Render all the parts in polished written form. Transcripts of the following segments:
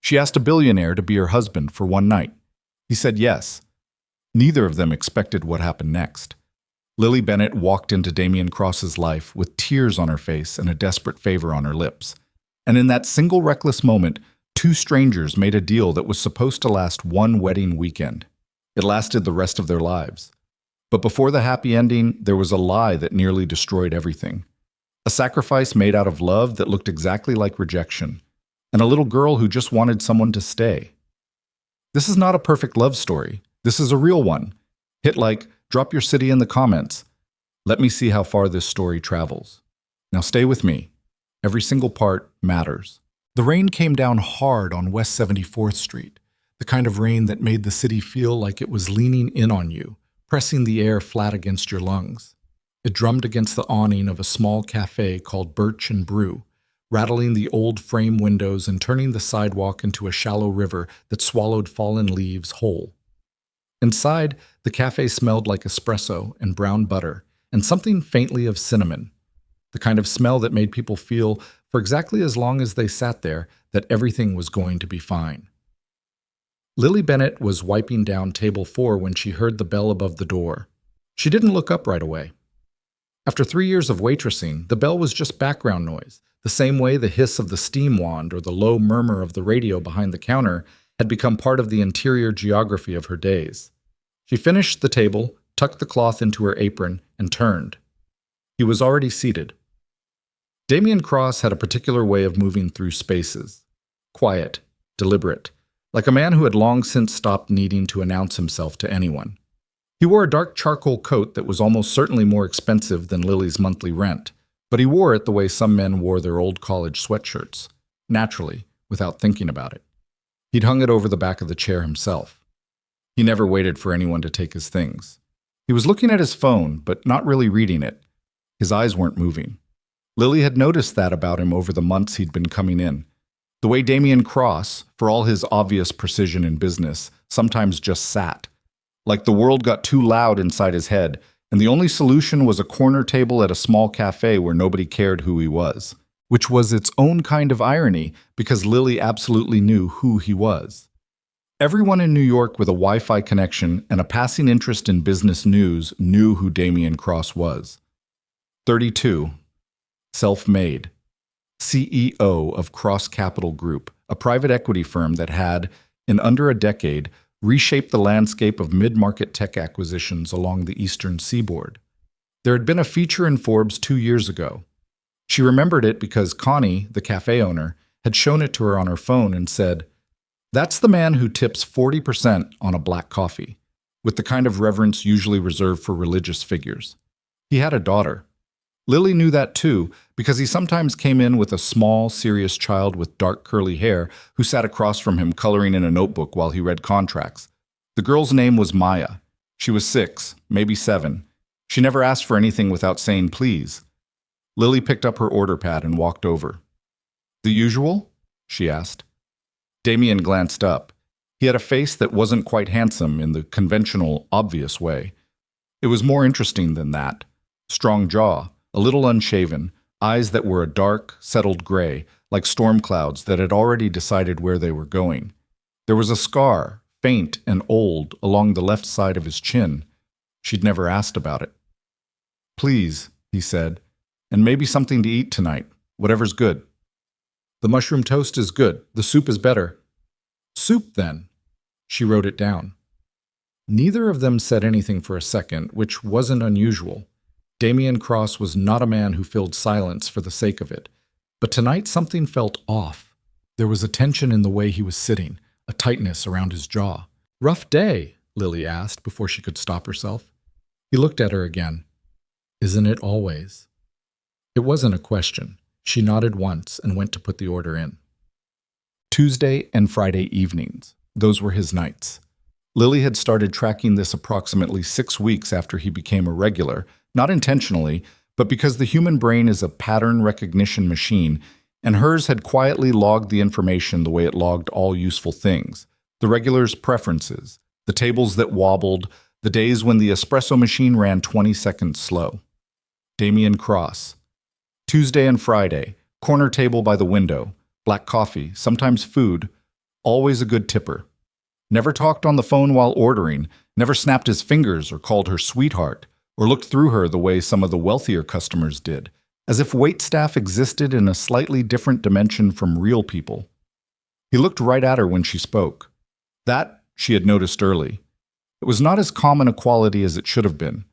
She asked a billionaire to be her husband for one night. He said yes. Neither of them expected what happened next. Lily Bennett walked into Damien Cross's life with tears on her face and a desperate favor on her lips. And in that single reckless moment, two strangers made a deal that was supposed to last one wedding weekend. It lasted the rest of their lives. But before the happy ending, there was a lie that nearly destroyed everything. A sacrifice made out of love that looked exactly like rejection, and a little girl who just wanted someone to stay. This is not a perfect love story. This is a real one. Hit like, drop your city in the comments. Let me see how far this story travels. Now stay with me. Every single part matters. The rain came down hard on West 74th Street, the kind of rain that made the city feel like it was leaning in on you, pressing the air flat against your lungs. It drummed against the awning of a small cafe called Birch and Brew, rattling the old frame windows and turning the sidewalk into a shallow river that swallowed fallen leaves whole. Inside, the cafe smelled like espresso and brown butter, and something faintly of cinnamon, the kind of smell that made people feel, for exactly as long as they sat there, that everything was going to be fine. Lily Bennett was wiping down table 4 when she heard the bell above the door. She didn't look up right away. After 3 years of waitressing, the bell was just background noise, the same way the hiss of the steam wand or the low murmur of the radio behind the counter had become part of the interior geography of her days. She finished the table, tucked the cloth into her apron, and turned. He was already seated. Damien Cross had a particular way of moving through spaces. Quiet, deliberate, like a man who had long since stopped needing to announce himself to anyone. He wore a dark charcoal coat that was almost certainly more expensive than Lily's monthly rent, but he wore it the way some men wore their old college sweatshirts, naturally, without thinking about it. He'd hung it over the back of the chair himself. He never waited for anyone to take his things. He was looking at his phone, but not really reading it. His eyes weren't moving. Lily had noticed that about him over the months he'd been coming in. The way Damien Cross, for all his obvious precision in business, sometimes just sat. Like the world got too loud inside his head, and the only solution was a corner table at a small cafe where nobody cared who he was. Which was its own kind of irony, because Lily absolutely knew who he was. Everyone in New York with a Wi-Fi connection and a passing interest in business news knew who Damien Cross was. 32. Self-made. CEO of Cross Capital Group, a private equity firm that had, in under a decade, reshaped the landscape of mid-market tech acquisitions along the eastern seaboard. There had been a feature in Forbes 2 years ago. She remembered it because Connie, the cafe owner, had shown it to her on her phone and said, "That's the man who tips 40% on a black coffee," with the kind of reverence usually reserved for religious figures. He had a daughter. Lily knew that too, because he sometimes came in with a small, serious child with dark curly hair who sat across from him coloring in a notebook while he read contracts. The girl's name was Maya. She was 6, maybe 7. She never asked for anything without saying please. Lily picked up her order pad and walked over. "The usual?" she asked. Damien glanced up. He had a face that wasn't quite handsome in the conventional, obvious way. It was more interesting than that. Strong jaw, a little unshaven, eyes that were a dark, settled gray, like storm clouds that had already decided where they were going. There was a scar, faint and old, along the left side of his chin. She'd never asked about it. "Please," he said, "and maybe something to eat tonight, whatever's good." "The mushroom toast is good. The soup is better." "Soup, then." She wrote it down. Neither of them said anything for a second, which wasn't unusual. Damien Cross was not a man who filled silence for the sake of it. But tonight something felt off. There was a tension in the way he was sitting, a tightness around his jaw. "Rough day?" Lily asked before she could stop herself. He looked at her again. "Isn't it always?" It wasn't a question. She nodded once and went to put the order in. Tuesday and Friday evenings. Those were his nights. Lily had started tracking this approximately 6 weeks after he became a regular, not intentionally, but because the human brain is a pattern recognition machine, and hers had quietly logged the information the way it logged all useful things. The regular's preferences, the tables that wobbled, the days when the espresso machine ran 20 seconds slow. Damien Cross. Tuesday and Friday, corner table by the window, black coffee, sometimes food, always a good tipper. Never talked on the phone while ordering, never snapped his fingers or called her sweetheart, or looked through her the way some of the wealthier customers did, as if waitstaff existed in a slightly different dimension from real people. He looked right at her when she spoke. That she had noticed early. It was not as common a quality as it should have been.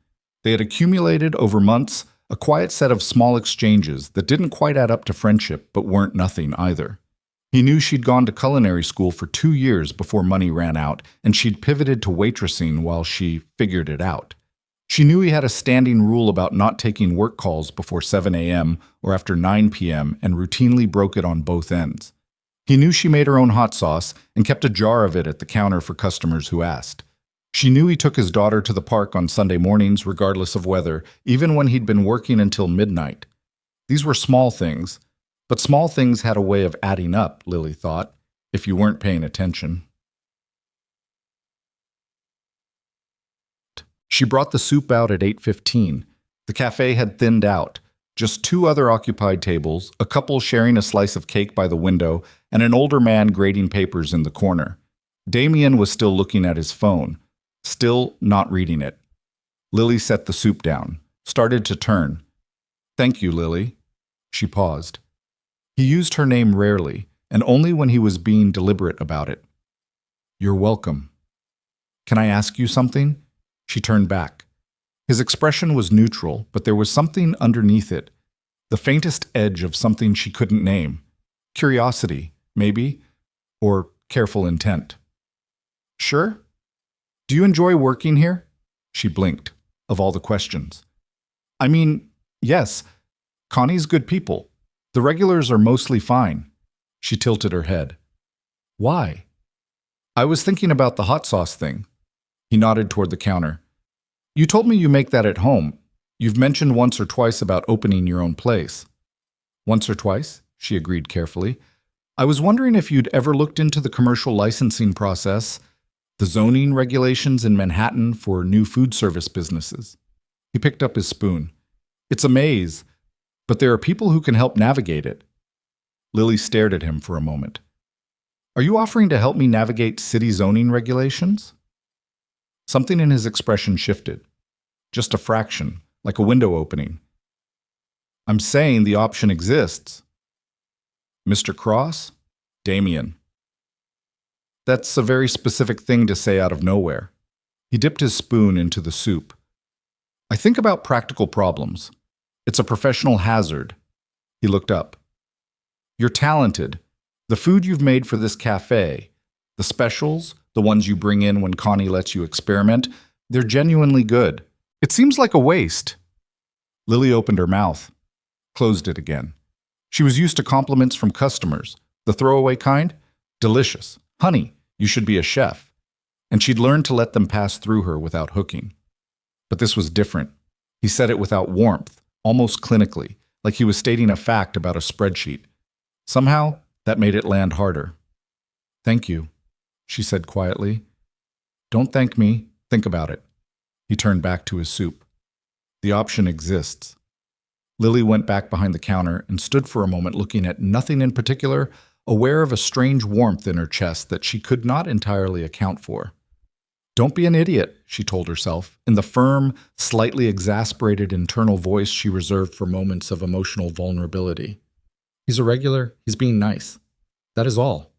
They had accumulated over months a quiet set of small exchanges that didn't quite add up to friendship but weren't nothing either. He knew she'd gone to culinary school for 2 years before money ran out, and she'd pivoted to waitressing while she figured it out. She knew he had a standing rule about not taking work calls before 7 a.m. or after 9 p.m. and routinely broke it on both ends. He knew she made her own hot sauce and kept a jar of it at the counter for customers who asked. She knew he took his daughter to the park on Sunday mornings regardless of weather, even when he'd been working until midnight. These were small things, but small things had a way of adding up, Lily thought, if you weren't paying attention. She brought the soup out at 8:15. The cafe had thinned out. Just 2 other occupied tables, a couple sharing a slice of cake by the window, and an older man grading papers in the corner. Damien was still looking at his phone, still not reading it. Lily set the soup down, started to turn. "Thank you, Lily." She paused. He used her name rarely, and only when he was being deliberate about it. "You're welcome." "Can I ask you something?" She turned back. His expression was neutral, but there was something underneath it, the faintest edge of something she couldn't name. Curiosity, maybe, or careful intent. "Sure? Do you enjoy working here?" She blinked, of all the questions. "I mean, yes. Connie's good people. The regulars are mostly fine." She tilted her head. "Why?" "I was thinking about the hot sauce thing." He nodded toward the counter. "You told me you make that at home. You've mentioned once or twice about opening your own place." "Once or twice," she agreed carefully. "I was wondering if you'd ever looked into the commercial licensing process, the zoning regulations in Manhattan for new food service businesses." He picked up his spoon. "It's a maze, but there are people who can help navigate it." Lily stared at him for a moment. "Are you offering to help me navigate city zoning regulations?" Something in his expression shifted. Just a fraction, like a window opening. "I'm saying the option exists." "Mr. Cross?" "Damien." That's a very specific thing to say out of nowhere. He dipped his spoon into the soup. "I think about practical problems. It's a professional hazard." He looked up. "You're talented. The food you've made for this cafe, the specials, the ones you bring in when Connie lets you experiment, they're genuinely good. It seems like a waste." Lily opened her mouth, closed it again. She was used to compliments from customers, the throwaway kind. "Delicious. Honey, you should be a chef." And she'd learned to let them pass through her without hooking. But this was different. He said it without warmth, almost clinically, like he was stating a fact about a spreadsheet. Somehow, that made it land harder. "Thank you," she said quietly. "Don't thank me. Think about it." He turned back to his soup. "The option exists." Lily went back behind the counter and stood for a moment looking at nothing in particular, aware of a strange warmth in her chest that she could not entirely account for. "Don't be an idiot," she told herself, in the firm, slightly exasperated internal voice she reserved for moments of emotional vulnerability. "He's a regular, he's being nice. That is all."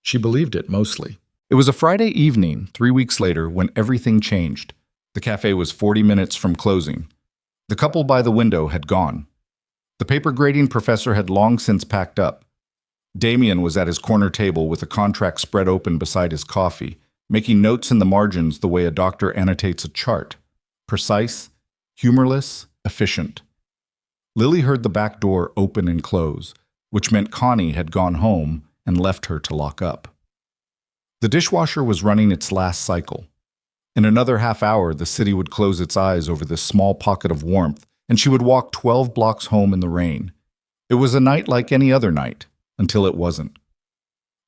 She believed it mostly. It was a Friday evening, 3 weeks later, when everything changed. The cafe was 40 minutes from closing. The couple by the window had gone. The paper grading professor had long since packed up. Damien was at his corner table with a contract spread open beside his coffee, making notes in the margins the way a doctor annotates a chart. Precise, humorless, efficient. Lily heard the back door open and close, which meant Connie had gone home and left her to lock up. The dishwasher was running its last cycle. In another half hour, the city would close its eyes over this small pocket of warmth, and she would walk 12 blocks home in the rain. It was a night like any other night, until it wasn't.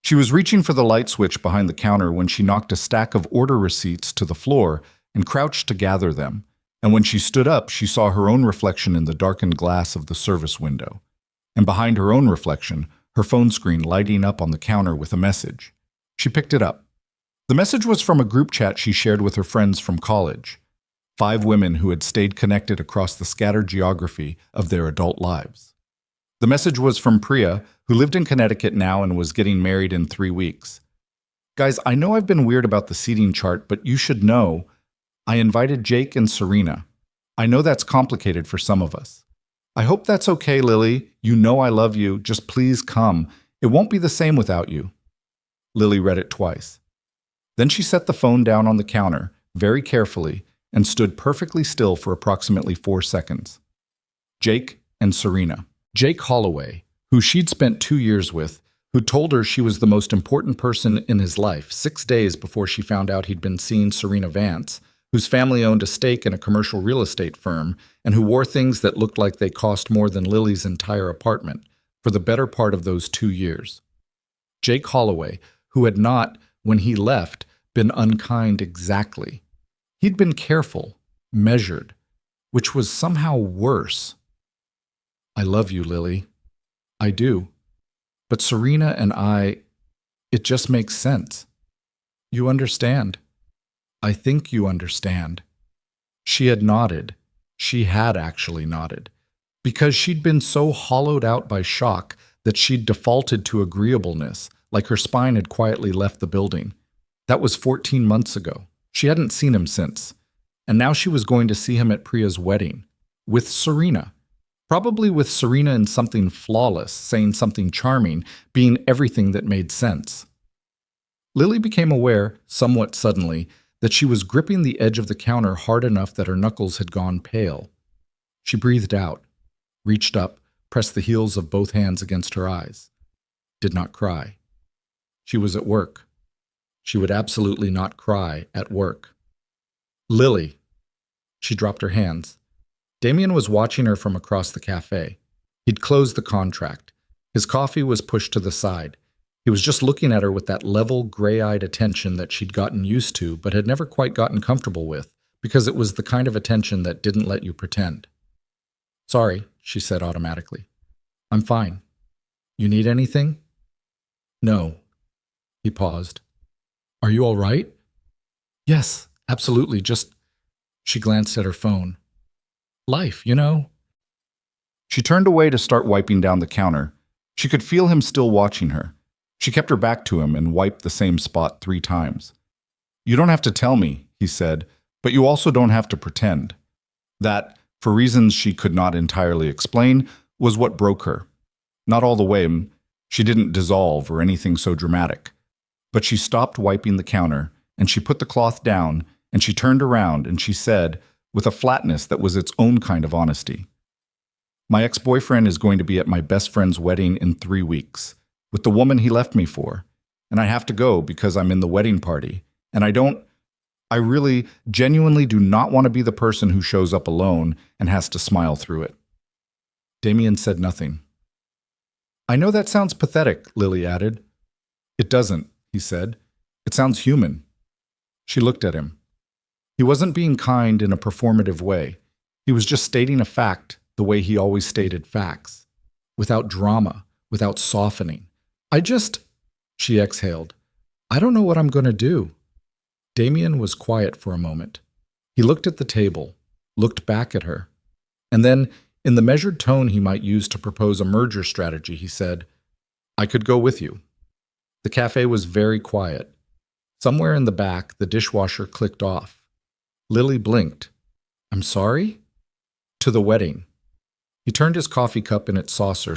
She was reaching for the light switch behind the counter when she knocked a stack of order receipts to the floor and crouched to gather them, and when she stood up, she saw her own reflection in the darkened glass of the service window, and behind her own reflection, her phone screen lighting up on the counter with a message. She picked it up. The message was from a group chat she shared with her friends from college. 5 women who had stayed connected across the scattered geography of their adult lives. The message was from Priya, who lived in Connecticut now and was getting married in 3 weeks. Guys, I know I've been weird about the seating chart, but you should know I invited Jake and Serena. I know that's complicated for some of us. I hope that's okay, Lily. You know I love you. Just please come. It won't be the same without you. Lily read it twice. Then she set the phone down on the counter, very carefully, and stood perfectly still for approximately 4 seconds. Jake and Serena. Jake Holloway, who she'd spent 2 years with, who told her she was the most important person in his life 6 days before she found out he'd been seeing Serena Vance, whose family owned a stake in a commercial real estate firm, and who wore things that looked like they cost more than Lily's entire apartment for the better part of those 2 years. Jake Holloway, who had not, when he left, been unkind exactly. He'd been careful, measured, which was somehow worse. I love you, Lily. I do. But Serena and it just makes sense. You understand. I think you understand. She had nodded. She had actually nodded. Because she'd been so hollowed out by shock that she'd defaulted to agreeableness, like her spine had quietly left the building. That was 14 months ago. She hadn't seen him since. And now she was going to see him at Priya's wedding. With Serena. Probably with Serena in something flawless, saying something charming, being everything that made sense. Lily became aware, somewhat suddenly, that she was gripping the edge of the counter hard enough that her knuckles had gone pale. She breathed out, reached up, pressed the heels of both hands against her eyes. Did not cry. She was at work. She would absolutely not cry at work. Lily. She dropped her hands. Damien was watching her from across the cafe. He'd closed the contract. His coffee was pushed to the side. He was just looking at her with that level, gray-eyed attention that she'd gotten used to but had never quite gotten comfortable with, because it was the kind of attention that didn't let you pretend. Sorry, she said automatically. I'm fine. You need anything? No. He paused. Are you all right? Yes, absolutely. Just... She glanced at her phone. Life, you know. She turned away to start wiping down the counter. She could feel him still watching her. She kept her back to him and wiped the same spot 3 times. You don't have to tell me, he said, but you also don't have to pretend. That, for reasons she could not entirely explain, was what broke her. Not all the way. She didn't dissolve or anything so dramatic. But she stopped wiping the counter, and she put the cloth down, and she turned around, and she said, with a flatness that was its own kind of honesty, my ex-boyfriend is going to be at my best friend's wedding in 3 weeks, with the woman he left me for, and I have to go because I'm in the wedding party, and I really, genuinely do not want to be the person who shows up alone and has to smile through it. Damien said nothing. I know that sounds pathetic, Lily added. It doesn't, he said. It sounds human. She looked at him. He wasn't being kind in a performative way. He was just stating a fact the way he always stated facts, without drama, without softening. She exhaled. I don't know what I'm going to do. Damien was quiet for a moment. He looked at the table, looked back at her, and then, in the measured tone he might use to propose a merger strategy, he said, I could go with you. The cafe was very quiet. Somewhere in the back, the dishwasher clicked off. Lily blinked. I'm sorry? To the wedding. He turned his coffee cup in its saucer,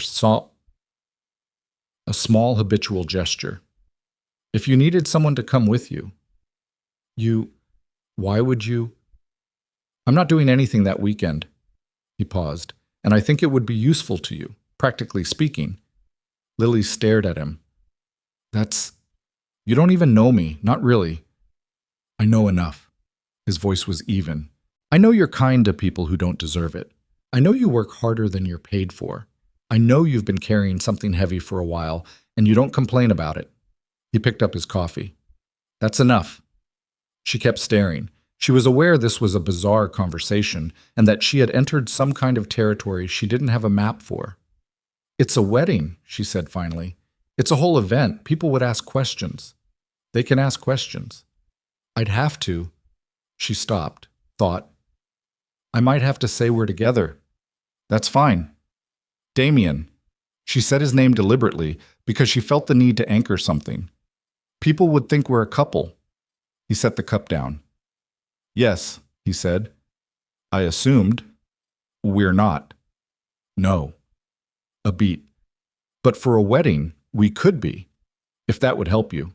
a small habitual gesture. If you needed someone to come with you. Why would you? I'm not doing anything that weekend. He paused. And I think it would be useful to you, practically speaking. Lily stared at him. You don't even know me, not really. I know enough. His voice was even. I know you're kind to people who don't deserve it. I know you work harder than you're paid for. I know you've been carrying something heavy for a while, and you don't complain about it. He picked up his coffee. That's enough. She kept staring. She was aware this was a bizarre conversation, and that she had entered some kind of territory she didn't have a map for. It's a wedding, she said finally. It's a whole event. People would ask questions. They can ask questions. I'd have to. She stopped, thought. I might have to say we're together. That's fine. Damien. She said his name deliberately because she felt the need to anchor something. People would think we're a couple. He set the cup down. Yes, he said. I assumed. We're not. No. A beat. But for a wedding, we could be, if that would help you.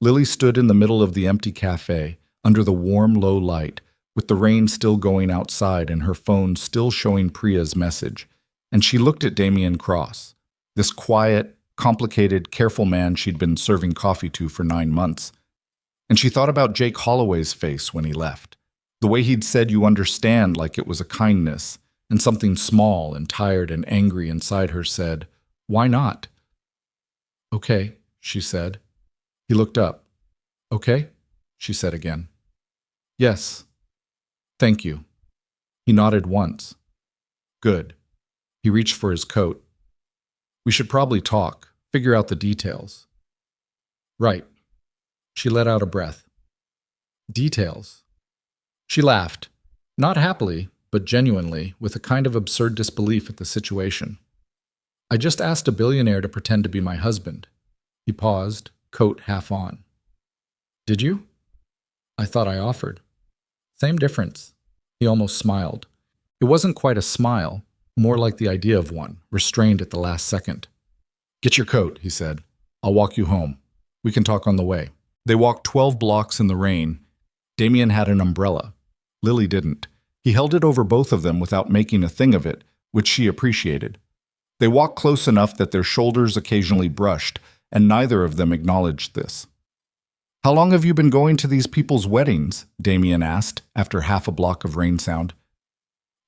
Lily stood in the middle of the empty cafe, under the warm, low light, with the rain still going outside and her phone still showing Priya's message, and she looked at Damien Cross, this quiet, complicated, careful man she'd been serving coffee to for 9 months. And she thought about Jake Holloway's face when he left, the way he'd said you understand like it was a kindness, and something small and tired and angry inside her said, why not? Okay, she said. He looked up. Okay, she said again. Yes. Thank you. He nodded once. Good. He reached for his coat. We should probably talk, figure out the details. Right. She let out a breath. Details. She laughed, not happily, but genuinely, with a kind of absurd disbelief at the situation. I just asked a billionaire to pretend to be my husband. He paused, coat half on. Did you? I thought I offered. Same difference. He almost smiled. It wasn't quite a smile, more like the idea of one, restrained at the last second. Get your coat, he said. I'll walk you home. We can talk on the way. They walked 12 blocks in the rain. Damien had an umbrella. Lily didn't. He held it over both of them without making a thing of it, which she appreciated. They walked close enough that their shoulders occasionally brushed, and neither of them acknowledged this. How long have you been going to these people's weddings? Damien asked, after half a block of rain sound.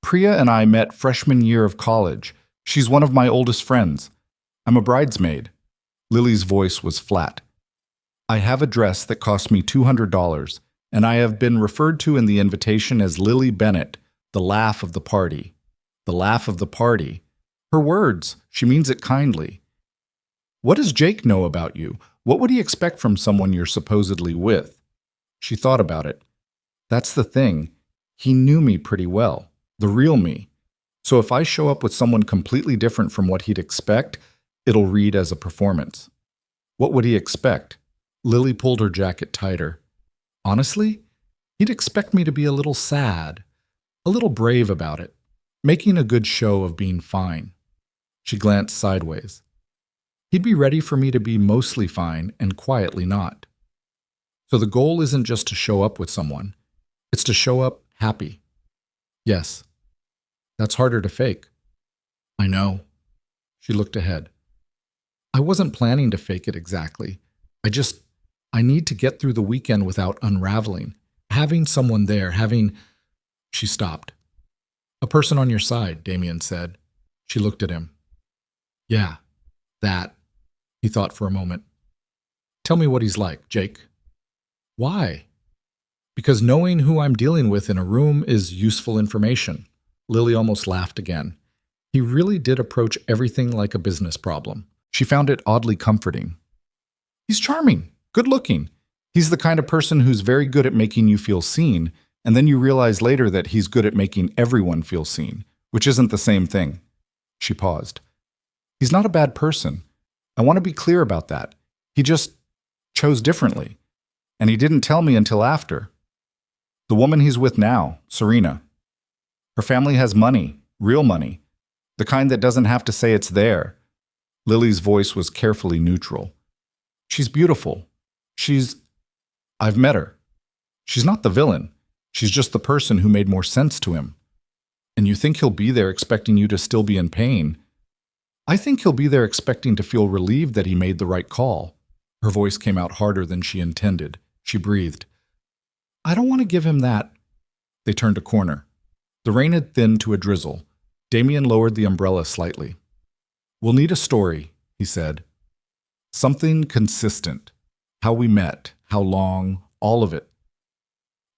Priya and I met freshman year of college. She's one of my oldest friends. I'm a bridesmaid. Lily's voice was flat. I have a dress that cost me $200, and I have been referred to in the invitation as Lily Bennett, the laugh of the party. The laugh of the party. Her words, she means it kindly. What does Jake know about you? What would he expect from someone you're supposedly with? She thought about it. That's the thing. He knew me pretty well, the real me. So if I show up with someone completely different from what he'd expect, it'll read as a performance. What would he expect? Lily pulled her jacket tighter. Honestly, he'd expect me to be a little sad, a little brave about it, making a good show of being fine. She glanced sideways. He'd be ready for me to be mostly fine and quietly not. So the goal isn't just to show up with someone. It's to show up happy. Yes. That's harder to fake. I know. She looked ahead. I wasn't planning to fake it exactly. I need to get through the weekend without unraveling. Having someone there, She stopped. A person on your side, Damien said. She looked at him. Yeah, that. He thought for a moment. Tell me what he's like, Jake. Why? Because knowing who I'm dealing with in a room is useful information. Lily almost laughed again. He really did approach everything like a business problem. She found it oddly comforting. He's charming, good-looking. He's the kind of person who's very good at making you feel seen, and then you realize later that he's good at making everyone feel seen, which isn't the same thing. She paused. He's not a bad person. I want to be clear about that. He just chose differently. And he didn't tell me until after. The woman he's with now, Serena. Her family has money, real money. The kind that doesn't have to say it's there. Lily's voice was carefully neutral. She's beautiful. I've met her. She's not the villain. She's just the person who made more sense to him. And you think he'll be there expecting you to still be in pain. I think he'll be there expecting to feel relieved that he made the right call. Her voice came out harder than she intended. She breathed. I don't want to give him that. They turned a corner. The rain had thinned to a drizzle. Damien lowered the umbrella slightly. We'll need a story, he said. Something consistent. How we met, how long, all of it.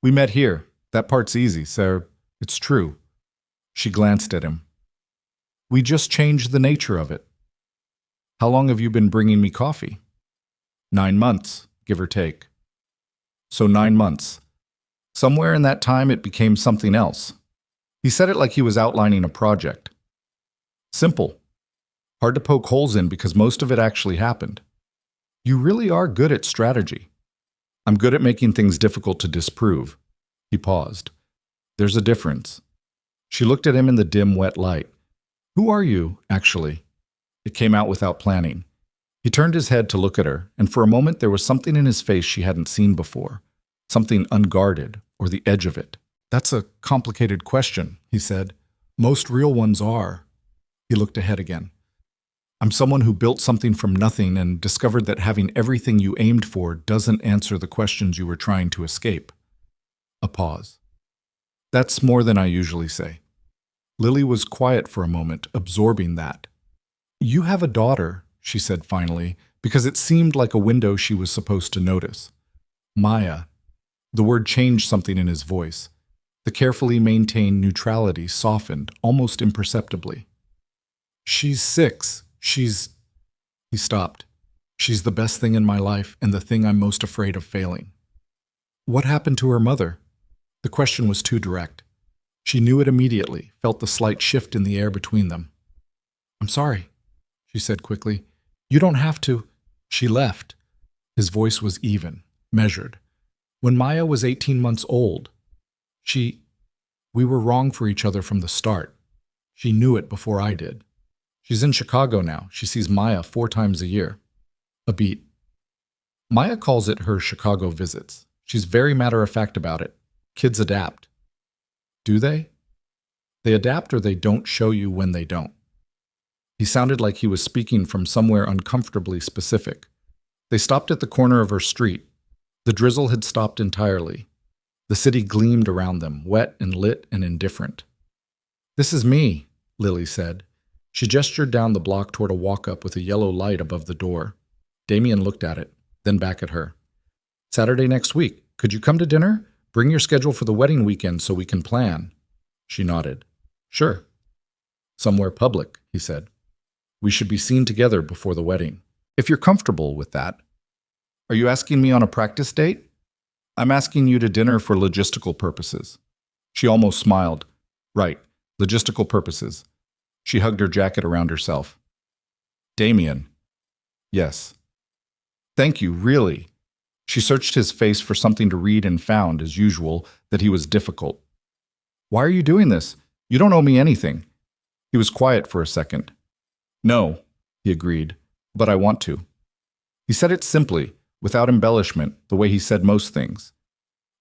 We met here. That part's easy, sir. It's true. She glanced at him. We just changed the nature of it. How long have you been bringing me coffee? 9 months, give or take. So 9 months. Somewhere in that time, it became something else. He said it like he was outlining a project. Simple. Hard to poke holes in because most of it actually happened. You really are good at strategy. I'm good at making things difficult to disprove. He paused. There's a difference. She looked at him in the dim, wet light. Who are you, actually? It came out without planning. He turned his head to look at her, and for a moment there was something in his face she hadn't seen before. Something unguarded, or the edge of it. That's a complicated question, he said. Most real ones are. He looked ahead again. I'm someone who built something from nothing and discovered that having everything you aimed for doesn't answer the questions you were trying to escape. A pause. That's more than I usually say. Lily was quiet for a moment, absorbing that. You have a daughter, she said finally, because it seemed like a window she was supposed to notice. Maya. The word changed something in his voice. The carefully maintained neutrality softened, almost imperceptibly. She's 6. He stopped. She's the best thing in my life and the thing I'm most afraid of failing. What happened to her mother? The question was too direct. She knew it immediately, felt the slight shift in the air between them. I'm sorry, she said quickly. You don't have to. She left. His voice was even, measured. When Maya was 18 months old, we were wrong for each other from the start. She knew it before I did. She's in Chicago now. She sees Maya 4 times a year. A beat. Maya calls it her Chicago visits. She's very matter-of-fact about it. Kids adapt. Do they? They adapt or they don't show you when they don't. He sounded like he was speaking from somewhere uncomfortably specific. They stopped at the corner of her street. The drizzle had stopped entirely. The city gleamed around them, wet and lit and indifferent. This is me, Lily said. She gestured down the block toward a walk-up with a yellow light above the door. Damien looked at it, then back at her. Saturday next week. Could you come to dinner? Bring your schedule for the wedding weekend so we can plan. She nodded. Sure. Somewhere public, he said. We should be seen together before the wedding. If you're comfortable with that. Are you asking me on a practice date? I'm asking you to dinner for logistical purposes. She almost smiled. Right, logistical purposes. She hugged her jacket around herself. Damien. Yes. Thank you, really. She searched his face for something to read and found, as usual, that he was difficult. Why are you doing this? You don't owe me anything. He was quiet for a second. No, he agreed, but I want to. He said it simply, without embellishment, the way he said most things.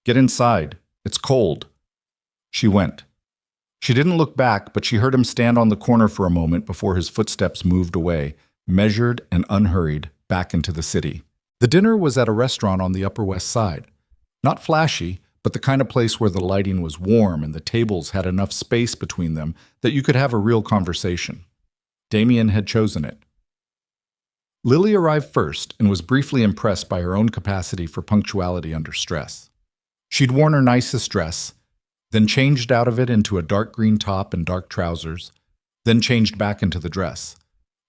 Get inside. It's cold. She went. She didn't look back, but she heard him stand on the corner for a moment before his footsteps moved away, measured and unhurried, back into the city. The dinner was at a restaurant on the Upper West Side. Not flashy, but the kind of place where the lighting was warm and the tables had enough space between them that you could have a real conversation. Damien had chosen it. Lily arrived first and was briefly impressed by her own capacity for punctuality under stress. She'd worn her nicest dress, then changed out of it into a dark green top and dark trousers, then changed back into the dress,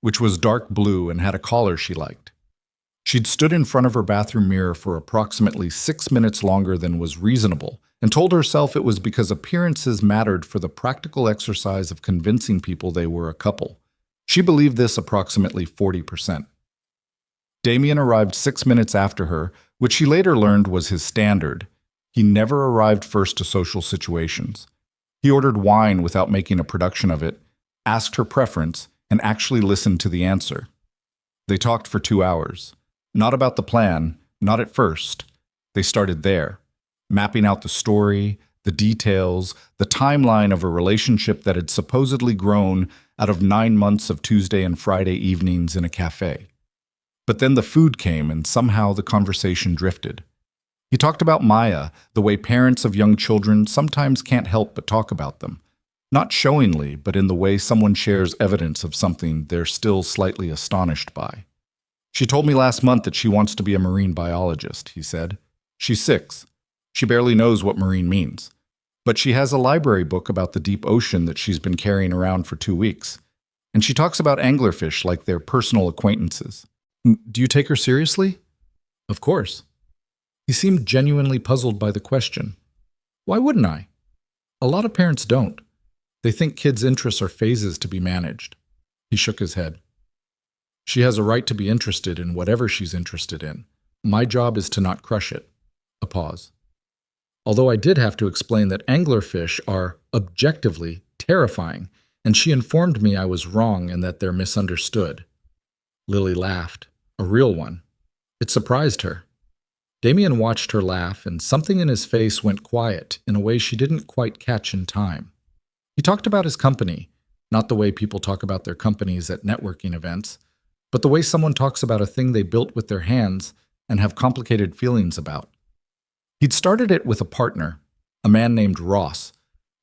which was dark blue and had a collar she liked. She'd stood in front of her bathroom mirror for approximately 6 minutes longer than was reasonable and told herself it was because appearances mattered for the practical exercise of convincing people they were a couple. She believed this approximately 40%. Damien arrived 6 minutes after her, which she later learned was his standard. He never arrived first to social situations. He ordered wine without making a production of it, asked her preference, and actually listened to the answer. They talked for 2 hours. Not about the plan, not at first. They started there, mapping out the story, the details, the timeline of a relationship that had supposedly grown out of 9 months of Tuesday and Friday evenings in a cafe. But then the food came and somehow the conversation drifted. He talked about Maya, the way parents of young children sometimes can't help but talk about them. Not showingly, but in the way someone shares evidence of something they're still slightly astonished by. She told me last month that she wants to be a marine biologist, he said. She's 6. She barely knows what marine means. But she has a library book about the deep ocean that she's been carrying around for 2 weeks. And she talks about anglerfish like they're personal acquaintances. Do you take her seriously? Of course. He seemed genuinely puzzled by the question. Why wouldn't I? A lot of parents don't. They think kids' interests are phases to be managed. He shook his head. She has a right to be interested in whatever she's interested in. My job is to not crush it. A pause. Although I did have to explain that anglerfish are objectively terrifying, and she informed me I was wrong and that they're misunderstood. Lily laughed, a real one. It surprised her. Damien watched her laugh, and something in his face went quiet in a way she didn't quite catch in time. He talked about his company, not the way people talk about their companies at networking events, but the way someone talks about a thing they built with their hands and have complicated feelings about. He'd started it with a partner, a man named Ross,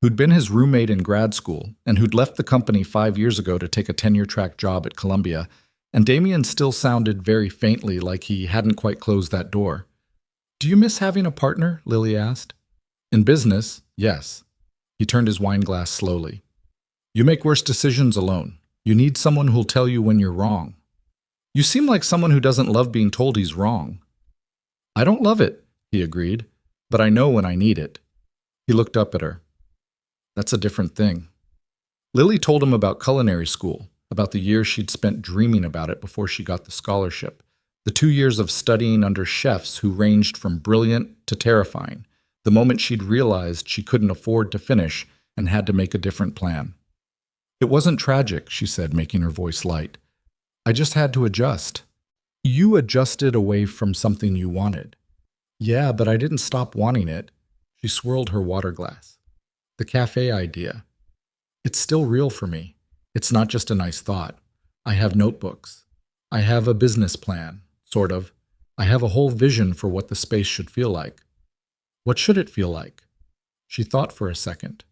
who'd been his roommate in grad school and who'd left the company 5 years ago to take a tenure-track job at Columbia, and Damien still sounded very faintly like he hadn't quite closed that door. Do you miss having a partner? Lily asked. In business, yes. He turned his wine glass slowly. You make worse decisions alone. You need someone who'll tell you when you're wrong. You seem like someone who doesn't love being told he's wrong. I don't love it, he agreed, but I know when I need it. He looked up at her. That's a different thing. Lily told him about culinary school, about the years she'd spent dreaming about it before she got the scholarship, the 2 years of studying under chefs who ranged from brilliant to terrifying, the moment she'd realized she couldn't afford to finish and had to make a different plan. It wasn't tragic, she said, making her voice light. I just had to adjust. You adjusted away from something you wanted. Yeah, but I didn't stop wanting it. She swirled her water glass. The cafe idea. It's still real for me. It's not just a nice thought. I have notebooks. I have a business plan, sort of. I have a whole vision for what the space should feel like. What should it feel like? She thought for a second.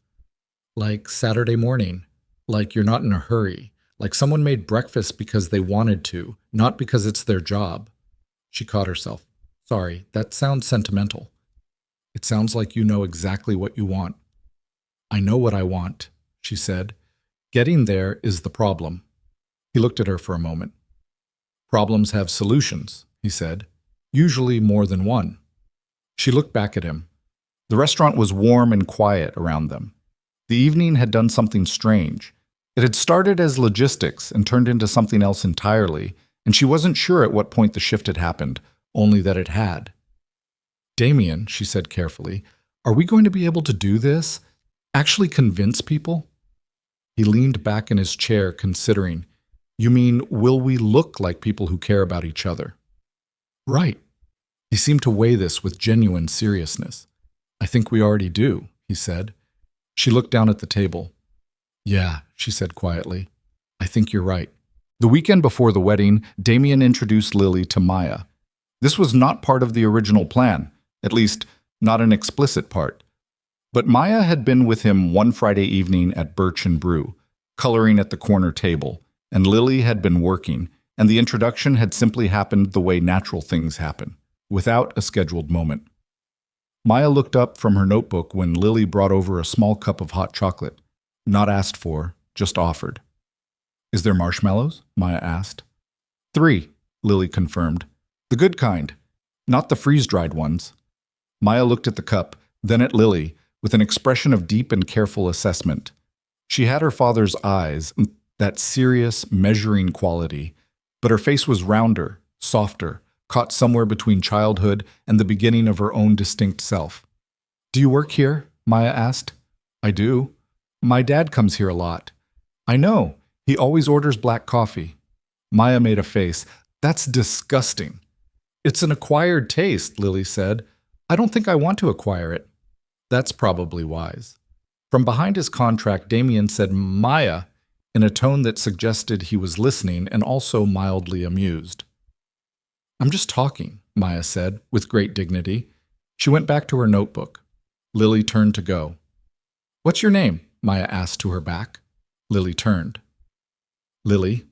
Like Saturday morning. Like you're not in a hurry. Like someone made breakfast because they wanted to, not because it's their job. She caught herself. Sorry, that sounds sentimental. It sounds like you know exactly what you want. I know what I want, she said. Getting there is the problem. He looked at her for a moment. Problems have solutions, he said. Usually more than one. She looked back at him. The restaurant was warm and quiet around them. The evening had done something strange. It had started as logistics and turned into something else entirely, and she wasn't sure at what point the shift had happened, only that it had. Damien, she said carefully, are we going to be able to do this? Actually convince people? He leaned back in his chair, considering. You mean, will we look like people who care about each other? Right. He seemed to weigh this with genuine seriousness. I think we already do, he said. She looked down at the table. Yeah, she said quietly. I think you're right. The weekend before the wedding, Damien introduced Lily to Maya. This was not part of the original plan, at least not an explicit part. But Maya had been with him one Friday evening at Birch and Brew, coloring at the corner table, and Lily had been working, and the introduction had simply happened the way natural things happen, without a scheduled moment. Maya looked up from her notebook when Lily brought over a small cup of hot chocolate. Not asked for, just offered. Is there marshmallows? Maya asked. 3, Lily confirmed. The good kind, not the freeze-dried ones. Maya looked at the cup, then at Lily, with an expression of deep and careful assessment. She had her father's eyes, that serious, measuring quality, but her face was rounder, softer, caught somewhere between childhood and the beginning of her own distinct self. Do you work here? Maya asked. I do. My dad comes here a lot. I know. He always orders black coffee. Maya made a face. That's disgusting. It's an acquired taste, Lily said. I don't think I want to acquire it. That's probably wise. From behind his contract, Damien said Maya in a tone that suggested he was listening and also mildly amused. I'm just talking, Maya said, with great dignity. She went back to her notebook. Lily turned to go. What's your name? Maya asked to her back. Lily turned. Lily.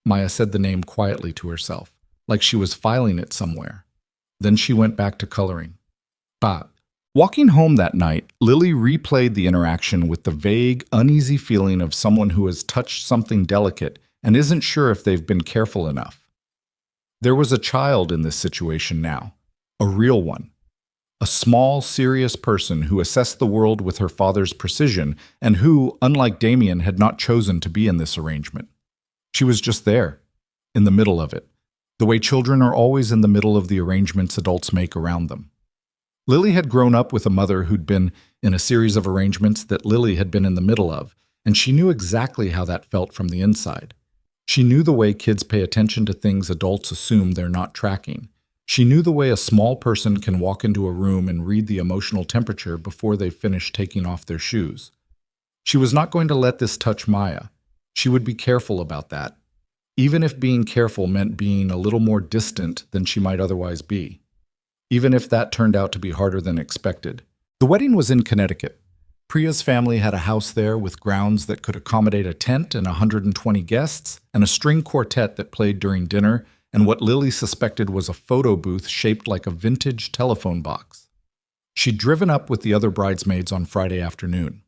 Maya said the name quietly to herself, like she was filing it somewhere. Then she went back to coloring. Bob. Walking home that night, Lily replayed the interaction with the vague, uneasy feeling of someone who has touched something delicate and isn't sure if they've been careful enough. There was a child in this situation now, a real one. A small, serious person who assessed the world with her father's precision and who, unlike Damien, had not chosen to be in this arrangement. She was just there, in the middle of it, the way children are always in the middle of the arrangements adults make around them. Lily had grown up with a mother who'd been in a series of arrangements that Lily had been in the middle of, and she knew exactly how that felt from the inside. She knew the way kids pay attention to things adults assume they're not tracking. She knew the way a small person can walk into a room and read the emotional temperature before they've finished taking off their shoes. She was not going to let this touch Maya. She would be careful about that, even if being careful meant being a little more distant than she might otherwise be, even if that turned out to be harder than expected. The wedding was in Connecticut. Priya's family had a house there with grounds that could accommodate a tent and 120 guests, and a string quartet that played during dinner, and what Lily suspected was a photo booth shaped like a vintage telephone box. She'd driven up with the other bridesmaids on Friday afternoon.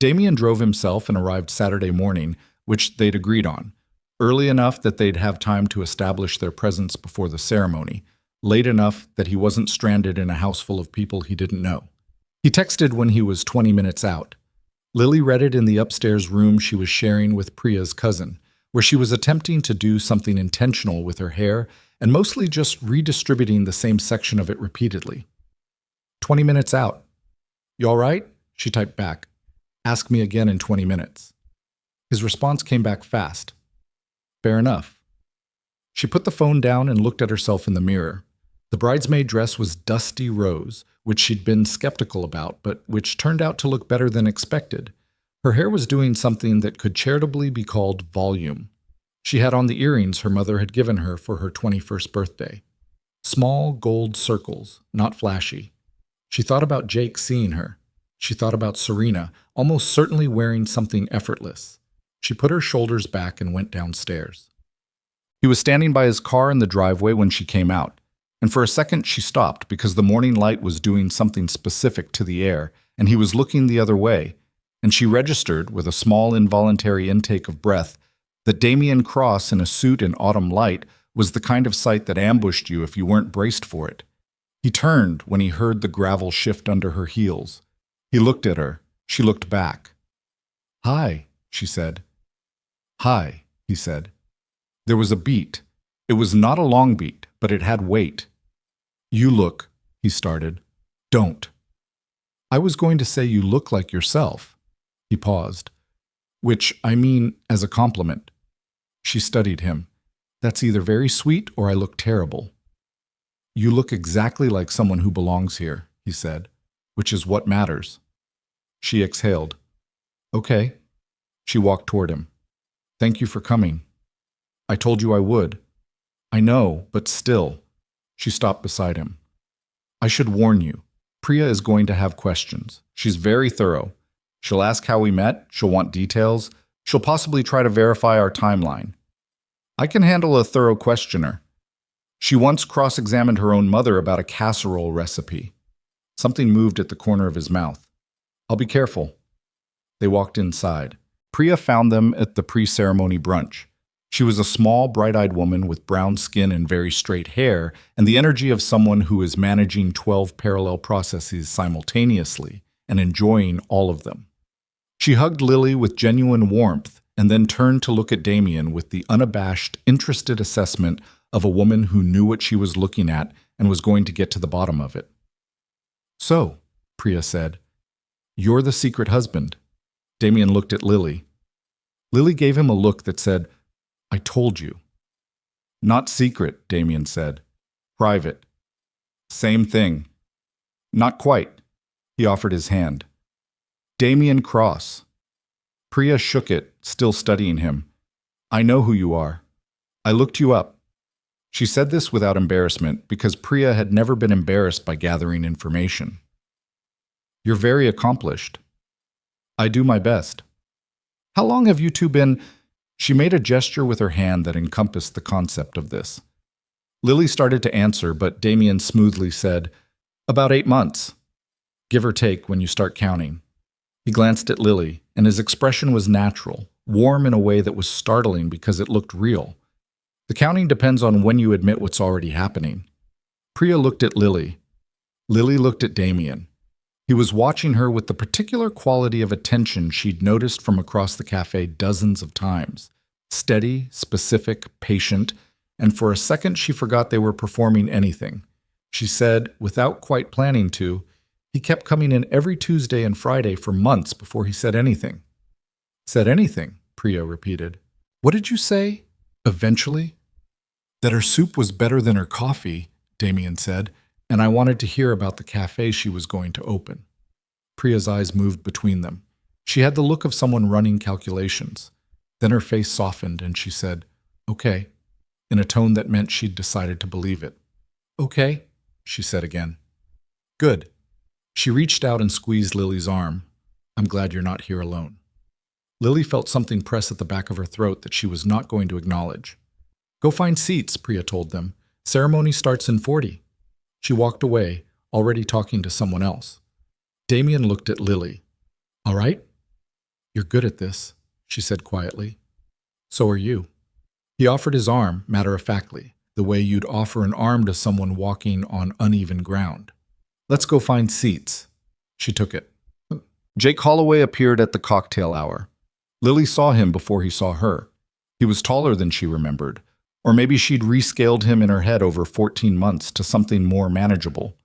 Damien drove himself and arrived Saturday morning, which they'd agreed on, early enough that they'd have time to establish their presence before the ceremony, late enough that he wasn't stranded in a house full of people he didn't know. He texted when he was 20 minutes out. Lily read it in the upstairs room she was sharing with Priya's cousin, where she was attempting to do something intentional with her hair and mostly just redistributing the same section of it repeatedly. 20 minutes out. You all right? She typed back. Ask me again in 20 minutes. His response came back fast. Fair enough. She put the phone down and looked at herself in the mirror. The bridesmaid dress was dusty rose, which she'd been skeptical about, but which turned out to look better than expected. Her hair was doing something that could charitably be called volume. She had on the earrings her mother had given her for her 21st birthday. Small gold circles, not flashy. She thought about Jake seeing her. She thought about Serena, almost certainly wearing something effortless. She put her shoulders back and went downstairs. He was standing by his car in the driveway when she came out, and for a second she stopped because the morning light was doing something specific to the air, and he was looking the other way, and she registered, with a small involuntary intake of breath, that Damien Cross in a suit in autumn light was the kind of sight that ambushed you if you weren't braced for it. He turned when he heard the gravel shift under her heels. He looked at her. She looked back. "Hi," she said. "Hi," he said. There was a beat. It was not a long beat, but it had weight. "You look," he started. "Don't." "I was going to say you look like yourself." He paused. "Which I mean as a compliment." She studied him. "That's either very sweet or I look terrible." "You look exactly like someone who belongs here," he said, "which is what matters." She exhaled. "Okay." She walked toward him. "Thank you for coming." "I told you I would." "I know, but still." She stopped beside him. "I should warn you. Priya is going to have questions. She's very thorough. She'll ask how we met, she'll want details, she'll possibly try to verify our timeline. I can handle a thorough questioner. She once cross-examined her own mother about a casserole recipe. Something moved at the corner of his mouth. "I'll be careful." They walked inside. Priya found them at the pre-ceremony brunch. She was a small, bright-eyed woman with brown skin and very straight hair, and the energy of someone who is managing 12 parallel processes simultaneously and enjoying all of them. She hugged Lily with genuine warmth and then turned to look at Damien with the unabashed, interested assessment of a woman who knew what she was looking at and was going to get to the bottom of it. "So," Priya said, "you're the secret husband." Damien looked at Lily. Lily gave him a look that said, "I told you." "Not secret," Damien said. "Private." "Same thing." "Not quite." He offered his hand. "Damien Cross." Priya shook it, still studying him. "I know who you are. I looked you up." She said this without embarrassment because Priya had never been embarrassed by gathering information. "You're very accomplished." "I do my best." "How long have you two been—" She made a gesture with her hand that encompassed the concept of this. Lily started to answer, but Damien smoothly said, "About 8 months. Give or take when you start counting." He glanced at Lily, and his expression was natural, warm in a way that was startling because it looked real. The counting depends on when you admit what's already happening. Priya looked at Lily. Lily looked at Damien. He was watching her with the particular quality of attention she'd noticed from across the cafe dozens of times. Steady, specific, patient, and for a second she forgot they were performing anything. She said, without quite planning to, he kept coming in every Tuesday and Friday for months before he said anything. Said anything, Priya repeated. What did you say? Eventually? That her soup was better than her coffee, Damien said, and I wanted to hear about the cafe she was going to open. Priya's eyes moved between them. She had the look of someone running calculations. Then her face softened and she said, okay, in a tone that meant she'd decided to believe it. Okay, she said again. Good. She reached out and squeezed Lily's arm. I'm glad you're not here alone. Lily felt something press at the back of her throat that she was not going to acknowledge. Go find seats, Priya told them. Ceremony starts in 40. She walked away, already talking to someone else. Damien looked at Lily. All right? You're good at this, she said quietly. So are you. He offered his arm, matter-of-factly, the way you'd offer an arm to someone walking on uneven ground. Let's go find seats. She took it. Jake Holloway appeared at the cocktail hour. Lily saw him before he saw her. He was taller than she remembered, or maybe she'd rescaled him in her head over 14 months to something more manageable.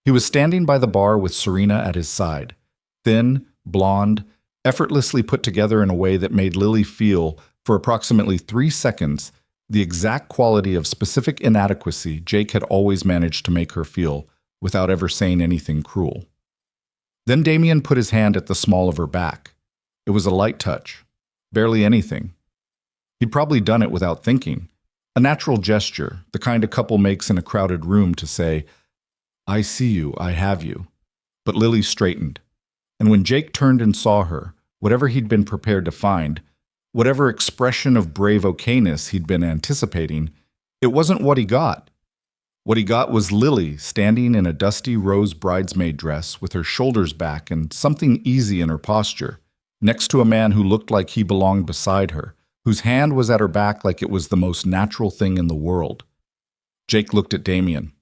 He was standing by the bar with Serena at his side, thin, blonde, effortlessly put together in a way that made Lily feel, for approximately 3 seconds, the exact quality of specific inadequacy Jake had always managed to make her feel without ever saying anything cruel. Then Damien put his hand at the small of her back. It was a light touch, barely anything. He'd probably done it without thinking. A natural gesture, the kind a couple makes in a crowded room to say, I see you, I have you. But Lily straightened. And when Jake turned and saw her, whatever he'd been prepared to find, whatever expression of brave okayness he'd been anticipating, it wasn't what he got. What he got was Lily standing in a dusty rose bridesmaid dress with her shoulders back and something easy in her posture, next to a man who looked like he belonged beside her, whose hand was at her back like it was the most natural thing in the world. Jake looked at Damien.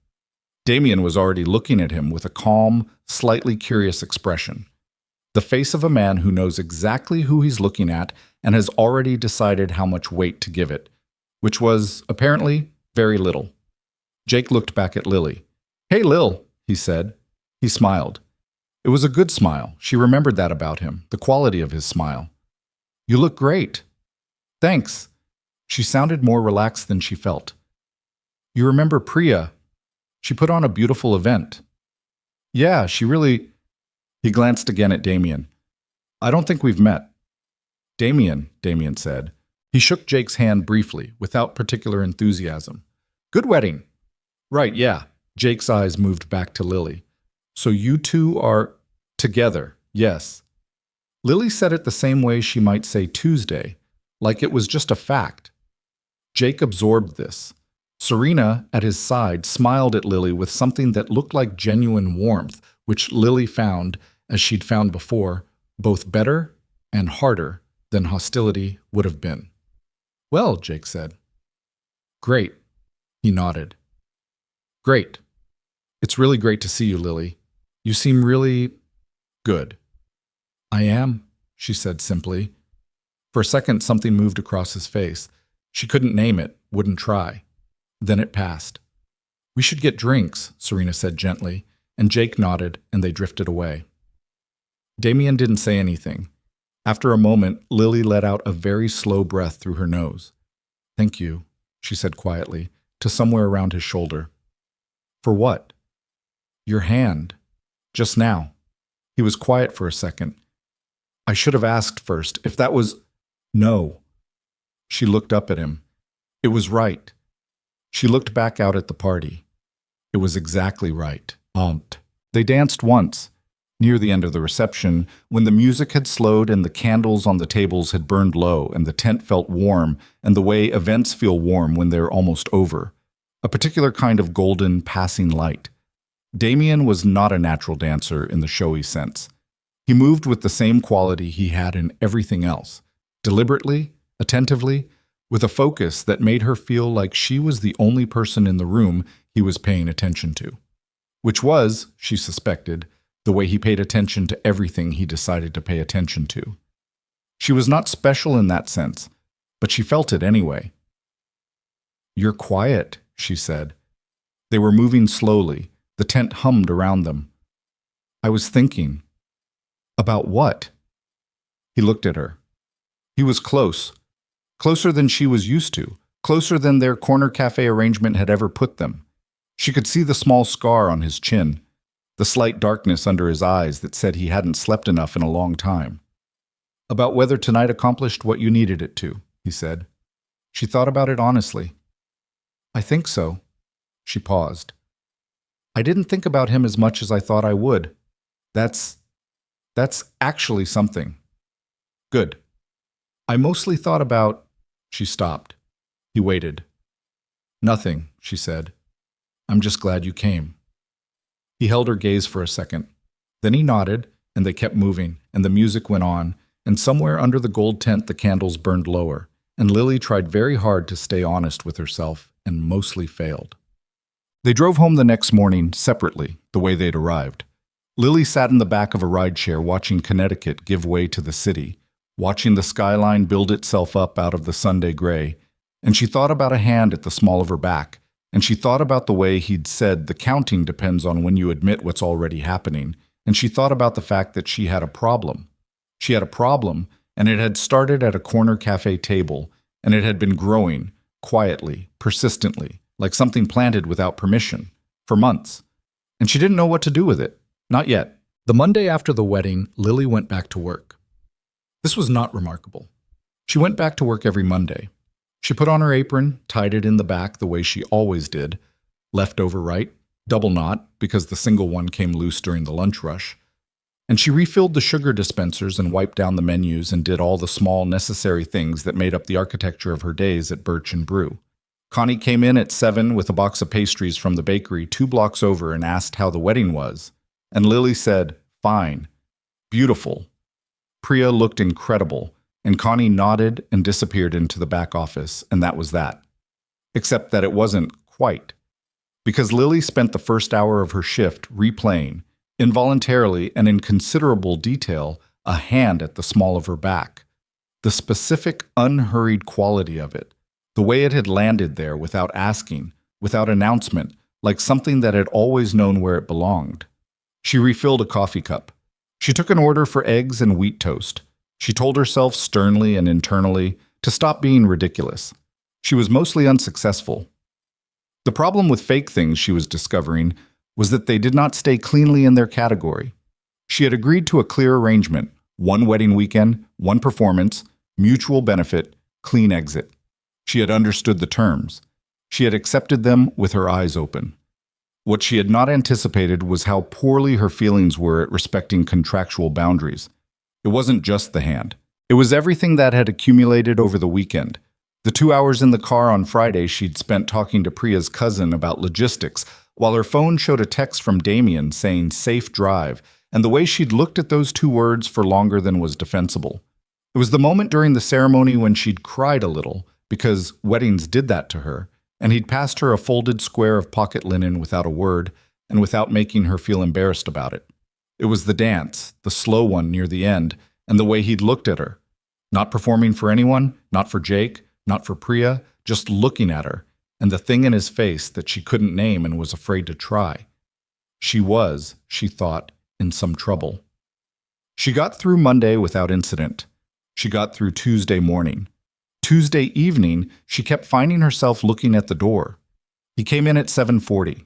Damien was already looking at him with a calm, slightly curious expression. The face of a man who knows exactly who he's looking at and has already decided how much weight to give it, which was, apparently, very little. Jake looked back at Lily. Hey, Lil, he said. He smiled. It was a good smile. She remembered that about him, the quality of his smile. You look great. Thanks. She sounded more relaxed than she felt. You remember Priya? She put on a beautiful event. Yeah, she really... He glanced again at Damien. I don't think we've met. Damien said. He shook Jake's hand briefly, without particular enthusiasm. Good wedding. Right, yeah. Jake's eyes moved back to Lily. So you two are together, yes. Lily said it the same way she might say Tuesday, like it was just a fact. Jake absorbed this. Serena, at his side, smiled at Lily with something that looked like genuine warmth, which Lily found, as she'd found before, both better and harder than hostility would have been. Well, Jake said. Great. He nodded. Great. It's really great to see you, Lily. You seem really good. I am, she said simply. For a second, something moved across his face. She couldn't name it, wouldn't try. Then it passed. We should get drinks, Serena said gently, and Jake nodded, and they drifted away. Damien didn't say anything. After a moment, Lily let out a very slow breath through her nose. Thank you, she said quietly, to somewhere around his shoulder. For what? Your hand. Just now. He was quiet for a second. I should have asked first if that was... No. She looked up at him. It was right. She looked back out at the party. It was exactly right. They danced once, near the end of the reception, when the music had slowed and the candles on the tables had burned low and the tent felt warm and the way events feel warm when they're almost over. A particular kind of golden passing light. Damien was not a natural dancer in the showy sense. He moved with the same quality he had in everything else, deliberately, attentively, with a focus that made her feel like she was the only person in the room he was paying attention to. Which was, she suspected, the way he paid attention to everything he decided to pay attention to. She was not special in that sense, but she felt it anyway. "You're quiet," she said. They were moving slowly. The tent hummed around them. "I was thinking." "About what?" He looked at her. He was close. Closer than she was used to. Closer than their corner cafe arrangement had ever put them. She could see the small scar on his chin, the slight darkness under his eyes that said he hadn't slept enough in a long time. "About whether tonight accomplished what you needed it to," he said. She thought about it honestly. "I think so." She paused. "I didn't think about him as much as I thought I would. That's actually something." "Good." "I mostly thought about—" She stopped. He waited. "Nothing," she said. "I'm just glad you came." He held her gaze for a second. Then he nodded, and they kept moving, and the music went on, and somewhere under the gold tent the candles burned lower, and Lily tried very hard to stay honest with herself, and mostly failed. They drove home the next morning, separately, the way they'd arrived. Lily sat in the back of a rideshare watching Connecticut give way to the city, watching the skyline build itself up out of the Sunday gray, and she thought about a hand at the small of her back, and she thought about the way he'd said the counting depends on when you admit what's already happening, and she thought about the fact that she had a problem. She had a problem, and it had started at a corner cafe table, and it had been growing, quietly, persistently, like something planted without permission, for months. And she didn't know what to do with it. Not yet. The Monday after the wedding, Lily went back to work. This was not remarkable. She went back to work every Monday. She put on her apron, tied it in the back the way she always did, left over right, double knot because the single one came loose during the lunch rush, and she refilled the sugar dispensers and wiped down the menus and did all the small necessary things that made up the architecture of her days at Birch and Brew. Connie came in at 7 with a box of pastries from the bakery 2 blocks over and asked how the wedding was, and Lily said, "Fine. Beautiful." Priya looked incredible, and Connie nodded and disappeared into the back office, and that was that. Except that it wasn't quite. Because Lily spent the first hour of her shift replaying, involuntarily and in considerable detail, a hand at the small of her back. The specific, unhurried quality of it. The way it had landed there without asking, without announcement, like something that had always known where it belonged. She refilled a coffee cup. She took an order for eggs and wheat toast. She told herself sternly and internally to stop being ridiculous. She was mostly unsuccessful. The problem with fake things, she was discovering, was that they did not stay cleanly in their category. She had agreed to a clear arrangement: 1 wedding weekend, 1 performance, mutual benefit, clean exit. She had understood the terms. She had accepted them with her eyes open. What she had not anticipated was how poorly her feelings were at respecting contractual boundaries. It wasn't just the hand. It was everything that had accumulated over the weekend. The 2 hours in the car on Friday she'd spent talking to Priya's cousin about logistics, while her phone showed a text from Damien saying "safe drive," and the way she'd looked at those 2 words for longer than was defensible. It was the moment during the ceremony when she'd cried a little, because weddings did that to her, and he'd passed her a folded square of pocket linen without a word, and without making her feel embarrassed about it. It was the dance, the slow one near the end, and the way he'd looked at her. Not performing for anyone, not for Jake, not for Priya, just looking at her, and the thing in his face that she couldn't name and was afraid to try. She was, she thought, in some trouble. She got through Monday without incident. She got through Tuesday morning. Tuesday evening, she kept finding herself looking at the door. He came in at 7:40.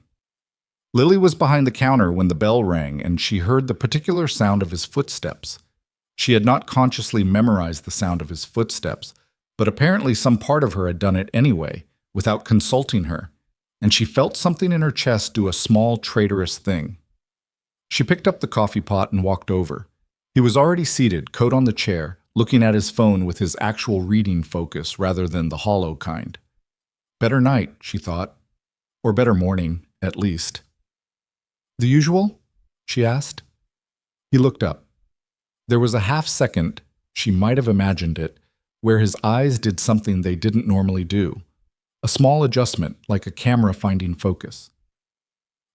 Lily was behind the counter when the bell rang, and she heard the particular sound of his footsteps. She had not consciously memorized the sound of his footsteps, but apparently some part of her had done it anyway, without consulting her, and she felt something in her chest do a small traitorous thing. She picked up the coffee pot and walked over. He was already seated, coat on the chair, looking at his phone with his actual reading focus rather than the hollow kind. Better night, she thought. Or better morning, at least. "The usual?" she asked. He looked up. There was a half second, she might have imagined it, where his eyes did something they didn't normally do. A small adjustment, like a camera finding focus.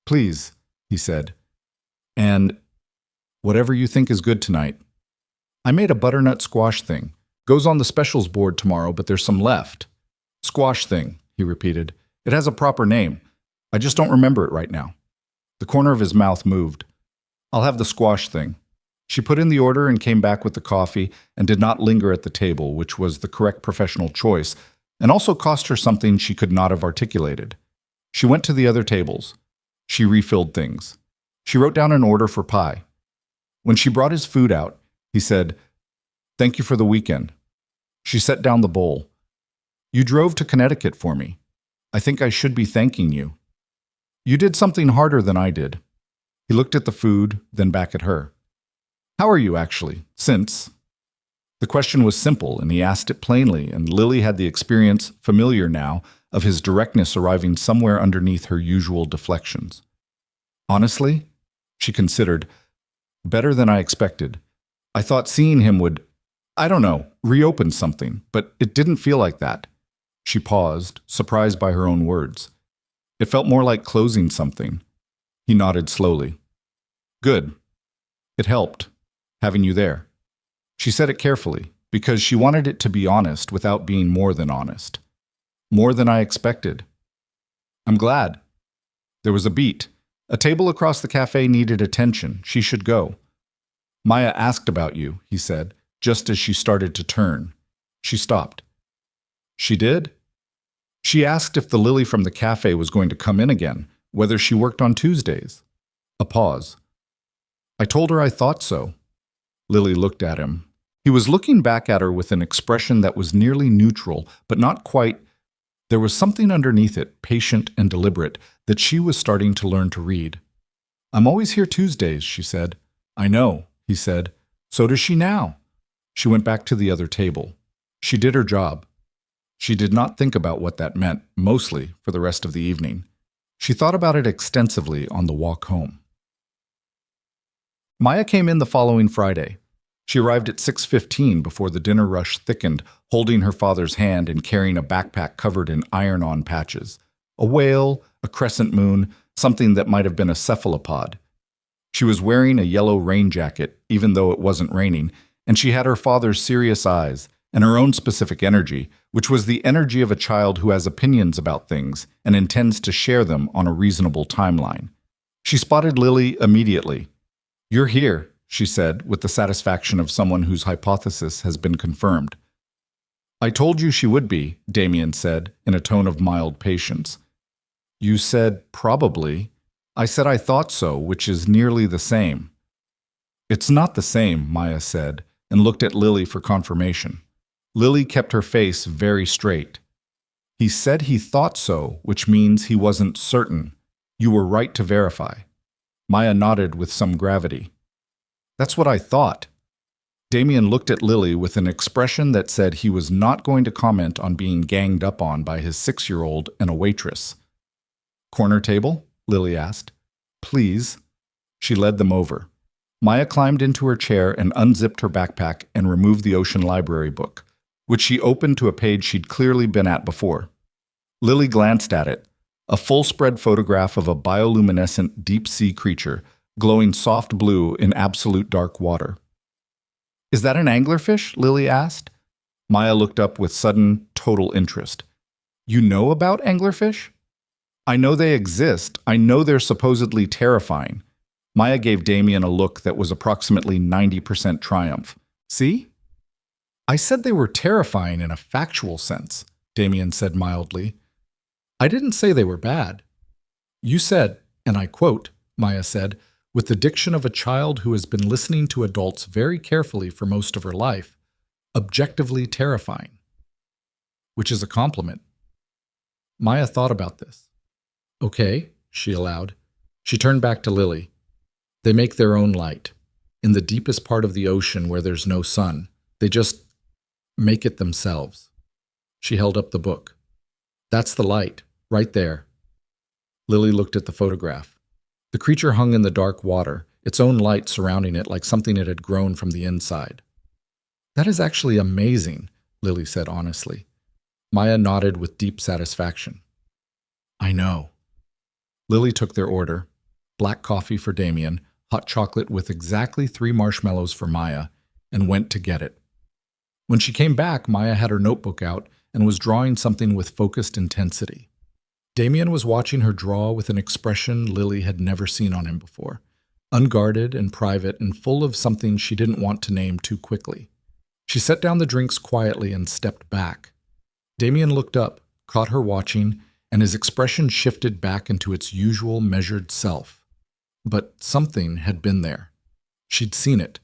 "Please," he said, "and whatever you think is good tonight. I made a butternut squash thing. Goes on the specials board tomorrow, but there's some left." "Squash thing," he repeated. "It has a proper name. I just don't remember it right now." The corner of his mouth moved. "I'll have the squash thing." She put in the order and came back with the coffee and did not linger at the table, which was the correct professional choice, and also cost her something she could not have articulated. She went to the other tables. She refilled things. She wrote down an order for pie. When she brought his food out, he said, "Thank you for the weekend." She set down the bowl. "You drove to Connecticut for me. I think I should be thanking you. You did something harder than I did." He looked at the food, then back at her. "How are you, actually, since?" The question was simple, and he asked it plainly, and Lily had the experience, familiar now, of his directness arriving somewhere underneath her usual deflections. "Honestly," she considered, "better than I expected. I thought seeing him would, I don't know, reopen something, but it didn't feel like that." She paused, surprised by her own words. "It felt more like closing something." He nodded slowly. "Good. It helped, having you there." She said it carefully, because she wanted it to be honest without being more than honest. "More than I expected." "I'm glad." There was a beat. A table across the cafe needed attention. She should go. "Maya asked about you," he said, just as she started to turn. She stopped. "She did?" "She asked if the Lily from the cafe was going to come in again, whether she worked on Tuesdays." A pause. "I told her I thought so." Lily looked at him. He was looking back at her with an expression that was nearly neutral, but not quite. There was something underneath it, patient and deliberate, that she was starting to learn to read. "I'm always here Tuesdays," she said. "I know," he said. "So does she now." She went back to the other table. She did her job. She did not think about what that meant, mostly, for the rest of the evening. She thought about it extensively on the walk home. Maya came in the following Friday. She arrived at 6:15 before the dinner rush thickened, holding her father's hand and carrying a backpack covered in iron-on patches. A whale, a crescent moon, something that might have been a cephalopod. She was wearing a yellow rain jacket, even though it wasn't raining, and she had her father's serious eyes and her own specific energy, which was the energy of a child who has opinions about things and intends to share them on a reasonable timeline. She spotted Lily immediately. "You're here," she said, with the satisfaction of someone whose hypothesis has been confirmed. "I told you she would be," Damien said, in a tone of mild patience. "You said probably." "I said I thought so, which is nearly the same." "It's not the same," Maya said, and looked at Lily for confirmation. Lily kept her face very straight. "He said he thought so, which means he wasn't certain. You were right to verify." Maya nodded with some gravity. "That's what I thought." Damien looked at Lily with an expression that said he was not going to comment on being ganged up on by his 6-year-old and a waitress. "Corner table?" Lily asked. "Please." She led them over. Maya climbed into her chair and unzipped her backpack and removed the Ocean Library book, which she opened to a page she'd clearly been at before. Lily glanced at it, a full-spread photograph of a bioluminescent deep-sea creature, glowing soft blue in absolute dark water. "Is that an anglerfish?" Lily asked. Maya looked up with sudden, total interest. "You know about anglerfish?" "I know they exist. I know they're supposedly terrifying." Maya gave Damien a look that was approximately 90% triumph. "See?" "I said they were terrifying in a factual sense," Damien said mildly. "I didn't say they were bad." "You said, and I quote," Maya said, with the diction of a child who has been listening to adults very carefully for most of her life, "objectively terrifying." Which is a compliment. Maya thought about this. "Okay," she allowed. She turned back to Lily. "They make their own light. In the deepest part of the ocean where there's no sun, they just make it themselves." She held up the book. "That's the light, right there." Lily looked at the photograph. The creature hung in the dark water, its own light surrounding it like something it had grown from the inside. "That is actually amazing," Lily said honestly. Maya nodded with deep satisfaction. I know. Lily took their order: black coffee for Damien, hot chocolate with exactly 3 marshmallows for Maya, and went to get it. When she came back, Maya had her notebook out and was drawing something with focused intensity. Damien was watching her draw with an expression Lily had never seen on him before, unguarded and private and full of something she didn't want to name too quickly. She set down the drinks quietly and stepped back. Damien looked up, caught her watching, and his expression shifted back into its usual measured self. But something had been there. She'd seen it.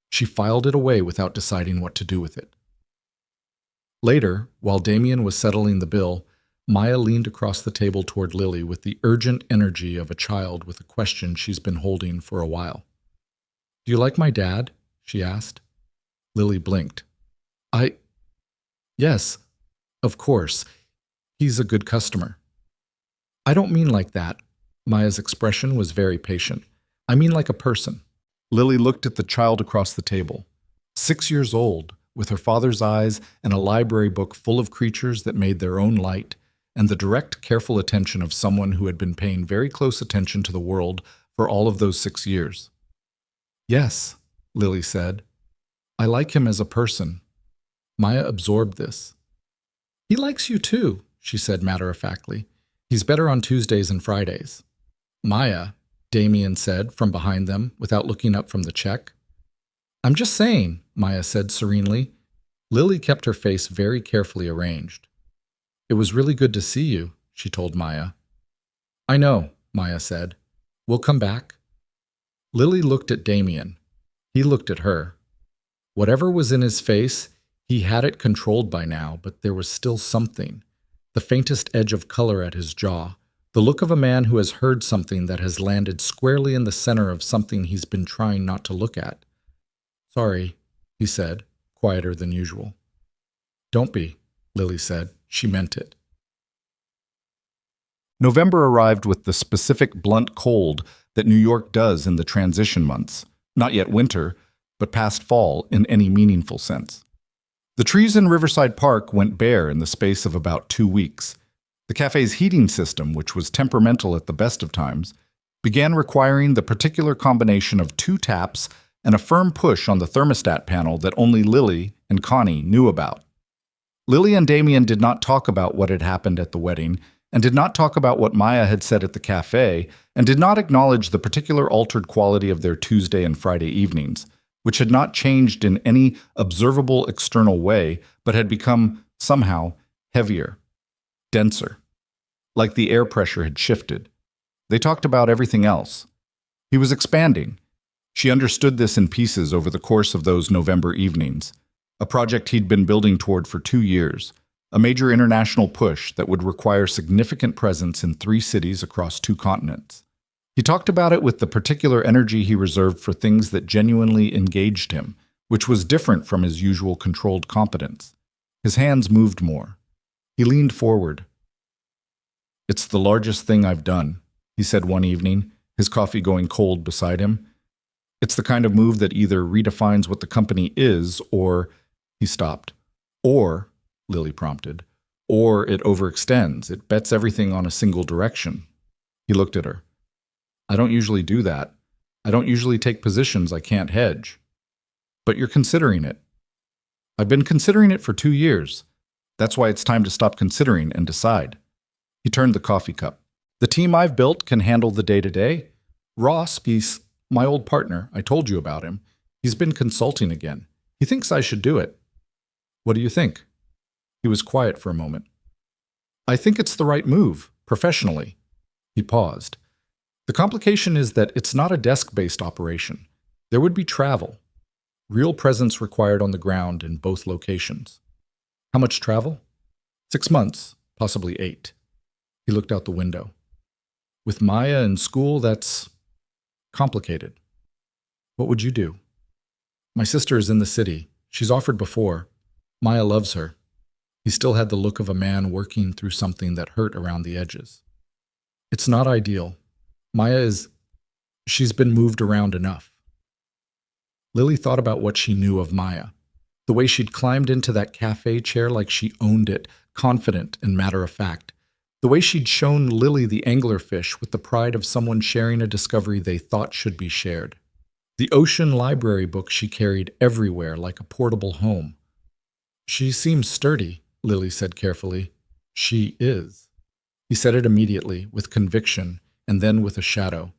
She filed it away without deciding what to do with it. Later, while Damien was settling the bill, Maya leaned across the table toward Lily with the urgent energy of a child with a question she's been holding for a while. Do you like my dad? She asked. Lily blinked. Yes, of course. He's a good customer. I don't mean like that. Maya's expression was very patient. I mean like a person. Lily looked at the child across the table. 6 years old, with her father's eyes and a library book full of creatures that made their own light, and the direct, careful attention of someone who had been paying very close attention to the world for all of those 6 years. Yes, Lily said. I like him as a person. Maya absorbed this. He likes you too, she said matter-of-factly. He's better on Tuesdays and Fridays. Maya, Damien said from behind them without looking up from the check. I'm just saying, Maya said serenely. Lily kept her face very carefully arranged. It was really good to see you, she told Maya. I know, Maya said. We'll come back. Lily looked at Damien. He looked at her. Whatever was in his face, he had it controlled by now, but there was still something. The faintest edge of color at his jaw. The look of a man who has heard something that has landed squarely in the center of something he's been trying not to look at. Sorry, he said, quieter than usual. Don't be, Lily said. She meant it. November arrived with the specific blunt cold that New York does in the transition months. Not yet winter, but past fall in any meaningful sense. The trees in Riverside Park went bare in the space of about 2 weeks. The cafe's heating system, which was temperamental at the best of times, began requiring the particular combination of 2 taps and a firm push on the thermostat panel that only Lily and Connie knew about. Lily and Damien did not talk about what had happened at the wedding, and did not talk about what Maya had said at the cafe, and did not acknowledge the particular altered quality of their Tuesday and Friday evenings, which had not changed in any observable external way, but had become, somehow, heavier, denser, like the air pressure had shifted. They talked about everything else. He was expanding. She understood this in pieces over the course of those November evenings, a project he'd been building toward for 2 years, a major international push that would require significant presence in 3 cities across 2 continents. He talked about it with the particular energy he reserved for things that genuinely engaged him, which was different from his usual controlled competence. His hands moved more. He leaned forward. It's the largest thing I've done, he said one evening, his coffee going cold beside him. It's the kind of move that either redefines what the company is or... He stopped. Or, Lily prompted, or it overextends. It bets everything on a single direction. He looked at her. I don't usually do that. I don't usually take positions I can't hedge. But you're considering it. I've been considering it for 2 years. That's why it's time to stop considering and decide. He turned the coffee cup. The team I've built can handle the day-to-day. Ross, he's my old partner. I told you about him. He's been consulting again. He thinks I should do it. What do you think? He was quiet for a moment. I think it's the right move, professionally. He paused. The complication is that it's not a desk-based operation. There would be travel. Real presence required on the ground in both locations. How much travel? 6 months, possibly 8. He looked out the window. With Maya in school, that's complicated. What would you do? My sister is in the city. She's offered before. Maya loves her. He still had the look of a man working through something that hurt around the edges. It's not ideal. She's been moved around enough. Lily thought about what she knew of Maya. The way she'd climbed into that cafe chair like she owned it, confident and matter-of-fact. The way she'd shown Lily the anglerfish with the pride of someone sharing a discovery they thought should be shared. The ocean library book she carried everywhere like a portable home. "She seems sturdy," Lily said carefully. "She is." He said it immediately, with conviction, and then with a shadow.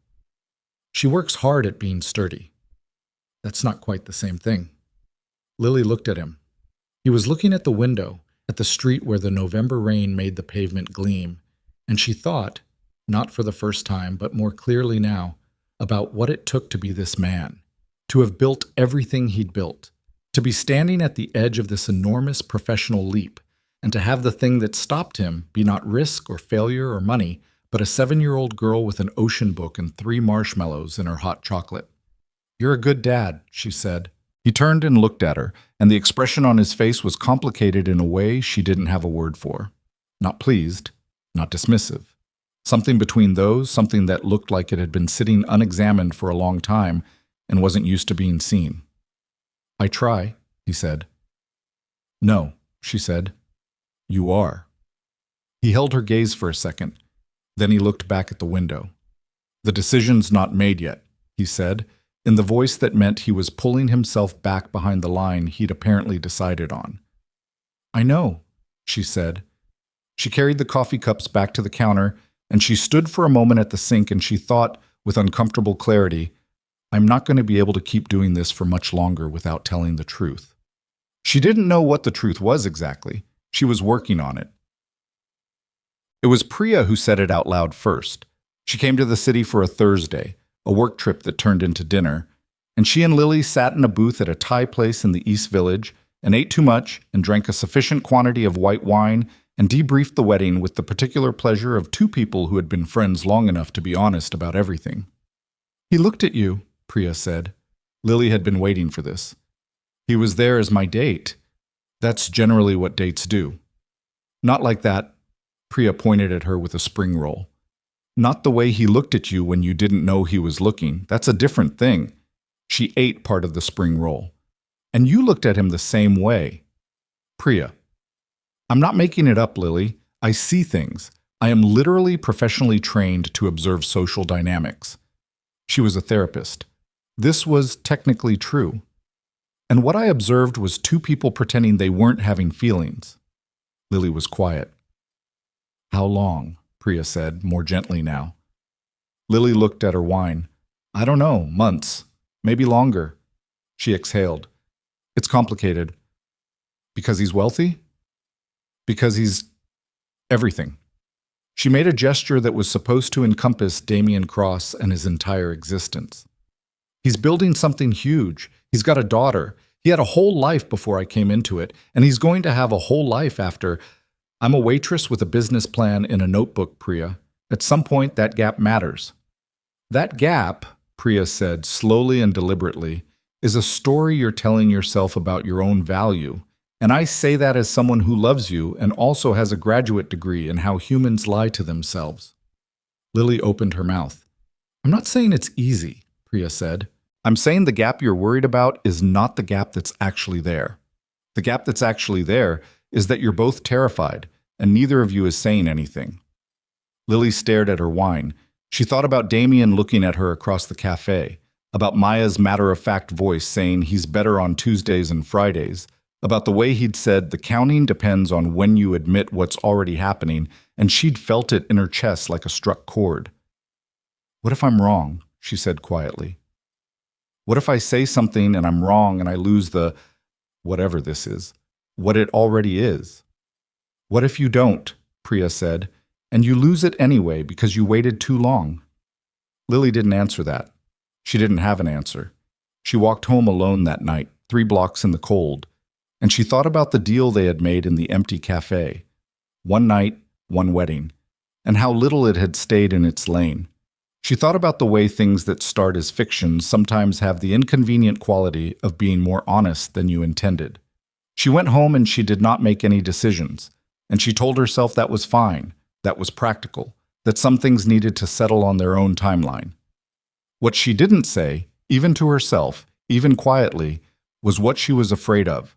"She works hard at being sturdy." "That's not quite the same thing." Lily looked at him. He was looking at the window, at the street where the November rain made the pavement gleam, and she thought, not for the first time, but more clearly now, about what it took to be this man, to have built everything he'd built, to be standing at the edge of this enormous professional leap, and to have the thing that stopped him be not risk or failure or money, but a 7-year-old girl with an ocean book and 3 marshmallows in her hot chocolate. "You're a good dad," she said. He turned and looked at her, and the expression on his face was complicated in a way she didn't have a word for. Not pleased, not dismissive. Something between those, something that looked like it had been sitting unexamined for a long time and wasn't used to being seen. "I try," he said. "No," she said. "You are." He held her gaze for a second. Then he looked back at the window. "The decision's not made yet," he said, in the voice that meant he was pulling himself back behind the line he'd apparently decided on. "I know," she said. She carried the coffee cups back to the counter, and she stood for a moment at the sink and she thought, with uncomfortable clarity, "I'm not going to be able to keep doing this for much longer without telling the truth." She didn't know what the truth was exactly. She was working on it. It was Priya who said it out loud first. She came to the city for a Thursday, a work trip that turned into dinner, and she and Lily sat in a booth at a Thai place in the East Village and ate too much and drank a sufficient quantity of white wine and debriefed the wedding with the particular pleasure of 2 people who had been friends long enough to be honest about everything. "He looked at you," Priya said. Lily had been waiting for this. "He was there as my date. That's generally what dates do." "Not like that," Priya pointed at her with a spring roll. "Not the way he looked at you when you didn't know he was looking. That's a different thing." She ate part of the spring roll. "And you looked at him the same way." "Priya, I'm not making it up, Lily. I see things. I am literally professionally trained to observe social dynamics." She was a therapist. This was technically true. And what I observed was 2 people pretending they weren't having feelings. Lily was quiet. "How long?" Priya said, more gently now. Lily looked at her wine. "I don't know, months. Maybe longer." She exhaled. "It's complicated." "Because he's wealthy?" "Because he's everything." She made a gesture that was supposed to encompass Damien Cross and his entire existence. "He's building something huge. He's got a daughter. He had a whole life before I came into it, and he's going to have a whole life after. I'm a waitress with a business plan in a notebook, Priya. At some point, that gap matters." "That gap," Priya said slowly and deliberately, "is a story you're telling yourself about your own value. And I say that as someone who loves you and also has a graduate degree in how humans lie to themselves." Lily opened her mouth. "I'm not saying it's easy," Priya said. "I'm saying the gap you're worried about is not the gap that's actually there. The gap that's actually there is that you're both terrified, and neither of you is saying anything." Lily stared at her wine. She thought about Damien looking at her across the cafe, about Maya's matter-of-fact voice saying he's better on Tuesdays and Fridays, about the way he'd said the counting depends on when you admit what's already happening, and she'd felt it in her chest like a struck chord. "What if I'm wrong?" she said quietly. "What if I say something and I'm wrong and I lose the whatever this is, what it already is?" "What if you don't?" Priya said, "and you lose it anyway because you waited too long?" Lily didn't answer that. She didn't have an answer. She walked home alone that night, 3 blocks in the cold, and she thought about the deal they had made in the empty cafe. 1 night, 1 wedding, and how little it had stayed in its lane. She thought about the way things that start as fictions sometimes have the inconvenient quality of being more honest than you intended. She went home and she did not make any decisions, and she told herself that was fine, that was practical, that some things needed to settle on their own timeline. What she didn't say, even to herself, even quietly, was what she was afraid of.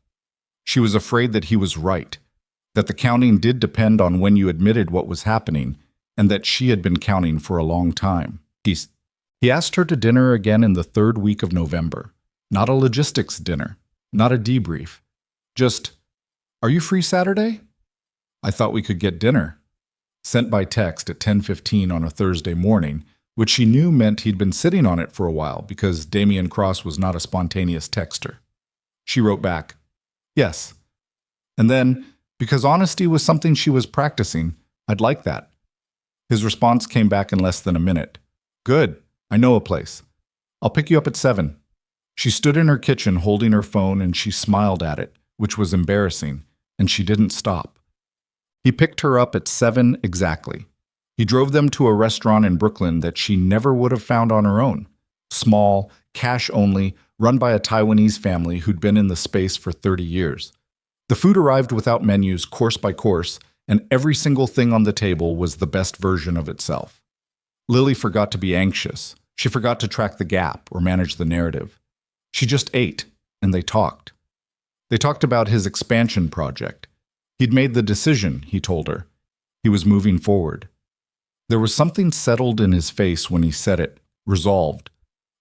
She was afraid that he was right, that the counting did depend on when you admitted what was happening, and that she had been counting for a long time. He asked her to dinner again in the third week of November. Not a logistics dinner, not a debrief. Just, "Are you free Saturday?" "I thought we could get dinner." Sent by text at 10:15 on a Thursday morning, which she knew meant he'd been sitting on it for a while because Damian Cross was not a spontaneous texter. She wrote back, "Yes." And then, because honesty was something she was practicing, "I'd like that." His response came back in less than a minute. "Good. I know a place. I'll pick you up at 7. She stood in her kitchen holding her phone and she smiled at it, which was embarrassing, and she didn't stop. He picked her up at 7 exactly. He drove them to a restaurant in Brooklyn that she never would have found on her own. Small, cash only, run by a Taiwanese family who'd been in the space for 30 years. The food arrived without menus, course by course, and every single thing on the table was the best version of itself. Lily forgot to be anxious. She forgot to track the gap or manage the narrative. She just ate, and they talked. They talked about his expansion project. He'd made the decision, he told her. He was moving forward. There was something settled in his face when he said it, resolved.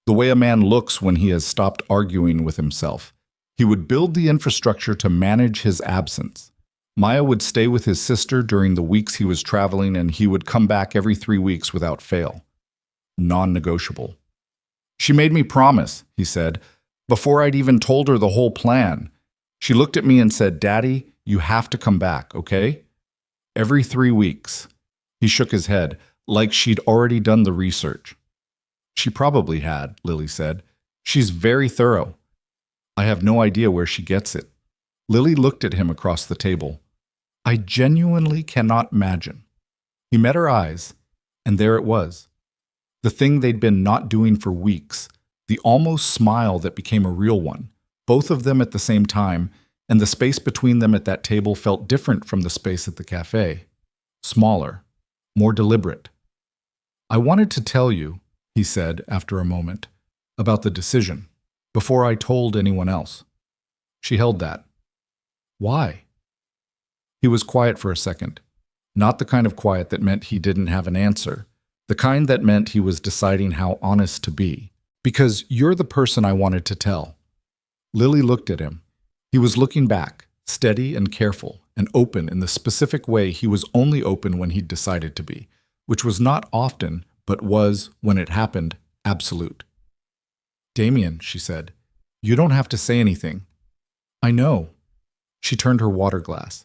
The way a man looks when he has stopped arguing with himself. He would build the infrastructure to manage his absence. Maya would stay with his sister during the weeks he was traveling, and he would come back every 3 weeks without fail. Non-negotiable. She made me promise, he said, before I'd even told her the whole plan. She looked at me and said, "Daddy, you have to come back, okay?" Every 3 weeks. He shook his head, like she'd already done the research. She probably had, Lily said. She's very thorough. I have no idea where she gets it. Lily looked at him across the table. I genuinely cannot imagine. He met her eyes, and there it was. The thing they'd been not doing for weeks, the almost smile that became a real one, both of them at the same time, and the space between them at that table felt different from the space at the cafe. Smaller, more deliberate. I wanted to tell you, he said after a moment, about the decision, before I told anyone else. She held that. Why? He was quiet for a second, not the kind of quiet that meant he didn't have an answer, the kind that meant he was deciding how honest to be. Because you're the person I wanted to tell. Lily looked at him. He was looking back, steady and careful, and open in the specific way he was only open when he'd decided to be, which was not often, but was, when it happened, absolute. Damien, she said, you don't have to say anything. I know. She turned her water glass.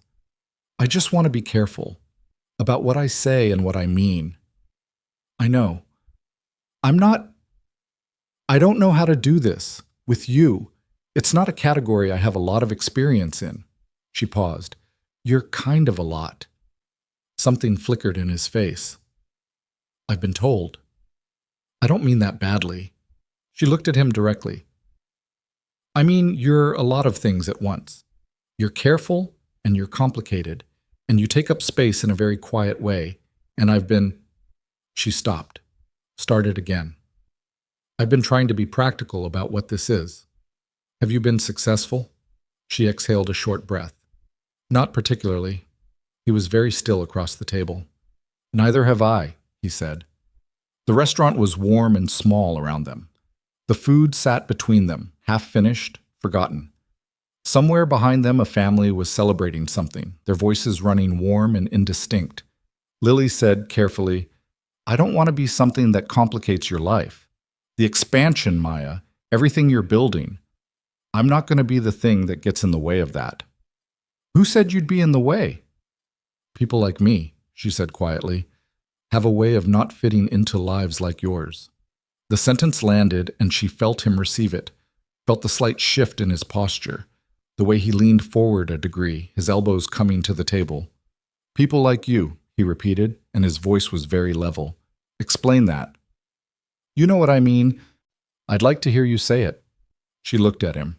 I just want to be careful about what I say and what I mean. I know. I don't know how to do this. With you, it's not a category I have a lot of experience in. She paused. You're kind of a lot. Something flickered in his face. I've been told. I don't mean that badly. She looked at him directly. I mean, you're a lot of things at once. You're careful and you're complicated, and you take up space in a very quiet way, and I've been... She stopped, started again. I've been trying to be practical about what this is. Have you been successful? She exhaled a short breath. Not particularly. He was very still across the table. Neither have I, he said. The restaurant was warm and small around them. The food sat between them, half finished, forgotten. Somewhere behind them a family was celebrating something, their voices running warm and indistinct. Lily said carefully, I don't want to be something that complicates your life. The expansion, Maya, everything you're building. I'm not going to be the thing that gets in the way of that. Who said you'd be in the way? People like me, she said quietly, have a way of not fitting into lives like yours. The sentence landed and she felt him receive it, felt the slight shift in his posture, the way he leaned forward a degree, his elbows coming to the table. People like you, he repeated, and his voice was very level. Explain that. You know what I mean. I'd like to hear you say it. She looked at him.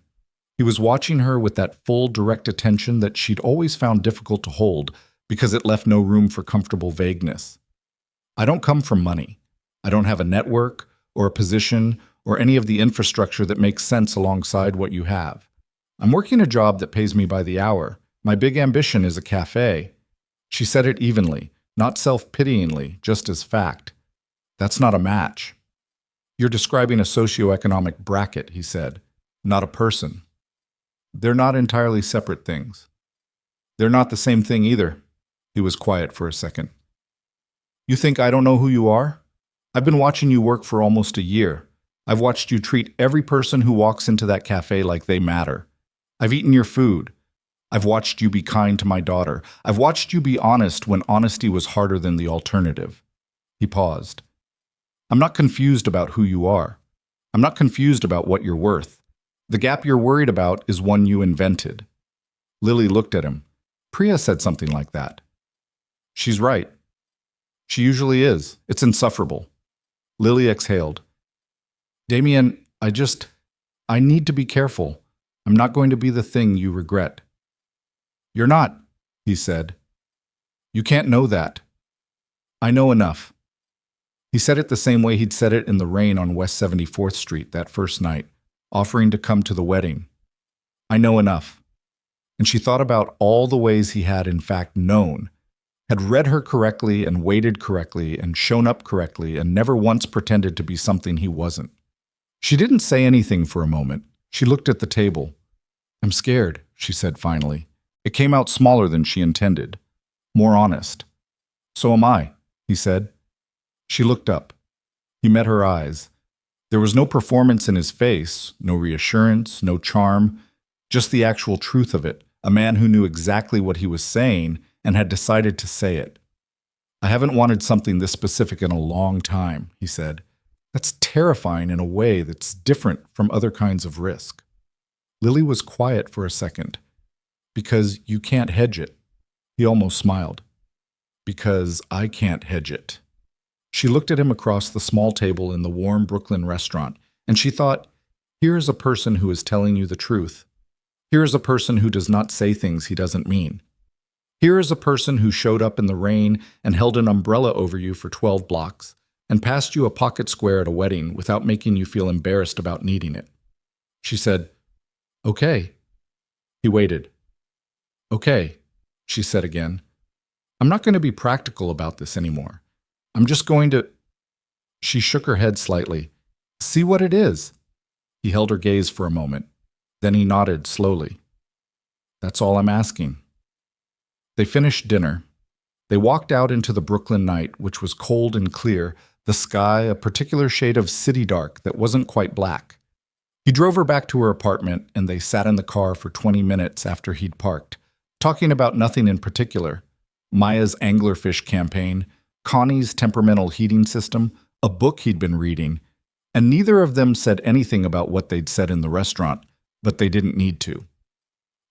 He was watching her with that full, direct attention that she'd always found difficult to hold because it left no room for comfortable vagueness. I don't come from money. I don't have a network or a position or any of the infrastructure that makes sense alongside what you have. I'm working a job that pays me by the hour. My big ambition is a cafe. She said it evenly, not self-pityingly, just as fact. That's not a match. You're describing a socioeconomic bracket, he said, not a person. They're not entirely separate things. They're not the same thing either. He was quiet for a second. You think I don't know who you are? I've been watching you work for almost a year. I've watched you treat every person who walks into that cafe like they matter. I've eaten your food. I've watched you be kind to my daughter. I've watched you be honest when honesty was harder than the alternative. He paused. I'm not confused about who you are. I'm not confused about what you're worth. The gap you're worried about is one you invented. Lily looked at him. Priya said something like that. She's right. She usually is. It's insufferable. Lily exhaled. Damien, I need to be careful. I'm not going to be the thing you regret. You're not, he said. You can't know that. I know enough. He said it the same way he'd said it in the rain on West 74th Street that first night, offering to come to the wedding. I know enough. And she thought about all the ways he had in fact known, had read her correctly and waited correctly and shown up correctly and never once pretended to be something he wasn't. She didn't say anything for a moment. She looked at the table. I'm scared, she said finally. It came out smaller than she intended. More honest. So am I, he said. She looked up. He met her eyes. There was no performance in his face, no reassurance, no charm, just the actual truth of it, a man who knew exactly what he was saying and had decided to say it. I haven't wanted something this specific in a long time, he said. That's terrifying in a way that's different from other kinds of risk. Lily was quiet for a second. Because you can't hedge it. He almost smiled. Because I can't hedge it. She looked at him across the small table in the warm Brooklyn restaurant, and she thought, here is a person who is telling you the truth. Here is a person who does not say things he doesn't mean. Here is a person who showed up in the rain and held an umbrella over you for 12 blocks and passed you a pocket square at a wedding without making you feel embarrassed about needing it. She said, okay. He waited. Okay, she said again. I'm not going to be practical about this anymore. I'm just going to... She shook her head slightly. See what it is. He held her gaze for a moment. Then he nodded slowly. That's all I'm asking. They finished dinner. They walked out into the Brooklyn night, which was cold and clear, the sky a particular shade of city dark that wasn't quite black. He drove her back to her apartment, and they sat in the car for 20 minutes after he'd parked, talking about nothing in particular. Maya's anglerfish campaign, Connie's temperamental heating system, a book he'd been reading, and neither of them said anything about what they'd said in the restaurant, but they didn't need to.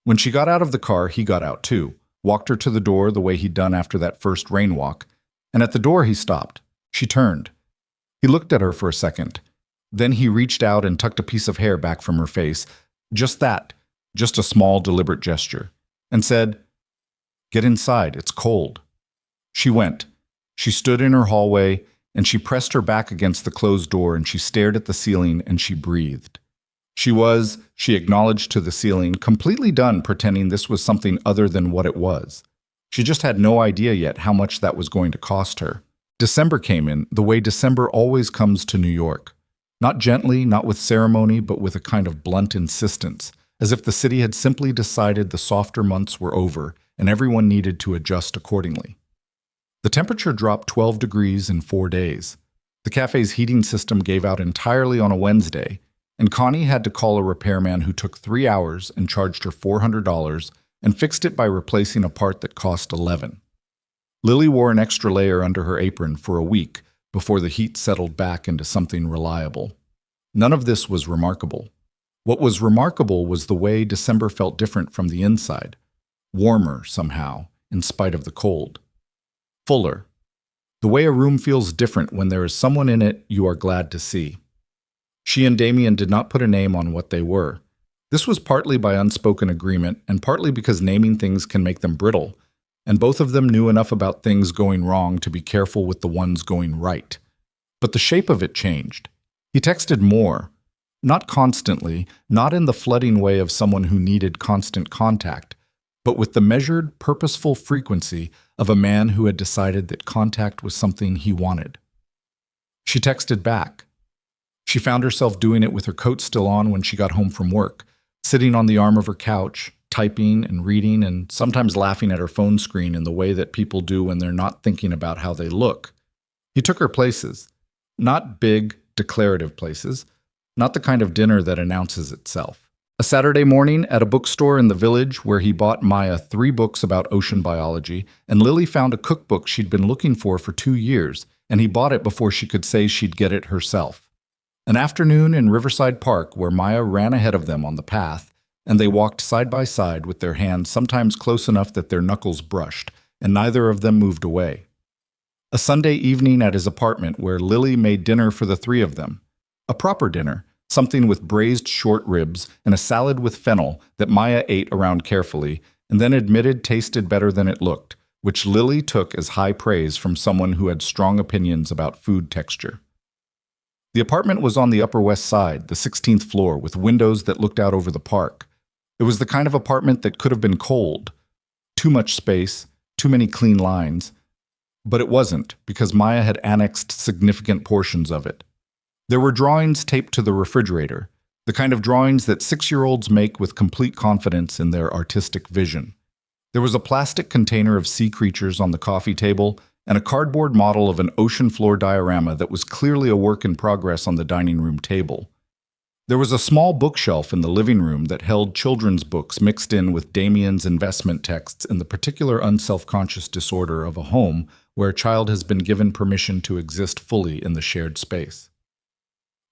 When she got out of the car, he got out too, walked her to the door the way he'd done after that first rain walk, and at the door he stopped. She turned. He looked at her for a second. Then he reached out and tucked a piece of hair back from her face, just that, just a small deliberate gesture, and said, Get inside, it's cold. She went. She stood in her hallway, and she pressed her back against the closed door, and she stared at the ceiling, and she breathed. She acknowledged to the ceiling, completely done pretending this was something other than what it was. She just had no idea yet how much that was going to cost her. December came in, the way December always comes to New York. Not gently, not with ceremony, but with a kind of blunt insistence, as if the city had simply decided the softer months were over and everyone needed to adjust accordingly. The temperature dropped 12 degrees in 4 days. The cafe's heating system gave out entirely on a Wednesday, and Connie had to call a repairman who took 3 hours and charged her $400 and fixed it by replacing a part that cost $11. Lily wore an extra layer under her apron for a week before the heat settled back into something reliable. None of this was remarkable. What was remarkable was the way December felt different from the inside, warmer somehow, in spite of the cold. Fuller. The way a room feels different when there is someone in it you are glad to see. She and Damien did not put a name on what they were. This was partly by unspoken agreement and partly because naming things can make them brittle, and both of them knew enough about things going wrong to be careful with the ones going right. But the shape of it changed. He texted more. Not constantly, not in the flooding way of someone who needed constant contact, but with the measured, purposeful frequency of a man who had decided that contact was something he wanted. She texted back. She found herself doing it with her coat still on when she got home from work, sitting on the arm of her couch, typing and reading and sometimes laughing at her phone screen in the way that people do when they're not thinking about how they look. He took her places. Not big, declarative places. Not the kind of dinner that announces itself. A Saturday morning at a bookstore in the village where he bought Maya 3 books about ocean biology, and Lily found a cookbook she'd been looking for 2 years, and he bought it before she could say she'd get it herself. An afternoon in Riverside Park where Maya ran ahead of them on the path, and they walked side by side with their hands sometimes close enough that their knuckles brushed, and neither of them moved away. A Sunday evening at his apartment where Lily made dinner for the 3 of them. A proper dinner, something with braised short ribs and a salad with fennel that Maya ate around carefully and then admitted tasted better than it looked, which Lily took as high praise from someone who had strong opinions about food texture. The apartment was on the Upper West Side, the 16th floor, with windows that looked out over the park. It was the kind of apartment that could have been cold. Too much space, too many clean lines. But it wasn't, because Maya had annexed significant portions of it. There were drawings taped to the refrigerator, the kind of drawings that 6-year-olds make with complete confidence in their artistic vision. There was a plastic container of sea creatures on the coffee table and a cardboard model of an ocean floor diorama that was clearly a work in progress on the dining room table. There was a small bookshelf in the living room that held children's books mixed in with Damien's investment texts in the particular unselfconscious disorder of a home where a child has been given permission to exist fully in the shared space.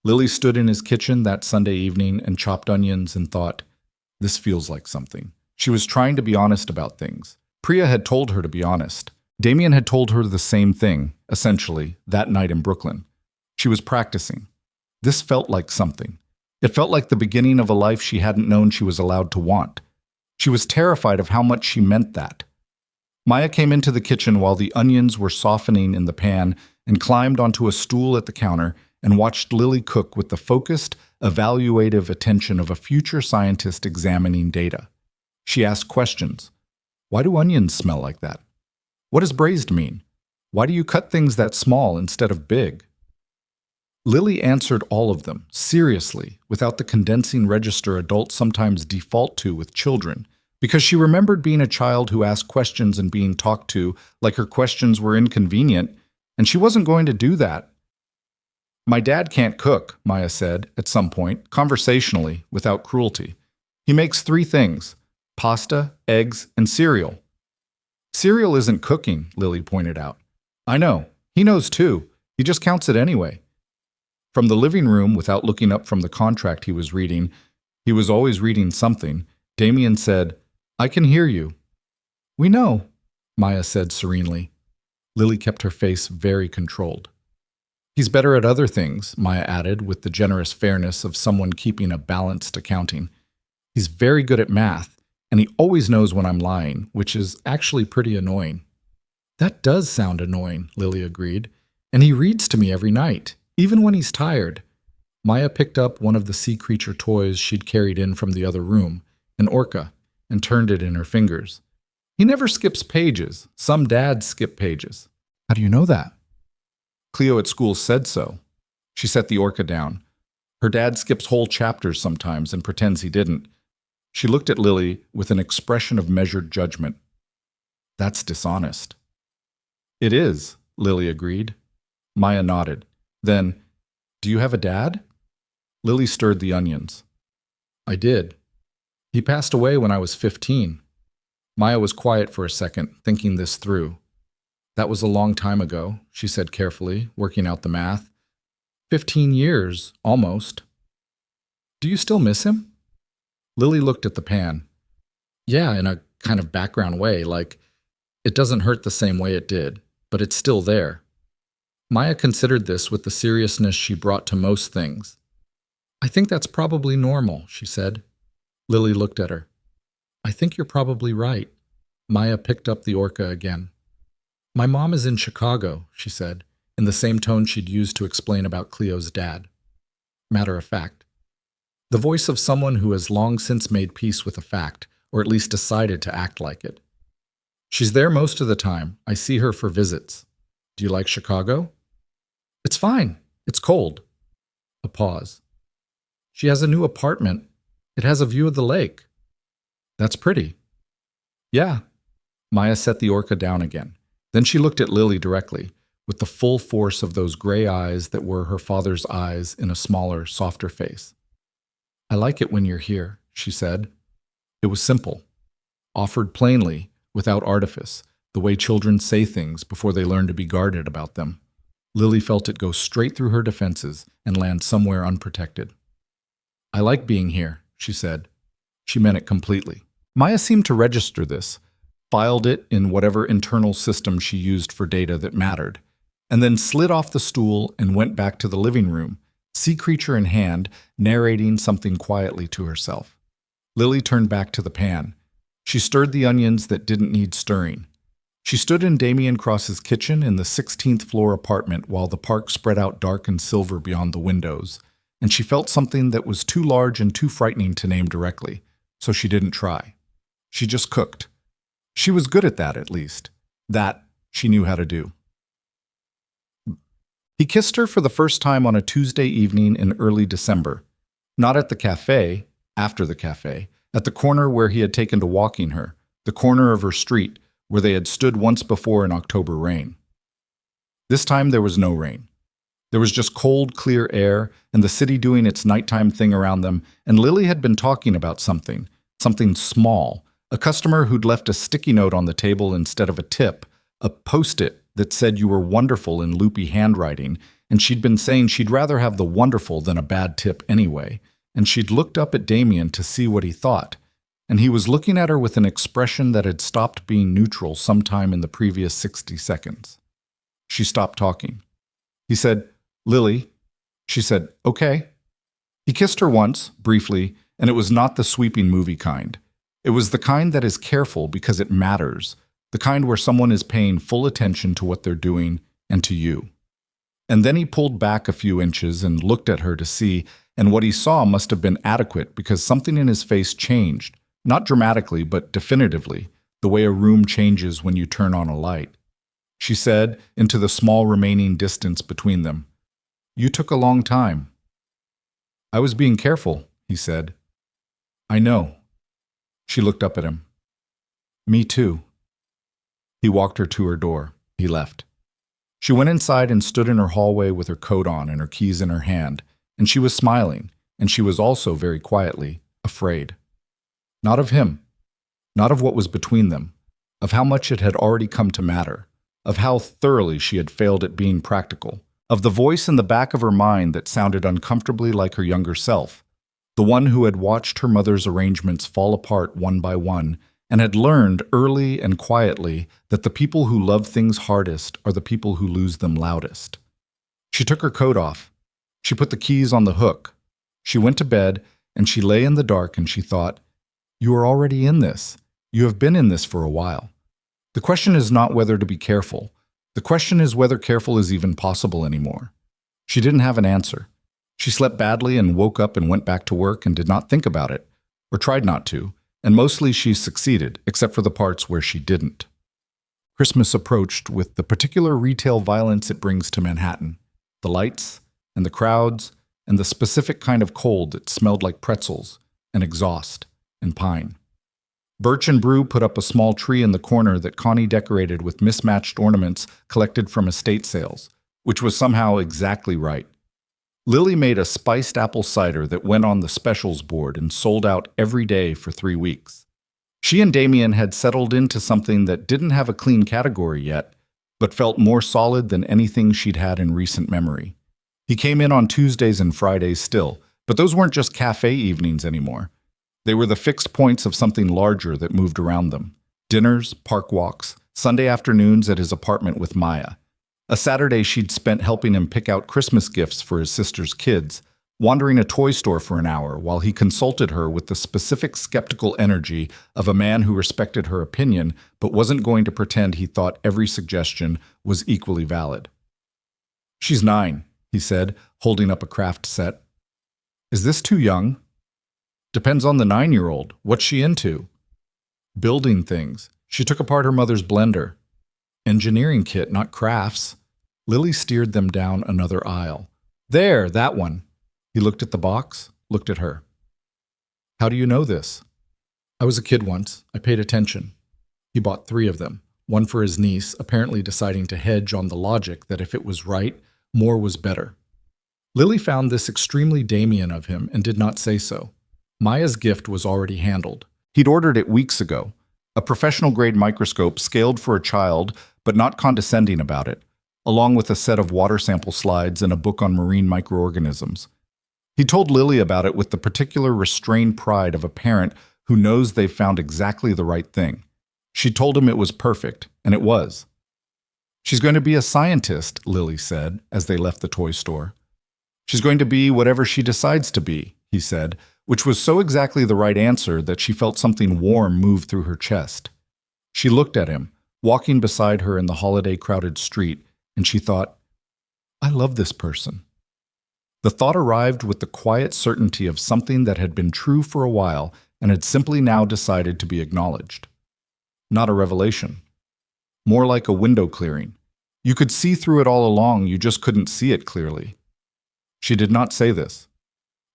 Lily stood in his kitchen that Sunday evening and chopped onions and thought, this feels like something. She was trying to be honest about things. Priya had told her to be honest. Damien had told her the same thing, essentially, that night in Brooklyn. She was practicing. This felt like something. It felt like the beginning of a life she hadn't known she was allowed to want. She was terrified of how much she meant that. Maya came into the kitchen while the onions were softening in the pan and climbed onto a stool at the counter and watched Lily cook with the focused, evaluative attention of a future scientist examining data. She asked questions. Why do onions smell like that? What does braised mean? Why do you cut things that small instead of big? Lily answered all of them, seriously, without the condensing register adults sometimes default to with children, because she remembered being a child who asked questions and being talked to like her questions were inconvenient, and she wasn't going to do that. My dad can't cook, Maya said, at some point, conversationally, without cruelty. He makes 3 things: pasta, eggs, and cereal. Cereal isn't cooking, Lily pointed out. I know. He knows too. He just counts it anyway. From the living room, without looking up from the contract he was reading, he was always reading something, Damien said, I can hear you. We know, Maya said serenely. Lily kept her face very controlled. He's better at other things, Maya added with the generous fairness of someone keeping a balanced accounting. He's very good at math, and he always knows when I'm lying, which is actually pretty annoying. That does sound annoying, Lily agreed, and he reads to me every night, even when he's tired. Maya picked up one of the sea creature toys she'd carried in from the other room, an orca, and turned it in her fingers. He never skips pages. Some dads skip pages. How do you know that? Cleo at school said so. She set the orca down. Her dad skips whole chapters sometimes and pretends he didn't. She looked at Lily with an expression of measured judgment. That's dishonest. It is, Lily agreed. Maya nodded. Then, do you have a dad? Lily stirred the onions. I did. He passed away when I was 15. Maya was quiet for a second, thinking this through. That was a long time ago, she said carefully, working out the math. 15 years, almost. Do you still miss him? Lily looked at the pan. Yeah, in a kind of background way, like it doesn't hurt the same way it did, but it's still there. Maya considered this with the seriousness she brought to most things. I think that's probably normal, she said. Lily looked at her. I think you're probably right. Maya picked up the orca again. My mom is in Chicago, she said, in the same tone she'd used to explain about Cleo's dad. Matter of fact. The voice of someone who has long since made peace with a fact, or at least decided to act like it. She's there most of the time. I see her for visits. Do you like Chicago? It's fine. It's cold. A pause. She has a new apartment. It has a view of the lake. That's pretty. Yeah. Maya set the orca down again. Then she looked at Lily directly, with the full force of those gray eyes that were her father's eyes in a smaller, softer face. I like it when you're here, she said. It was simple, offered plainly, without artifice, the way children say things before they learn to be guarded about them. Lily felt it go straight through her defenses and land somewhere unprotected. I like being here, she said. She meant it completely. Maya seemed to register this, filed it in whatever internal system she used for data that mattered, and then slid off the stool and went back to the living room, sea creature in hand, narrating something quietly to herself. Lily turned back to the pan. She stirred the onions that didn't need stirring. She stood in Damien Cross's kitchen in the 16th floor apartment while the park spread out dark and silver beyond the windows, and she felt something that was too large and too frightening to name directly, so she didn't try. She just cooked. She was good at that, at least. That she knew how to do. He kissed her for the first time on a Tuesday evening in early December. Not at the cafe, after the cafe, at the corner where he had taken to walking her, the corner of her street, where they had stood once before in October rain. This time there was no rain. There was just cold, clear air, and the city doing its nighttime thing around them, and Lily had been talking about something small, a customer who'd left a sticky note on the table instead of a tip, a post-it that said you were wonderful in loopy handwriting, and she'd been saying she'd rather have the wonderful than a bad tip anyway, and she'd looked up at Damien to see what he thought, and he was looking at her with an expression that had stopped being neutral sometime in the previous 60 seconds. She stopped talking. He said, "Lily." She said, "Okay." He kissed her once, briefly, and it was not the sweeping movie kind. It was the kind that is careful because it matters, the kind where someone is paying full attention to what they're doing and to you. And then he pulled back a few inches and looked at her to see, and what he saw must have been adequate because something in his face changed, not dramatically but definitively, the way a room changes when you turn on a light. She said, into the small remaining distance between them, "You took a long time." "I was being careful," he said. "I know." She looked up at him. "Me too." He walked her to her door. He left. She went inside and stood in her hallway with her coat on and her keys in her hand, and she was smiling, and she was also, very quietly, afraid. Not of him, not of what was between them, of how much it had already come to matter, of how thoroughly she had failed at being practical, of the voice in the back of her mind that sounded uncomfortably like her younger self, the one who had watched her mother's arrangements fall apart one by one and had learned early and quietly that the people who love things hardest are the people who lose them loudest. She took her coat off. She put the keys on the hook. She went to bed, and she lay in the dark and she thought, "You are already in this. You have been in this for a while. The question is not whether to be careful. The question is whether careful is even possible anymore." She didn't have an answer. She slept badly and woke up and went back to work and did not think about it, or tried not to, and mostly she succeeded, except for the parts where she didn't. Christmas approached with the particular retail violence it brings to Manhattan, the lights and the crowds and the specific kind of cold that smelled like pretzels and exhaust and pine. Birch and Brew put up a small tree in the corner that Connie decorated with mismatched ornaments collected from estate sales, which was somehow exactly right. Lily made a spiced apple cider that went on the specials board and sold out every day for 3 weeks. She and Damien had settled into something that didn't have a clean category yet, but felt more solid than anything she'd had in recent memory. He came in on Tuesdays and Fridays still, but those weren't just cafe evenings anymore. They were the fixed points of something larger that moved around them. Dinners, park walks, Sunday afternoons at his apartment with Maya. A Saturday she'd spent helping him pick out Christmas gifts for his sister's kids, wandering a toy store for an hour while he consulted her with the specific skeptical energy of a man who respected her opinion but wasn't going to pretend he thought every suggestion was equally valid. "She's 9, he said, holding up a craft set. "Is this too young?" Depends on the 9-year-old. What's she into? Building things. She took apart her mother's blender. Engineering kit, not crafts. Lily steered them down another aisle. There, that one. He looked at the box, looked at her. How do you know this? I was a kid once. I paid attention. He bought 3 of them, one for his niece, apparently deciding to hedge on the logic that if it was right, more was better. Lily found this extremely Damien of him and did not say so. Maya's gift was already handled. He'd ordered it weeks ago. A professional-grade microscope scaled for a child, but not condescending about it, along with a set of water sample slides and a book on marine microorganisms. He told Lily about it with the particular restrained pride of a parent who knows they've found exactly the right thing. She told him it was perfect, and it was. She's going to be a scientist, Lily said, as they left the toy store. She's going to be whatever she decides to be, he said, which was so exactly the right answer that she felt something warm move through her chest. She looked at him, walking beside her in the holiday-crowded street, and she thought, I love this person. The thought arrived with the quiet certainty of something that had been true for a while and had simply now decided to be acknowledged. Not a revelation. More like a window clearing. You could see through it all along, you just couldn't see it clearly. She did not say this.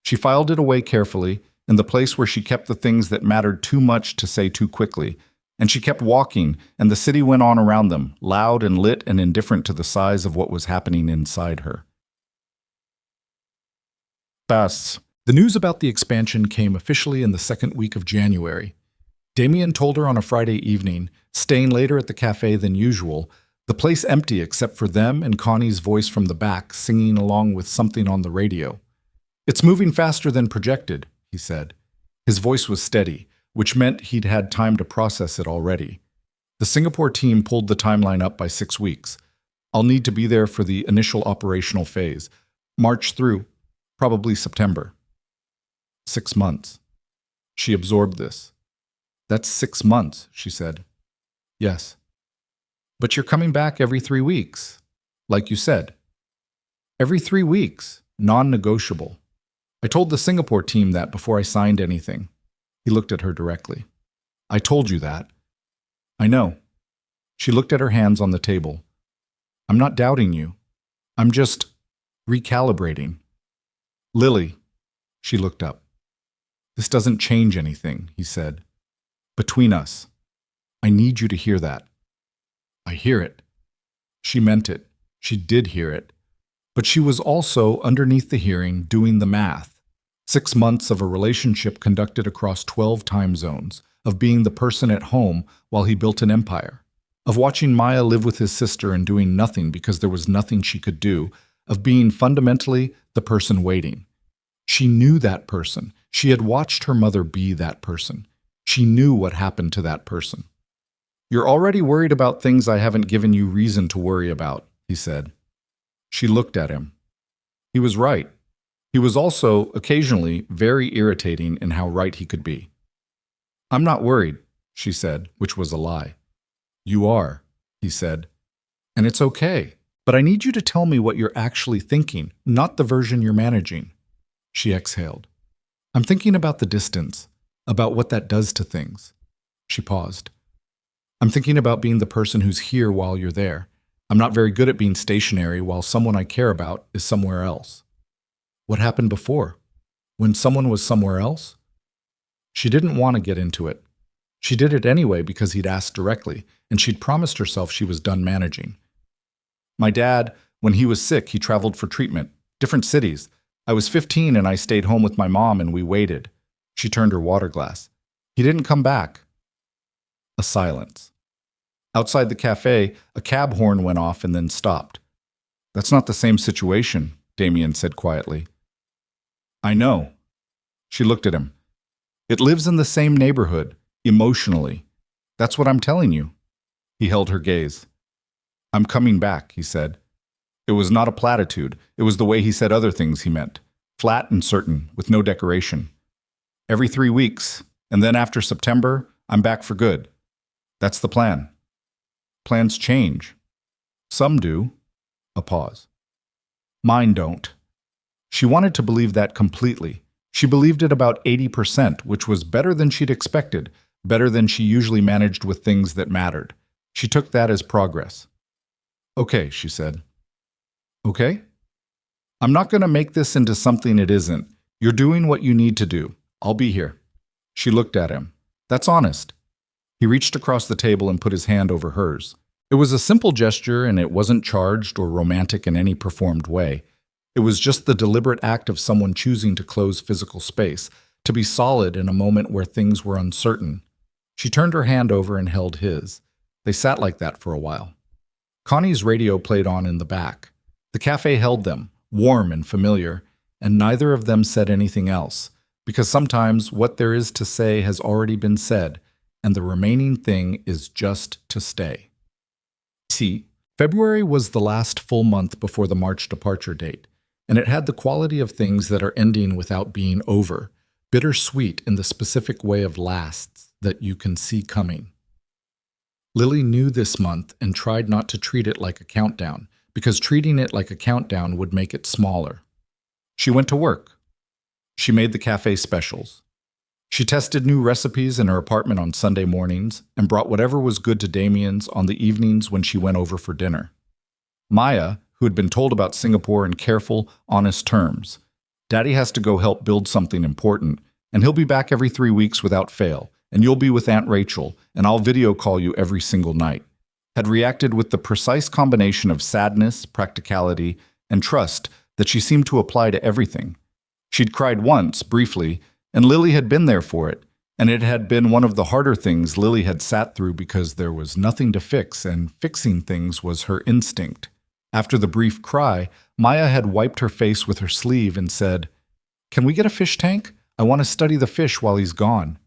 She filed it away carefully, in the place where she kept the things that mattered too much to say too quickly, and she kept walking, and the city went on around them, loud and lit and indifferent to the size of what was happening inside her. The news about the expansion came officially in the second week of January. Damien told her on a Friday evening, staying later at the cafe than usual, the place empty except for them and Connie's voice from the back singing along with something on the radio. It's moving faster than projected, he said. His voice was steady, which meant he'd had time to process it already. The Singapore team pulled the timeline up by 6 weeks. I'll need to be there for the initial operational phase. March through, probably September. 6 months. She absorbed this. That's 6 months, she said. Yes. But you're coming back every 3 weeks, like you said. Every 3 weeks, non-negotiable. I told the Singapore team that before I signed anything. He looked at her directly. I told you that. I know. She looked at her hands on the table. I'm not doubting you. I'm just recalibrating. Lily. She looked up. This doesn't change anything, he said. Between us. I need you to hear that. I hear it. She meant it. She did hear it. But she was also, underneath the hearing, doing the math. 6 months of a relationship conducted across 12 time zones, of being the person at home while he built an empire, of watching Maya live with his sister and doing nothing because there was nothing she could do, of being fundamentally the person waiting. She knew that person. She had watched her mother be that person. She knew what happened to that person. You're already worried about things I haven't given you reason to worry about, he said. She looked at him. He was right. He was also, occasionally, very irritating in how right he could be. I'm not worried, she said, which was a lie. You are, he said. And it's okay. But I need you to tell me what you're actually thinking, not the version you're managing. She exhaled. I'm thinking about the distance, about what that does to things. She paused. I'm thinking about being the person who's here while you're there. I'm not very good at being stationary while someone I care about is somewhere else. What happened before? When someone was somewhere else? She didn't want to get into it. She did it anyway because he'd asked directly, and she'd promised herself she was done managing. My dad, when he was sick, he traveled for treatment, different cities. I was 15 and I stayed home with my mom and we waited. She turned her water glass. He didn't come back. A silence. Outside the cafe, a cab horn went off and then stopped. That's not the same situation, Damien said quietly. I know. She looked at him. It lives in the same neighborhood, emotionally. That's what I'm telling you. He held her gaze. I'm coming back, he said. It was not a platitude. It was the way he said other things he meant. Flat and certain, with no decoration. Every 3 weeks, and then after September, I'm back for good. That's the plan. Plans change. Some do. A pause. Mine don't. She wanted to believe that completely. She believed it about 80%, which was better than she'd expected, better than she usually managed with things that mattered. She took that as progress. Okay, she said. Okay? I'm not going to make this into something it isn't. You're doing what you need to do. I'll be here. She looked at him. That's honest. He reached across the table and put his hand over hers. It was a simple gesture, and it wasn't charged or romantic in any performed way. It was just the deliberate act of someone choosing to close physical space, to be solid in a moment where things were uncertain. She turned her hand over and held his. They sat like that for a while. Connie's radio played on in the back. The cafe held them, warm and familiar, and neither of them said anything else, because sometimes what there is to say has already been said, and the remaining thing is just to stay. February was the last full month before the March departure date, and it had the quality of things that are ending without being over, bittersweet in the specific way of lasts that you can see coming. Lily knew this month and tried not to treat it like a countdown, because treating it like a countdown would make it smaller. She went to work. She made the cafe specials. She tested new recipes in her apartment on Sunday mornings and brought whatever was good to Damien's on the evenings when she went over for dinner. Maya, who had been told about Singapore in careful, honest terms, Daddy has to go help build something important, and he'll be back every 3 weeks without fail, and you'll be with Aunt Rachel, and I'll video call you every single night, had reacted with the precise combination of sadness, practicality, and trust that she seemed to apply to everything. She'd cried once, briefly, and Lily had been there for it, and it had been one of the harder things Lily had sat through because there was nothing to fix, and fixing things was her instinct. After the brief cry, Maya had wiped her face with her sleeve and said, "Can we get a fish tank? I want to study the fish while he's gone."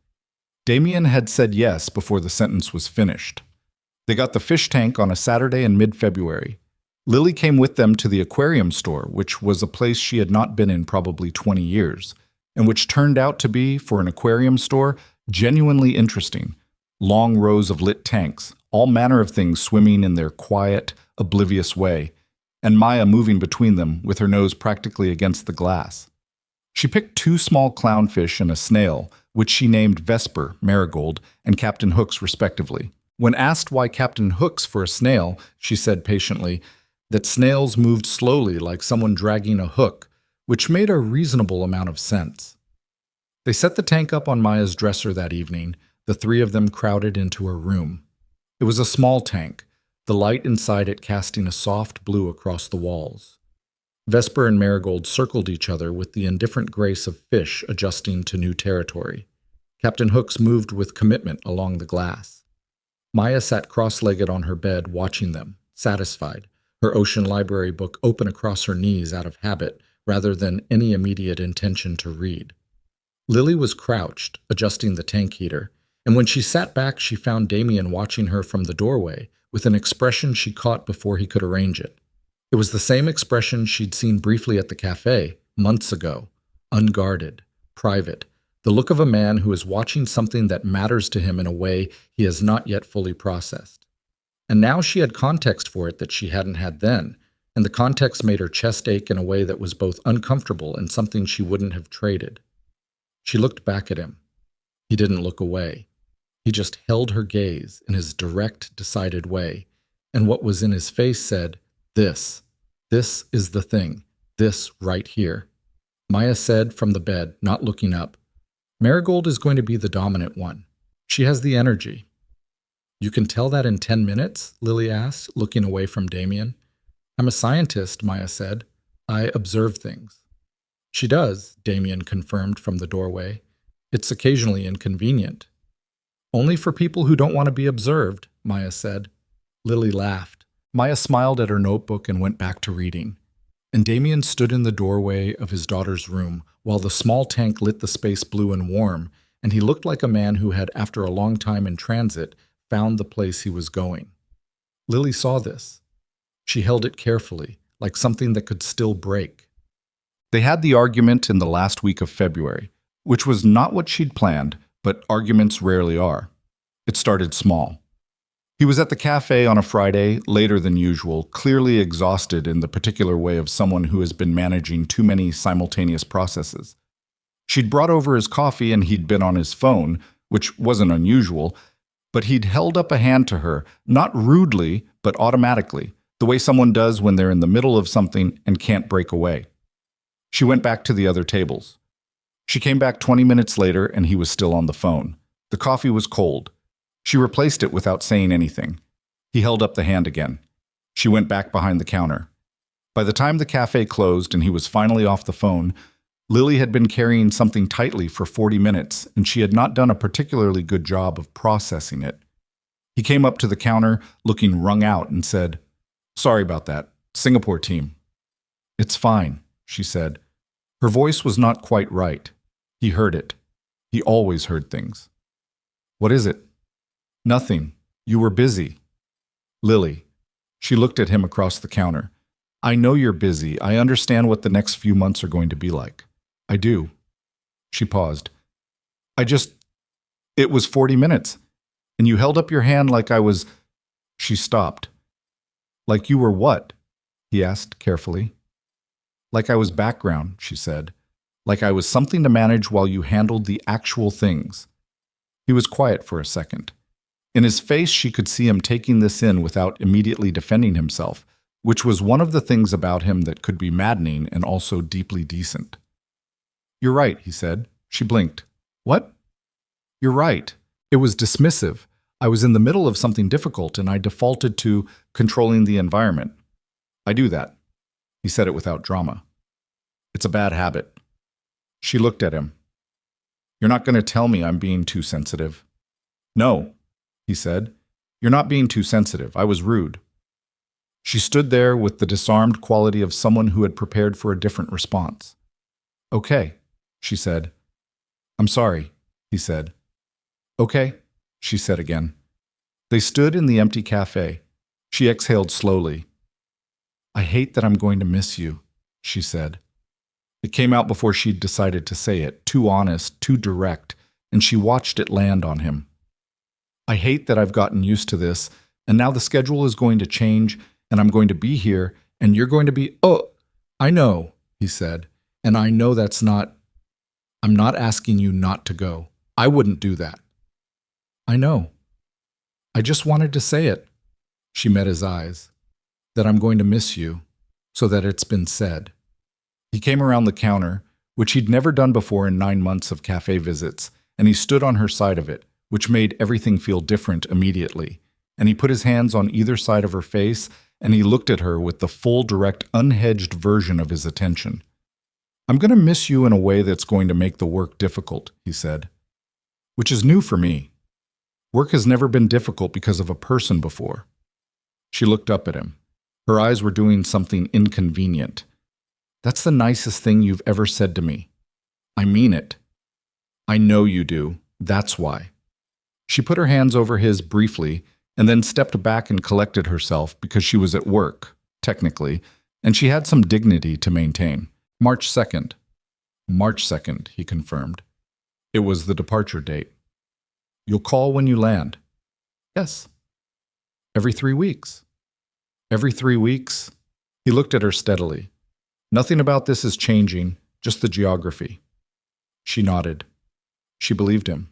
Damien had said yes before the sentence was finished. They got the fish tank on a Saturday in mid-February. Lily came with them to the aquarium store, which was a place she had not been in probably 20 years, and which turned out to be, for an aquarium store, genuinely interesting. Long rows of lit tanks, all manner of things swimming in their quiet, oblivious way, and Maya moving between them with her nose practically against the glass. She picked 2 small clownfish and a snail, which she named Vesper, Marigold, and Captain Hooks respectively. When asked why Captain Hooks for a snail, she said patiently that snails moved slowly like someone dragging a hook, which made a reasonable amount of sense. They set the tank up on Maya's dresser that evening. The 3 of them crowded into her room. It was a small tank, the light inside it casting a soft blue across the walls. Vesper and Marigold circled each other with the indifferent grace of fish adjusting to new territory. Captain Hooks moved with commitment along the glass. Maya sat cross-legged on her bed watching them, satisfied, her Ocean Library book open across her knees out of habit rather than any immediate intention to read. Lily was crouched, adjusting the tank heater, and when she sat back she found Damien watching her from the doorway with an expression she caught before he could arrange it. It was the same expression she'd seen briefly at the cafe, months ago, unguarded, private, the look of a man who is watching something that matters to him in a way he has not yet fully processed. And now she had context for it that she hadn't had then, and the context made her chest ache in a way that was both uncomfortable and something she wouldn't have traded. She looked back at him. He didn't look away. He just held her gaze in his direct, decided way, and what was in his face said, "This is the thing, this right here." Maya said from the bed, not looking up, "Marigold is going to be the dominant one. She has the energy." "You can tell that in 10 minutes?" Lily asked, looking away from Damien. "I'm a scientist," Maya said. "I observe things." "She does," Damien confirmed from the doorway. "It's occasionally inconvenient." "Only for people who don't want to be observed," Maya said. Lily laughed. Maya smiled at her notebook and went back to reading. And Damien stood in the doorway of his daughter's room while the small tank lit the space blue and warm, and he looked like a man who had, after a long time in transit, found the place he was going. Lily saw this. She held it carefully, like something that could still break. They had the argument in the last week of February, which was not what she'd planned, but arguments rarely are. It started small. He was at the cafe on a Friday, later than usual, clearly exhausted in the particular way of someone who has been managing too many simultaneous processes. She'd brought over his coffee and he'd been on his phone, which wasn't unusual, but he'd held up a hand to her, not rudely, but automatically, the way someone does when they're in the middle of something and can't break away. She went back to the other tables. She came back 20 minutes later and he was still on the phone. The coffee was cold. She replaced it without saying anything. He held up the hand again. She went back behind the counter. By the time the cafe closed and he was finally off the phone, Lily had been carrying something tightly for 40 minutes, and she had not done a particularly good job of processing it. He came up to the counter, looking wrung out, and said, "Sorry about that. Singapore team." "It's fine," she said. Her voice was not quite right. He heard it. He always heard things. "What is it?" "Nothing. You were busy." "Lily." She looked at him across the counter. "I know you're busy. I understand what the next few months are going to be like. I do." She paused. It was 40 minutes, and you held up your hand like I was—" She stopped. "Like you were what?" he asked carefully. "Like I was background," she said. "Like I was something to manage while you handled the actual things." He was quiet for a second. In his face, she could see him taking this in without immediately defending himself, which was one of the things about him that could be maddening and also deeply decent. "You're right," he said. She blinked. "What?" "You're right. It was dismissive. I was in the middle of something difficult and I defaulted to controlling the environment. I do that." He said it without drama. "It's a bad habit." She looked at him. "You're not going to tell me I'm being too sensitive." "No," he said. "You're not being too sensitive. I was rude." She stood there with the disarmed quality of someone who had prepared for a different response. "Okay," she said. "I'm sorry," he said. "Okay," she said again. They stood in the empty cafe. She exhaled slowly. "I hate that I'm going to miss you," she said. It came out before she'd decided to say it, too honest, too direct, and she watched it land on him. "I hate that I've gotten used to this, and now the schedule is going to change, and I'm going to be here, and you're going to be—" "Oh, I know," he said, "and I know that's not— I'm not asking you not to go. I wouldn't do that." "I know. I just wanted to say it." She met his eyes. "That I'm going to miss you, so that it's been said." He came around the counter, which he'd never done before in 9 months of cafe visits, and he stood on her side of it, which made everything feel different immediately. And he put his hands on either side of her face, and he looked at her with the full, direct, unhedged version of his attention. "I'm going to miss you in a way that's going to make the work difficult," he said. "Which is new for me. Work has never been difficult because of a person before." She looked up at him. Her eyes were doing something inconvenient. "That's the nicest thing you've ever said to me. I mean it." "I know you do. That's why." She put her hands over his briefly, and then stepped back and collected herself because she was at work, technically, and she had some dignity to maintain. March 2nd. March 2nd, he confirmed. It was the departure date. "You'll call when you land?" "Yes." "Every 3 weeks?" "Every 3 weeks?" He looked at her steadily. "Nothing about this is changing, just the geography." She nodded. She believed him.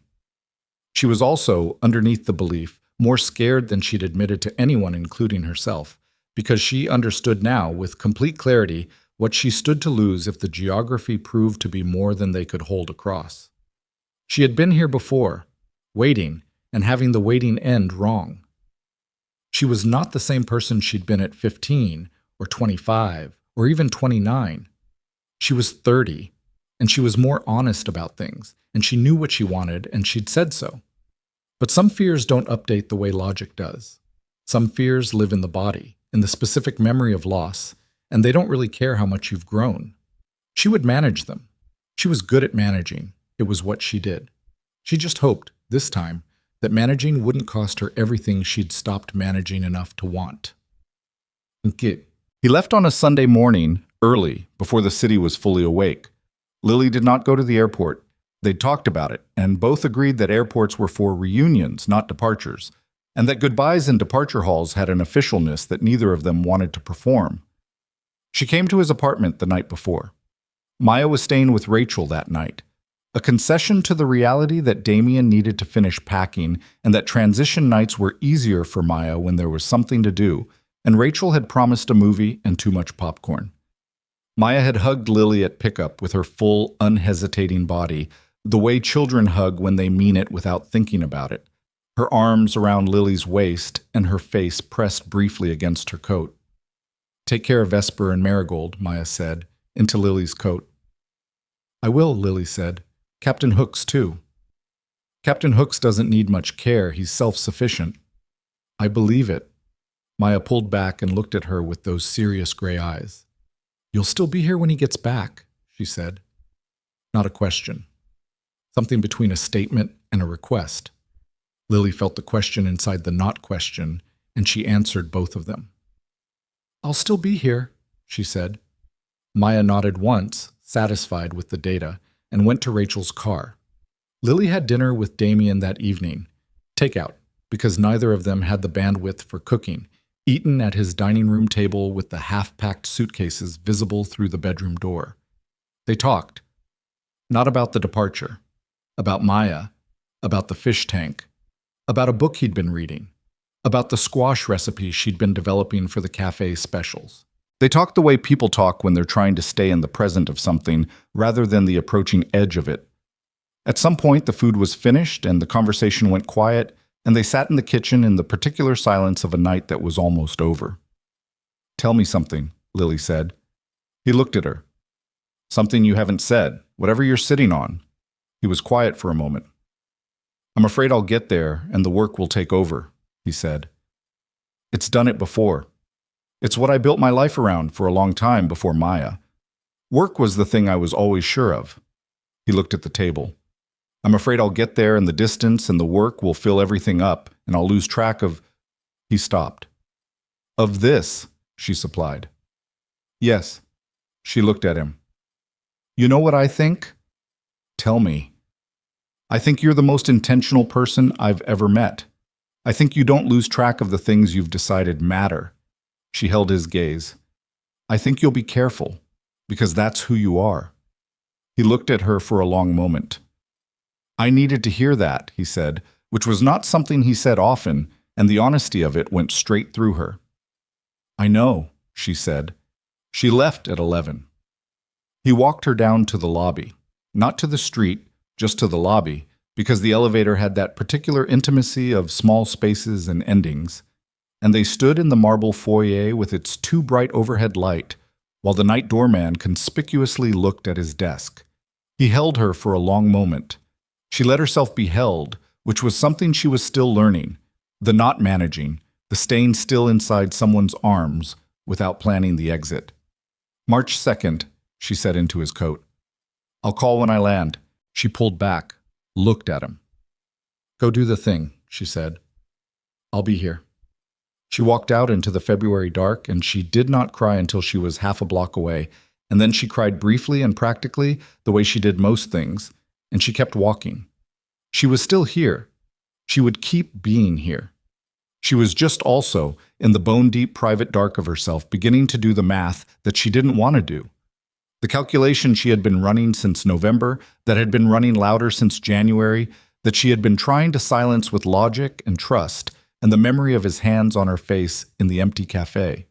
She was also, underneath the belief, more scared than she'd admitted to anyone, including herself, because she understood now, with complete clarity, what she stood to lose if the geography proved to be more than they could hold across. She had been here before, waiting, and having the waiting end wrong. She was not the same person she'd been at 15, or 25, or even 29. She was 30, and she was more honest about things, and she knew what she wanted, and she'd said so. But some fears don't update the way logic does. Some fears live in the body, in the specific memory of loss, and they don't really care how much you've grown. She would manage them. She was good at managing. It was what she did. She just hoped, this time, that managing wouldn't cost her everything she'd stopped managing enough to want. He left on a Sunday morning, early, before the city was fully awake. Lily did not go to the airport. They'd talked about it, and both agreed that airports were for reunions, not departures, and that goodbyes in departure halls had an officialness that neither of them wanted to perform. She came to his apartment the night before. Maya was staying with Rachel that night. A concession to the reality that Damien needed to finish packing and that transition nights were easier for Maya when there was something to do, and Rachel had promised a movie and too much popcorn. Maya had hugged Lily at pickup with her full, unhesitating body, the way children hug when they mean it without thinking about it, her arms around Lily's waist and her face pressed briefly against her coat. "Take care of Vesper and Marigold," Maya said, into Lily's coat. "I will," Lily said. "Captain Hooks, too." "Captain Hooks doesn't need much care. He's self-sufficient." "I believe it." Maya pulled back and looked at her with those serious gray eyes. "You'll still be here when he gets back," she said. Not a question. Something between a statement and a request. Lily felt the question inside the not question, and she answered both of them. "I'll still be here," she said. Maya nodded once, satisfied with the data, and went to Rachel's car. Lily had dinner with Damien that evening. Takeout, because neither of them had the bandwidth for cooking, eaten at his dining room table with the half-packed suitcases visible through the bedroom door. They talked. Not about the departure. About Maya. About the fish tank. About a book he'd been reading. About the squash recipe she'd been developing for the cafe specials. They talked the way people talk when they're trying to stay in the present of something rather than the approaching edge of it. At some point, the food was finished and the conversation went quiet, and they sat in the kitchen in the particular silence of a night that was almost over. "Tell me something," Lily said. He looked at her. "Something you haven't said, whatever you're sitting on." He was quiet for a moment. "I'm afraid I'll get there and the work will take over," he said. "It's done it before. It's what I built my life around for a long time before Maya. Work was the thing I was always sure of." He looked at the table. "I'm afraid I'll get there and the distance and the work will fill everything up and I'll lose track of—" He stopped. "Of this," she supplied. "Yes." She looked at him. "You know what I think?" "Tell me." "I think you're the most intentional person I've ever met. I think you don't lose track of the things you've decided matter." She held his gaze. "I think you'll be careful, because that's who you are." He looked at her for a long moment. "I needed to hear that," he said, which was not something he said often, and the honesty of it went straight through her. "I know," she said. She left at 11. He walked her down to the lobby, not to the street, just to the lobby, because the elevator had that particular intimacy of small spaces and endings, and they stood in the marble foyer with its too bright overhead light, while the night doorman conspicuously looked at his desk. He held her for a long moment. She let herself be held, which was something she was still learning, the not managing, the staying still inside someone's arms without planning the exit. "March 2nd, she said into his coat. "I'll call when I land." She pulled back, looked at him. "Go do the thing," she said. "I'll be here." She walked out into the February dark, and she did not cry until she was half a block away, and then she cried briefly and practically, the way she did most things, and she kept walking. She was still here. She would keep being here. She was just also, in the bone-deep private dark of herself, beginning to do the math that she didn't want to do. The calculation she had been running since November, that had been running louder since January, that she had been trying to silence with logic and trust, and the memory of his hands on her face in the empty cafe.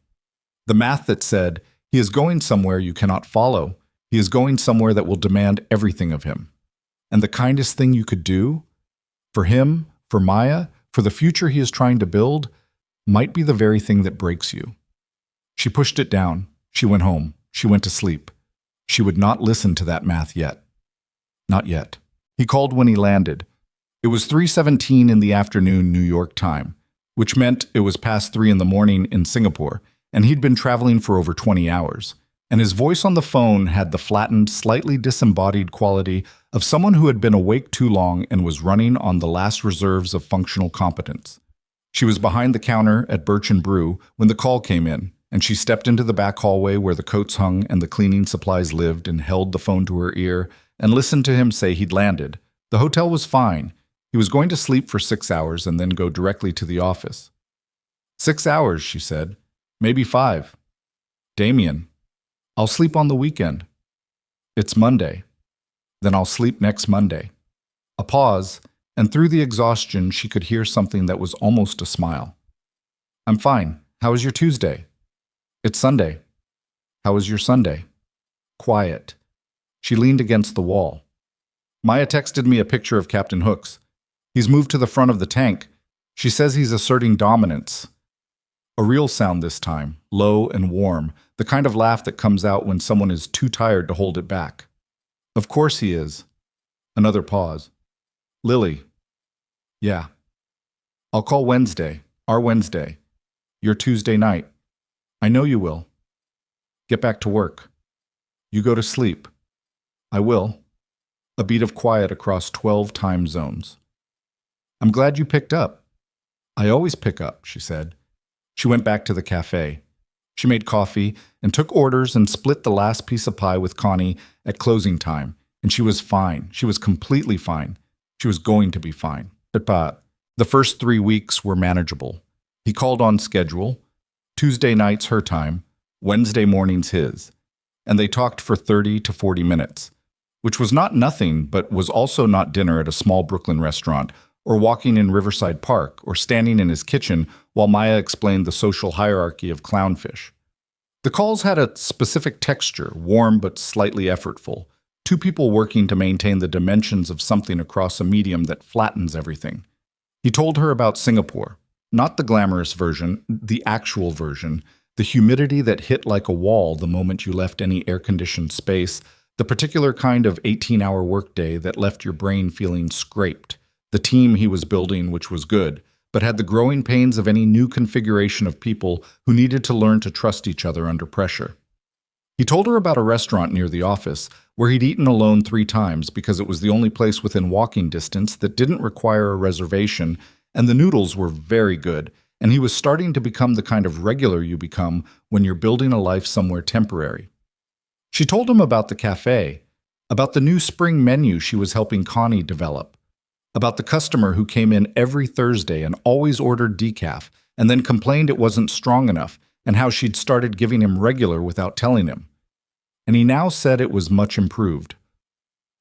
The math that said, he is going somewhere you cannot follow. He is going somewhere that will demand everything of him. And the kindest thing you could do, for him, for Maya, for the future he is trying to build, might be the very thing that breaks you. She pushed it down. She went home. She went to sleep. She would not listen to that math yet. Not yet. He called when he landed. It was 3:17 in the afternoon New York time, which meant it was past 3 in the morning in Singapore, and he'd been traveling for over 20 hours. And his voice on the phone had the flattened, slightly disembodied quality of someone who had been awake too long and was running on the last reserves of functional competence. She was behind the counter at Birch and Brew when the call came in, and she stepped into the back hallway where the coats hung and the cleaning supplies lived and held the phone to her ear and listened to him say he'd landed. The hotel was fine. He was going to sleep for 6 hours and then go directly to the office. 6 hours, she said. Maybe 5. Damien. I'll sleep on the weekend. It's Monday. Then I'll sleep next Monday. A pause, and through the exhaustion, she could hear something that was almost a smile. I'm fine. How was your Tuesday? It's Sunday. How was your Sunday? Quiet. She leaned against the wall. Maya texted me a picture of Captain Hooks. He's moved to the front of the tank. She says he's asserting dominance. A real sound this time, low and warm, the kind of laugh that comes out when someone is too tired to hold it back. Of course he is. Another pause. Lily. Yeah. I'll call Wednesday, our Wednesday. Your Tuesday night. I know you will. Get back to work. You go to sleep. I will. A beat of quiet across 12 time zones. I'm glad you picked up. I always pick up, she said. She went back to the cafe. She made coffee and took orders and split the last piece of pie with Connie at closing time, and she was fine. She was completely fine. She was going to be fine. But the first 3 weeks were manageable. He called on schedule, Tuesday nights her time, Wednesday mornings his, and they talked for 30 to 40 minutes, which was not nothing, but was also not dinner at a small Brooklyn restaurant, or walking in Riverside Park, or standing in his kitchen while Maya explained the social hierarchy of clownfish. The calls had a specific texture, warm but slightly effortful, two people working to maintain the dimensions of something across a medium that flattens everything. He told her about Singapore, not the glamorous version, the actual version, the humidity that hit like a wall the moment you left any air-conditioned space, the particular kind of 18-hour workday that left your brain feeling scraped, the team he was building, which was good, but had the growing pains of any new configuration of people who needed to learn to trust each other under pressure. He told her about a restaurant near the office where he'd eaten alone 3 times because it was the only place within walking distance that didn't require a reservation, and the noodles were very good, and he was starting to become the kind of regular you become when you're building a life somewhere temporary. She told him about the cafe, about the new spring menu she was helping Connie develop, about the customer who came in every Thursday and always ordered decaf and then complained it wasn't strong enough, and how she'd started giving him regular without telling him. And he now said it was much improved.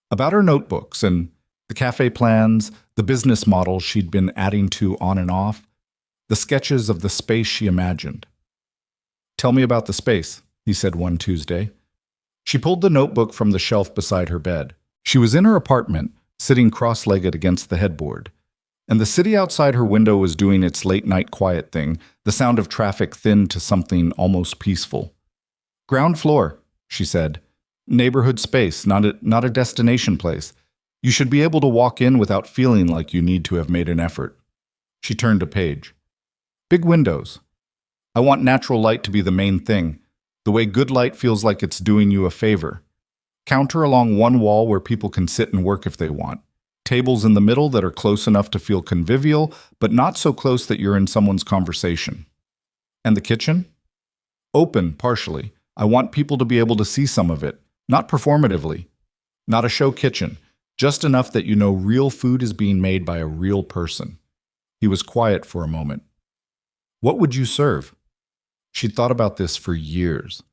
About her notebooks and the cafe plans, the business models she'd been adding to on and off, the sketches of the space she imagined. Tell me about the space, he said one Tuesday. She pulled the notebook from the shelf beside her bed. She was in her apartment, sitting cross-legged against the headboard, and the city outside her window was doing its late-night quiet thing, the sound of traffic thinned to something almost peaceful. Ground floor, she said. Neighborhood space, not a destination place. You should be able to walk in without feeling like you need to have made an effort. She turned a page. Big windows. I want natural light to be the main thing, the way good light feels like it's doing you a favor. Counter along one wall where people can sit and work if they want. Tables in the middle that are close enough to feel convivial, but not so close that you're in someone's conversation. And the kitchen? Open, partially. I want people to be able to see some of it, not performatively. Not a show kitchen, just enough that you know real food is being made by a real person. He was quiet for a moment. What would you serve? She'd thought about this for years.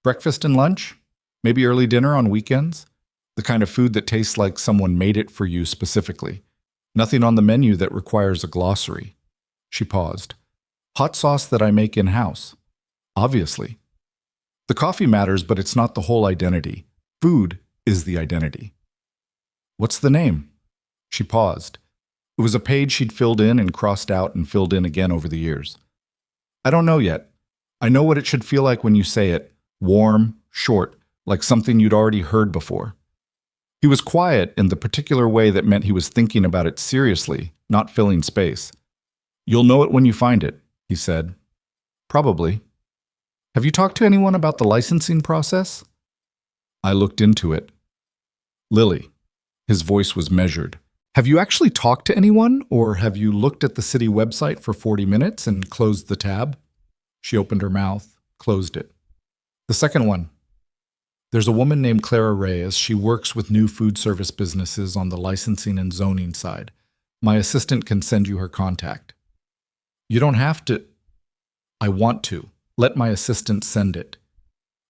Breakfast and lunch? Maybe early dinner on weekends? The kind of food that tastes like someone made it for you specifically. Nothing on the menu that requires a glossary. She paused. Hot sauce that I make in-house. Obviously. The coffee matters, but it's not the whole identity. Food is the identity. What's the name? She paused. It was a page she'd filled in and crossed out and filled in again over the years. I don't know yet. I know what it should feel like when you say it. Warm, short, like something you'd already heard before. He was quiet in the particular way that meant he was thinking about it seriously, not filling space. You'll know it when you find it, he said. Probably. Have you talked to anyone about the licensing process? I looked into it. Lily. His voice was measured. Have you actually talked to anyone, or have you looked at the city website for 40 minutes and closed the tab? She opened her mouth, closed it. The second one. There's a woman named Clara Reyes. She works with new food service businesses on the licensing and zoning side. My assistant can send you her contact. You don't have to. I want to. Let my assistant send it.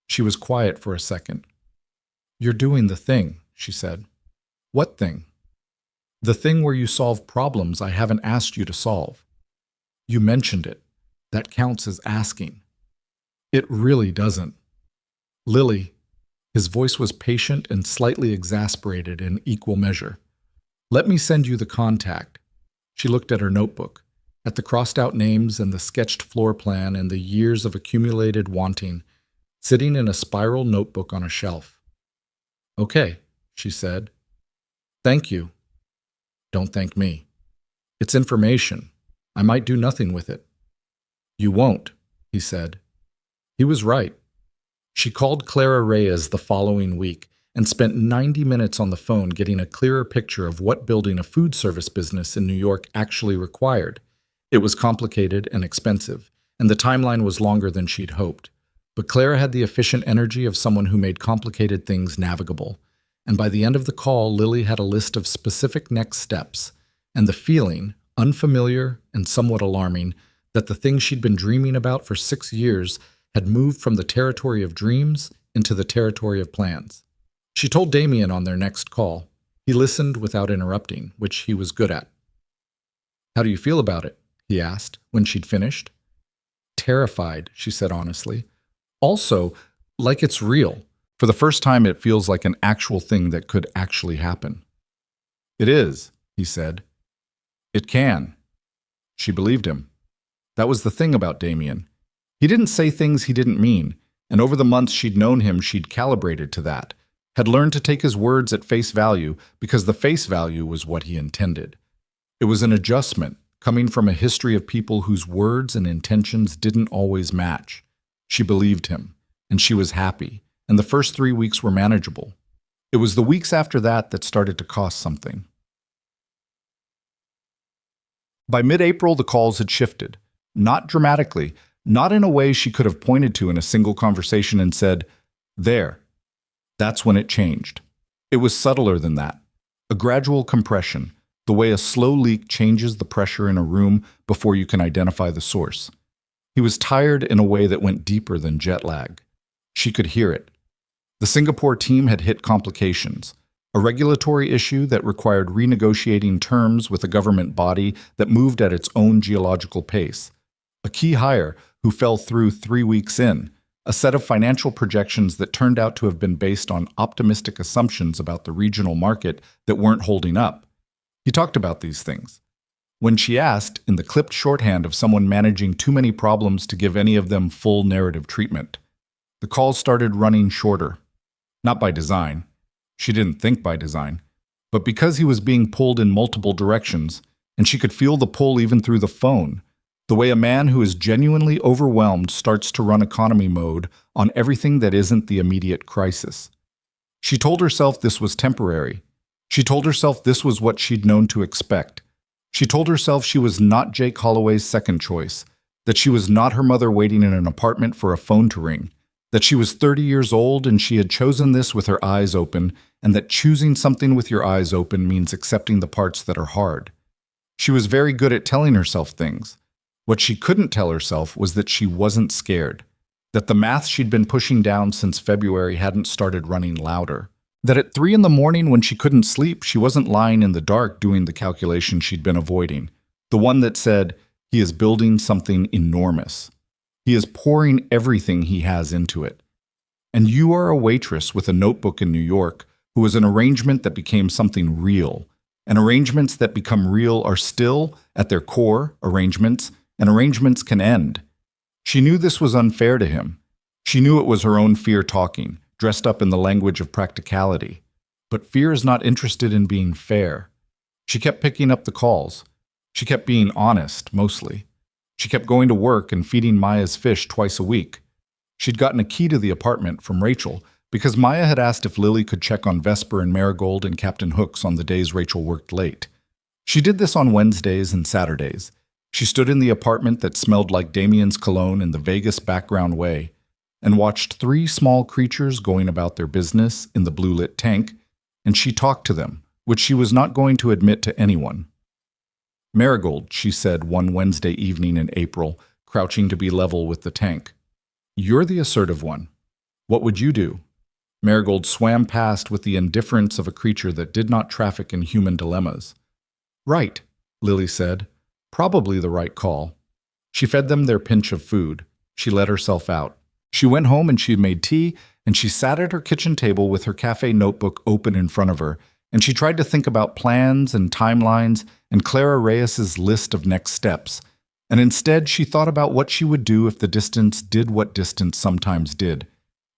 She was quiet for a second. You're doing the thing, she said. What thing? The thing where you solve problems I haven't asked you to solve. You mentioned it. That counts as asking. It really doesn't. Lily, his voice was patient and slightly exasperated in equal measure. Let me send you the contact. She looked at her notebook, at the crossed-out names and the sketched floor plan and the years of accumulated wanting, sitting in a spiral notebook on a shelf. Okay, she said. Thank you. Don't thank me. It's information. I might do nothing with it. You won't, he said. He was right. She called Clara Reyes the following week and spent 90 minutes on the phone getting a clearer picture of what building a food service business in New York actually required. It was complicated and expensive, and the timeline was longer than she'd hoped. But Clara had the efficient energy of someone who made complicated things navigable. And by the end of the call, Lily had a list of specific next steps, and the feeling, unfamiliar and somewhat alarming, that the thing she'd been dreaming about for 6 years had moved from the territory of dreams into the territory of plans. She told Damien on their next call. He listened without interrupting, which he was good at. How do you feel about it? He asked when she'd finished. Terrified, she said honestly. Also, like it's real. For the first time, it feels like an actual thing that could actually happen. It is, he said. It can. She believed him. That was the thing about Damien. He didn't say things he didn't mean, and over the months she'd known him, she'd calibrated to that, had learned to take his words at face value because the face value was what he intended. It was an adjustment, coming from a history of people whose words and intentions didn't always match. She believed him, and she was happy, and the first 3 weeks were manageable. It was the weeks after that that started to cost something. By mid-April, the calls had shifted. Not dramatically, not in a way she could have pointed to in a single conversation and said, there. That's when it changed. It was subtler than that. A gradual compression, the way a slow leak changes the pressure in a room before you can identify the source. He was tired in a way that went deeper than jet lag. She could hear it. The Singapore team had hit complications, a regulatory issue that required renegotiating terms with a government body that moved at its own geological pace, a key hire who fell through 3 weeks in, a set of financial projections that turned out to have been based on optimistic assumptions about the regional market that weren't holding up. He talked about these things. When she asked, in the clipped shorthand of someone managing too many problems to give any of them full narrative treatment, the calls started running shorter. Not by design. She didn't think by design. But because he was being pulled in multiple directions, and she could feel the pull even through the phone, the way a man who is genuinely overwhelmed starts to run economy mode on everything that isn't the immediate crisis. She told herself this was temporary. She told herself this was what she'd known to expect. She told herself she was not Jake Holloway's second choice, that she was not her mother waiting in an apartment for a phone to ring, that she was 30 years old and she had chosen this with her eyes open, and that choosing something with your eyes open means accepting the parts that are hard. She was very good at telling herself things. What she couldn't tell herself was that she wasn't scared, that the math she'd been pushing down since February hadn't started running louder, that at 3 in the morning when she couldn't sleep, she wasn't lying in the dark doing the calculation she'd been avoiding, the one that said, he is building something enormous. He is pouring everything he has into it. And you are a waitress with a notebook in New York who is an arrangement that became something real. And arrangements that become real are still, at their core, arrangements, and arrangements can end. She knew this was unfair to him. She knew it was her own fear talking, dressed up in the language of practicality. But fear is not interested in being fair. She kept picking up the calls. She kept being honest, mostly. She kept going to work and feeding Maya's fish twice a week. She'd gotten a key to the apartment from Rachel because Maya had asked if Lily could check on Vesper and Marigold and Captain Hooks on the days Rachel worked late. She did this on Wednesdays and Saturdays. She stood in the apartment that smelled like Damien's cologne in the Vegas background way and watched 3 small creatures going about their business in the blue-lit tank, and she talked to them, which she was not going to admit to anyone. Marigold, she said one Wednesday evening in April, crouching to be level with the tank. You're the assertive one. What would you do? Marigold swam past with the indifference of a creature that did not traffic in human dilemmas. Right, Lily said. Probably the right call. She fed them their pinch of food. She let herself out. She went home and she made tea, and she sat at her kitchen table with her cafe notebook open in front of her, and she tried to think about plans and timelines and Clara Reyes's list of next steps. And instead, she thought about what she would do if the distance did what distance sometimes did.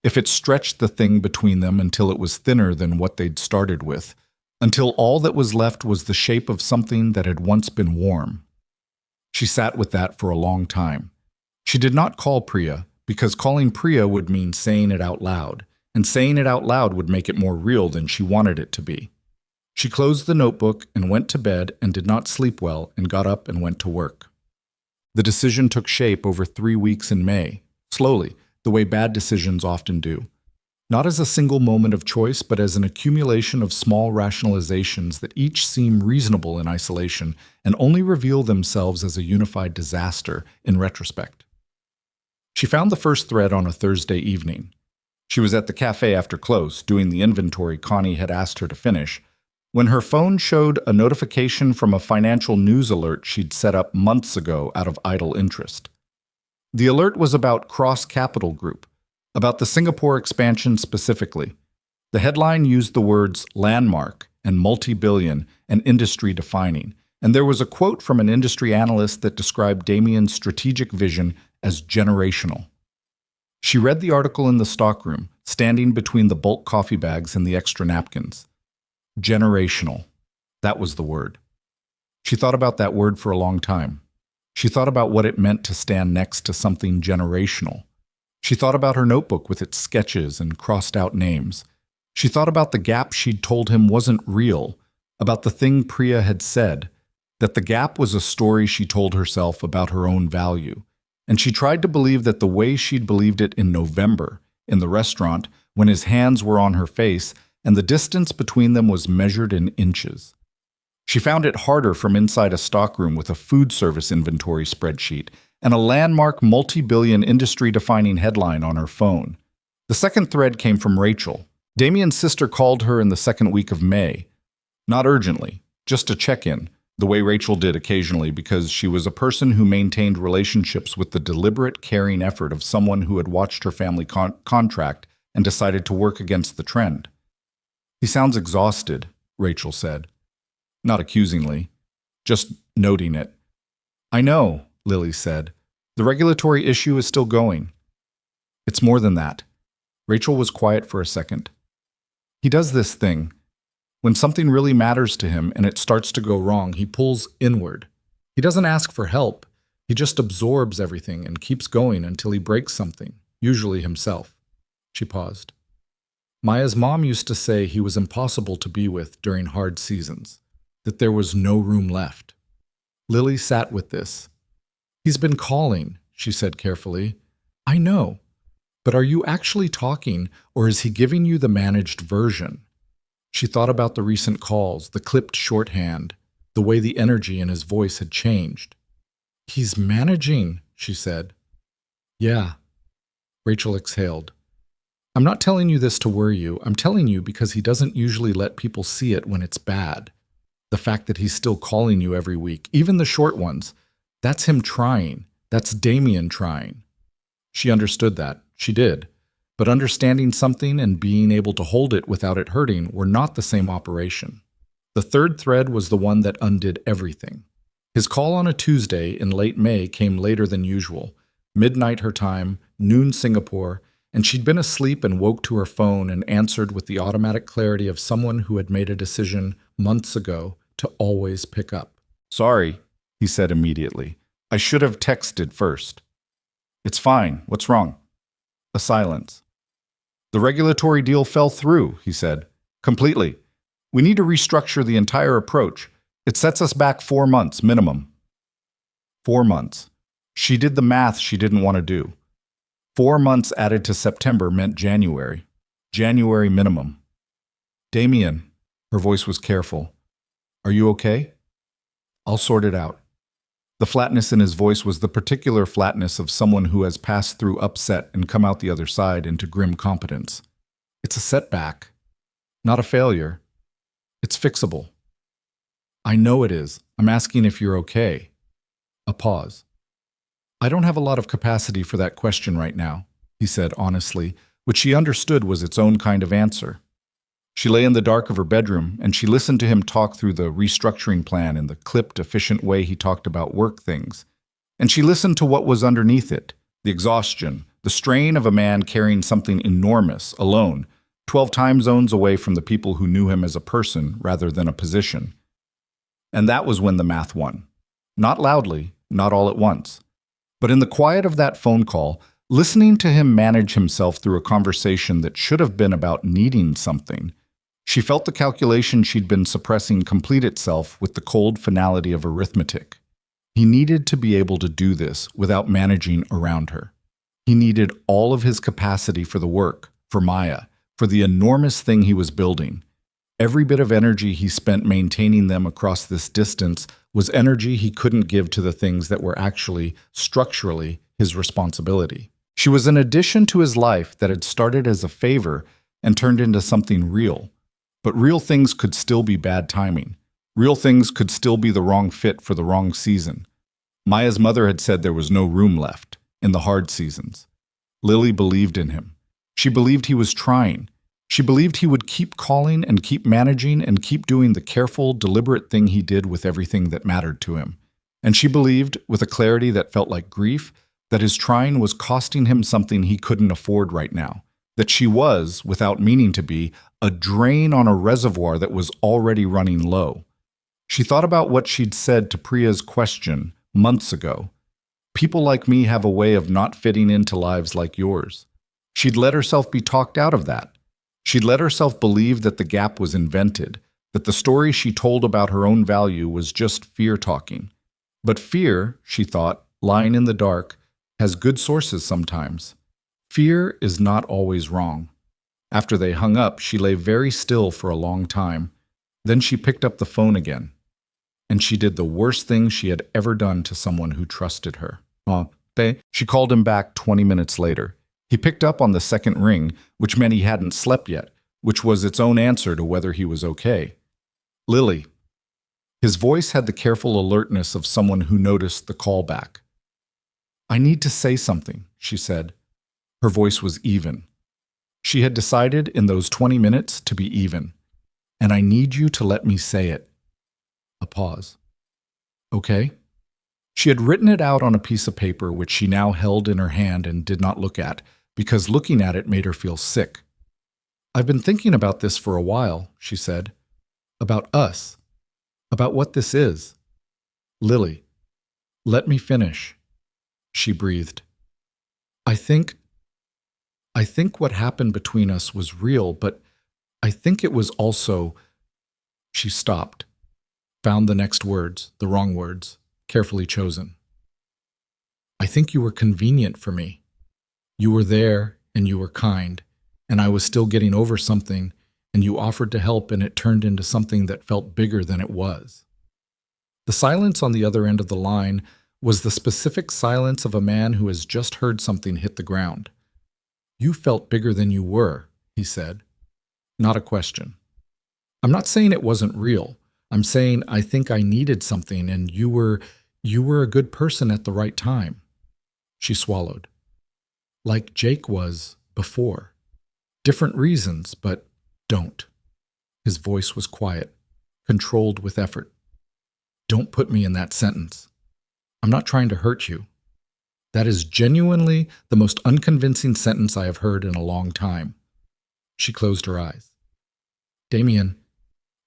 If it stretched the thing between them until it was thinner than what they'd started with, until all that was left was the shape of something that had once been warm. She sat with that for a long time. She did not call Priya, because calling Priya would mean saying it out loud, and saying it out loud would make it more real than she wanted it to be. She closed the notebook and went to bed and did not sleep well and got up and went to work. The decision took shape over 3 weeks in May, slowly, the way bad decisions often do. Not as a single moment of choice, but as an accumulation of small rationalizations that each seem reasonable in isolation and only reveal themselves as a unified disaster in retrospect. She found the first thread on a Thursday evening. She was at the cafe after close, doing the inventory Connie had asked her to finish, when her phone showed a notification from a financial news alert she'd set up months ago out of idle interest. The alert was about Cross Capital Group, about the Singapore expansion specifically. The headline used the words landmark and multi-billion and industry-defining, and there was a quote from an industry analyst that described Damien's strategic vision as generational. She read the article in the stockroom, standing between the bulk coffee bags and the extra napkins. Generational. That was the word. She thought about that word for a long time. She thought about what it meant to stand next to something generational. She thought about her notebook with its sketches and crossed-out names. She thought about the gap she'd told him wasn't real, about the thing Priya had said, that the gap was a story she told herself about her own value. And she tried to believe that the way she'd believed it in November, in the restaurant, when his hands were on her face, and the distance between them was measured in inches. She found it harder from inside a stockroom with a food service inventory spreadsheet and a landmark multi-billion industry-defining headline on her phone. The second thread came from Rachel. Damien's sister called her in the second week of May. Not urgently, just to check in, the way Rachel did occasionally because she was a person who maintained relationships with the deliberate, caring effort of someone who had watched her family contract and decided to work against the trend. "He sounds exhausted," Rachel said. Not accusingly, just noting it. "I know," Lily said. "The regulatory issue is still going." "It's more than that." Rachel was quiet for a second. "He does this thing. When something really matters to him and it starts to go wrong, he pulls inward. He doesn't ask for help. He just absorbs everything and keeps going until he breaks something, usually himself." She paused. Maya's mom used to say he was impossible to be with during hard seasons, that there was no room left. Lily sat with this. "He's been calling," she said carefully. "I know. But are you actually talking, or is he giving you the managed version?" She thought about the recent calls, the clipped shorthand, the way the energy in his voice had changed. "He's managing," she said. "Yeah." Rachel exhaled. "I'm not telling you this to worry you. I'm telling you because he doesn't usually let people see it when it's bad. The fact that he's still calling you every week, even the short ones, that's him trying. That's Damien trying." She understood that. She did. But understanding something and being able to hold it without it hurting were not the same operation. The third thread was the one that undid everything. His call on a Tuesday in late May came later than usual, midnight her time, noon Singapore, and she'd been asleep and woke to her phone and answered with the automatic clarity of someone who had made a decision months ago to always pick up. "Sorry," he said immediately. "I should have texted first." "It's fine. What's wrong?" A silence. "The regulatory deal fell through," he said. "Completely. We need to restructure the entire approach. It sets us back 4 months minimum." 4 months. She did the math she didn't want to do. 4 months added to September meant January. January minimum. "Damien," her voice was careful. "Are you okay?" "I'll sort it out." The flatness in his voice was the particular flatness of someone who has passed through upset and come out the other side into grim competence. It's a setback, not a failure. It's fixable. I know it is. I'm asking if you're okay. A pause. I don't have a lot of capacity for that question right now, he said honestly, which she understood was its own kind of answer. She lay in the dark of her bedroom, and she listened to him talk through the restructuring plan in the clipped, efficient way he talked about work things. And she listened to what was underneath it, the exhaustion, the strain of a man carrying something enormous, alone, 12 time zones away from the people who knew him as a person rather than a position. And that was when the math won. Not loudly, not all at once. But in the quiet of that phone call, listening to him manage himself through a conversation that should have been about needing something, she felt the calculation she'd been suppressing complete itself with the cold finality of arithmetic. He needed to be able to do this without managing around her. He needed all of his capacity for the work, for Maya, for the enormous thing he was building. Every bit of energy he spent maintaining them across this distance was energy he couldn't give to the things that were actually, structurally, his responsibility. She was an addition to his life that had started as a favor and turned into something real. But real things could still be bad timing. Real things could still be the wrong fit for the wrong season. Maya's mother had said there was no room left in the hard seasons. Lily believed in him. She believed he was trying. She believed he would keep calling and keep managing and keep doing the careful, deliberate thing he did with everything that mattered to him. And she believed, with a clarity that felt like grief, that his trying was costing him something he couldn't afford right now. That she was, without meaning to be, a drain on a reservoir that was already running low. She thought about what she'd said to Priya's question months ago. People like me have a way of not fitting into lives like yours. She'd let herself be talked out of that. She'd let herself believe that the gap was invented, that the story she told about her own value was just fear talking. But fear, she thought, lying in the dark, has good sources sometimes. Fear is not always wrong. After they hung up, she lay very still for a long time. Then she picked up the phone again. And she did the worst thing she had ever done to someone who trusted her. She called him back 20 minutes later. He picked up on the second ring, which meant he hadn't slept yet, which was its own answer to whether he was okay. Lily. His voice had the careful alertness of someone who noticed the call back. I need to say something, she said. Her voice was even. She had decided in those 20 minutes to be even. And I need you to let me say it. A pause. Okay? She had written it out on a piece of paper which she now held in her hand and did not look at, because looking at it made her feel sick. I've been thinking about this for a while, she said. About us. About what this is. Lily. Let me finish. She breathed. I think what happened between us was real, but I think it was also... She stopped, found the next words, the wrong words, carefully chosen. I think you were convenient for me. You were there, and you were kind, and I was still getting over something, and you offered to help, and it turned into something that felt bigger than it was. The silence on the other end of the line was the specific silence of a man who has just heard something hit the ground. You felt bigger than you were, he said. Not a question. I'm not saying it wasn't real. I'm saying I think I needed something, and you were a good person at the right time. She swallowed. Like Jake was before. Different reasons, but don't. His voice was quiet, controlled with effort. Don't put me in that sentence. I'm not trying to hurt you. That is genuinely the most unconvincing sentence I have heard in a long time. She closed her eyes. Damien,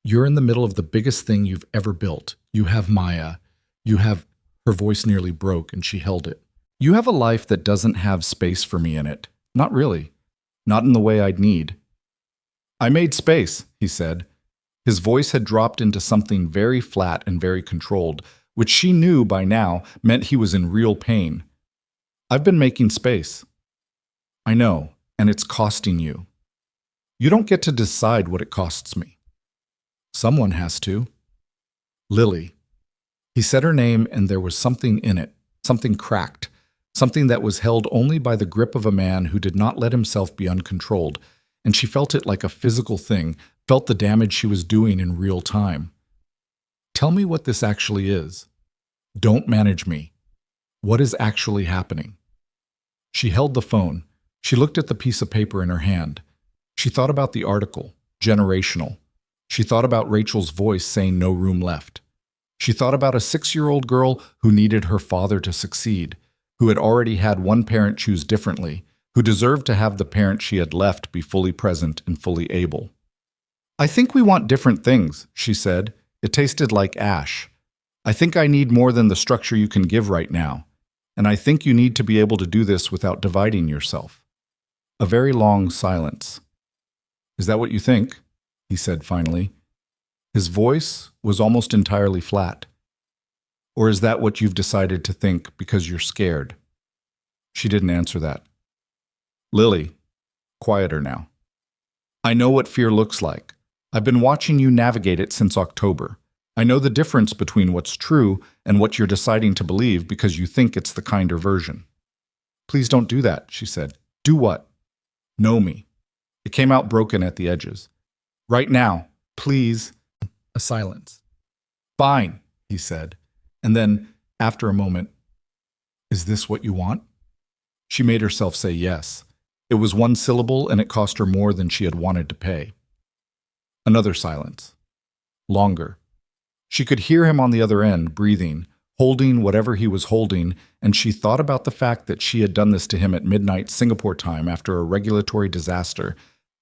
you're in the middle of the biggest thing you've ever built. You have Maya. You have... Her voice nearly broke, and she held it. You have a life that doesn't have space for me in it. Not really. Not in the way I'd need. I made space, he said. His voice had dropped into something very flat and very controlled, which she knew by now meant he was in real pain. I've been making space. I know, and it's costing you. You don't get to decide what it costs me. Someone has to. Lily. He said her name, and there was something in it, something cracked, something that was held only by the grip of a man who did not let himself be uncontrolled, and she felt it like a physical thing, felt the damage she was doing in real time. Tell me what this actually is. Don't manage me. What is actually happening? She held the phone. She looked at the piece of paper in her hand. She thought about the article, generational. She thought about Rachel's voice saying no room left. She thought about a 6-year-old girl who needed her father to succeed, who had already had one parent choose differently, who deserved to have the parent she had left be fully present and fully able. I think we want different things, she said. It tasted like ash. I think I need more than the structure you can give right now, and I think you need to be able to do this without dividing yourself. A very long silence. Is that what you think? He said finally. His voice was almost entirely flat. Or is that what you've decided to think because you're scared? She didn't answer that. Lily, quieter now. I know what fear looks like. I've been watching you navigate it since October. I know the difference between what's true and what you're deciding to believe because you think it's the kinder version. Please don't do that, she said. Do what? Know me. It came out broken at the edges. Right now, please. A silence. Fine, he said. And then, after a moment, is this what you want? She made herself say yes. It was one syllable and it cost her more than she had wanted to pay. Another silence. Longer. She could hear him on the other end, breathing, holding whatever he was holding, and she thought about the fact that she had done this to him at midnight Singapore time after a regulatory disaster,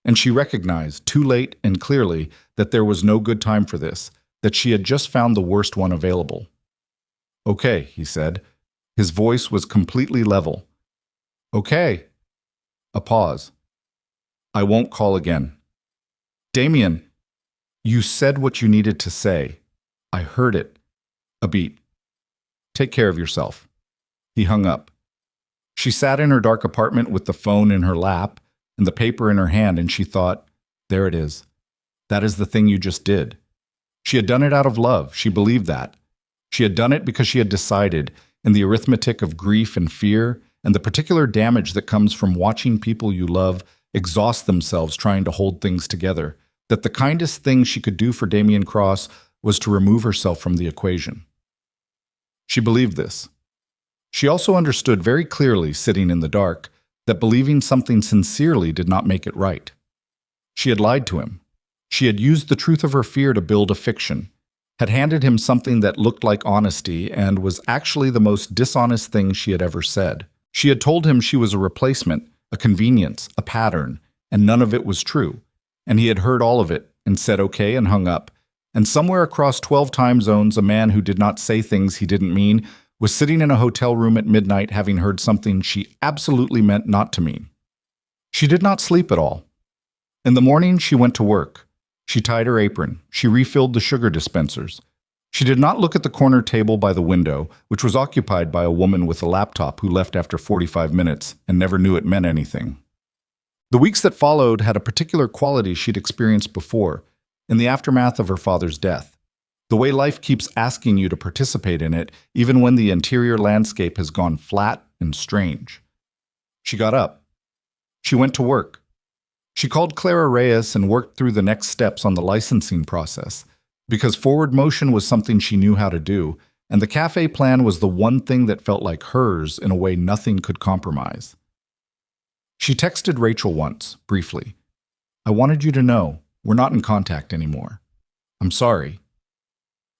and she recognized, too late and clearly, that there was no good time for this, that she had just found the worst one available. Okay, he said. His voice was completely level. Okay. A pause. I won't call again. Damien, you said what you needed to say. I heard it. A beat. Take care of yourself. He hung up. She sat in her dark apartment with the phone in her lap and the paper in her hand, and she thought, there it is. That is the thing you just did. She had done it out of love. She believed that. She had done it because she had decided, in the arithmetic of grief and fear, and the particular damage that comes from watching people you love exhaust themselves trying to hold things together, that the kindest thing she could do for Damien Cross was to remove herself from the equation. She believed this. She also understood very clearly, sitting in the dark, that believing something sincerely did not make it right. She had lied to him. She had used the truth of her fear to build a fiction, had handed him something that looked like honesty and was actually the most dishonest thing she had ever said. She had told him she was a replacement, a convenience, a pattern, and none of it was true. And he had heard all of it and said okay and hung up. And somewhere across 12 time zones, a man who did not say things he didn't mean was sitting in a hotel room at midnight having heard something she absolutely meant not to mean. She did not sleep at all. In the morning, she went to work. She tied her apron. She refilled the sugar dispensers. She did not look at the corner table by the window, which was occupied by a woman with a laptop who left after 45 minutes and never knew it meant anything. The weeks that followed had a particular quality she'd experienced before, in the aftermath of her father's death. The way life keeps asking you to participate in it, even when the interior landscape has gone flat and strange. She got up. She went to work. She called Clara Reyes and worked through the next steps on the licensing process, because forward motion was something she knew how to do, and the cafe plan was the one thing that felt like hers in a way nothing could compromise. She texted Rachel once, briefly. I wanted you to know, we're not in contact anymore. I'm sorry.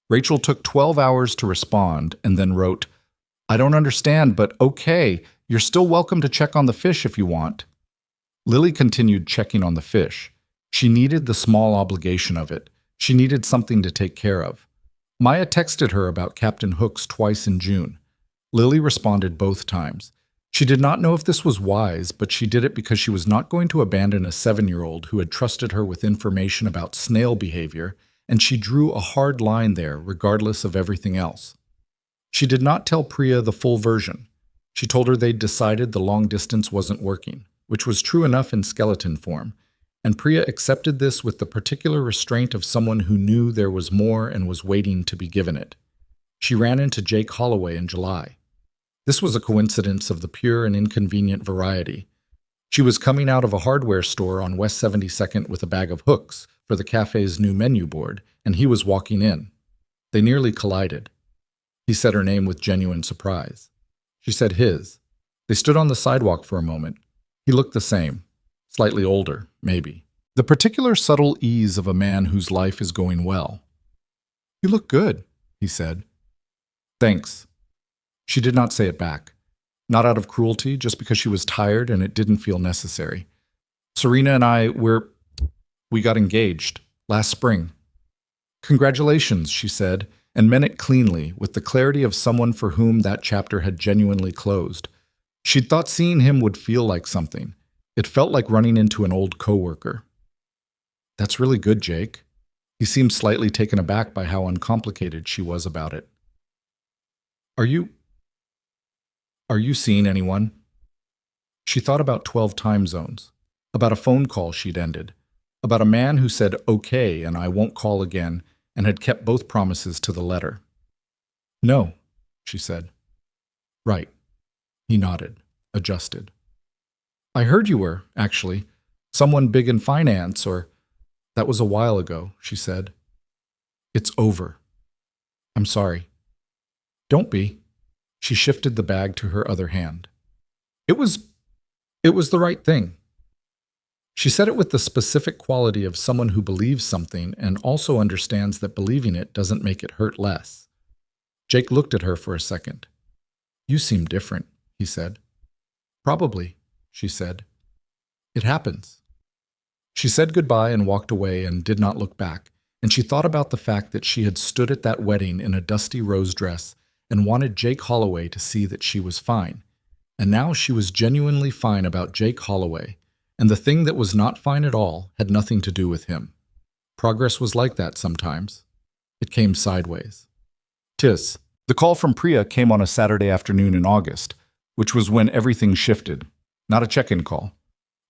Rachel took 12 hours to respond and then wrote, I don't understand, but okay, you're still welcome to check on the fish if you want. Lily continued checking on the fish. She needed the small obligation of it. She needed something to take care of. Maya texted her about Captain Hooks twice in June. Lily responded both times. She did not know if this was wise, but she did it because she was not going to abandon a 7-year-old who had trusted her with information about snail behavior, and she drew a hard line there regardless of everything else. She did not tell Priya the full version. She told her they'd decided the long distance wasn't working, which was true enough in skeleton form, and Priya accepted this with the particular restraint of someone who knew there was more and was waiting to be given it. She ran into Jake Holloway in July. This was a coincidence of the pure and inconvenient variety. She was coming out of a hardware store on West 72nd with a bag of hooks for the cafe's new menu board, and he was walking in. They nearly collided. He said her name with genuine surprise. She said his. They stood on the sidewalk for a moment. He looked the same, slightly older, maybe. The particular subtle ease of a man whose life is going well. "You look good," he said. "Thanks." She did not say it back. Not out of cruelty, just because she was tired and it didn't feel necessary. "Serena and I, we got engaged last spring." "Congratulations," she said, and meant it cleanly, with the clarity of someone for whom that chapter had genuinely closed. She'd thought seeing him would feel like something. It felt like running into an old coworker. "That's really good, Jake." He seemed slightly taken aback by how uncomplicated she was about it. Are you seeing anyone?" She thought about 12 time zones, about a phone call she'd ended, about a man who said okay and I won't call again, and had kept both promises to the letter. "No," she said. "Right." He nodded, adjusted. "I heard you were, actually. Someone big in finance, or—" "That was a while ago," she said. "It's over. I'm sorry." "Don't be." She shifted the bag to her other hand. It was the right thing." She said it with the specific quality of someone who believes something and also understands that believing it doesn't make it hurt less. Jake looked at her for a second. "You seem different," he said. "Probably," she said. "It happens." She said goodbye and walked away and did not look back, and she thought about the fact that she had stood at that wedding in a dusty rose dress and wanted Jake Holloway to see that she was fine. And now she was genuinely fine about Jake Holloway, and the thing that was not fine at all had nothing to do with him. Progress was like that sometimes. It came sideways. "Tis." The call from Priya came on a Saturday afternoon in August, which was when everything shifted. Not a check-in call.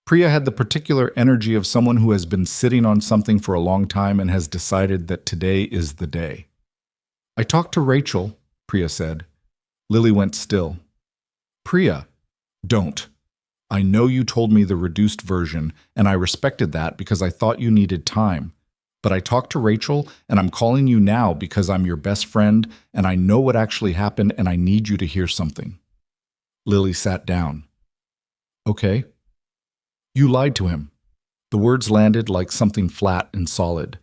Priya had the particular energy of someone who has been sitting on something for a long time and has decided that today is the day. "I talked to Rachel," Priya said. Lily went still. "Priya, don't. I know you told me the reduced version, and I respected that because I thought you needed time. But I talked to Rachel, and I'm calling you now because I'm your best friend, and I know what actually happened, and I need you to hear something." Lily sat down. "Okay." "You lied to him." The words landed like something flat and solid.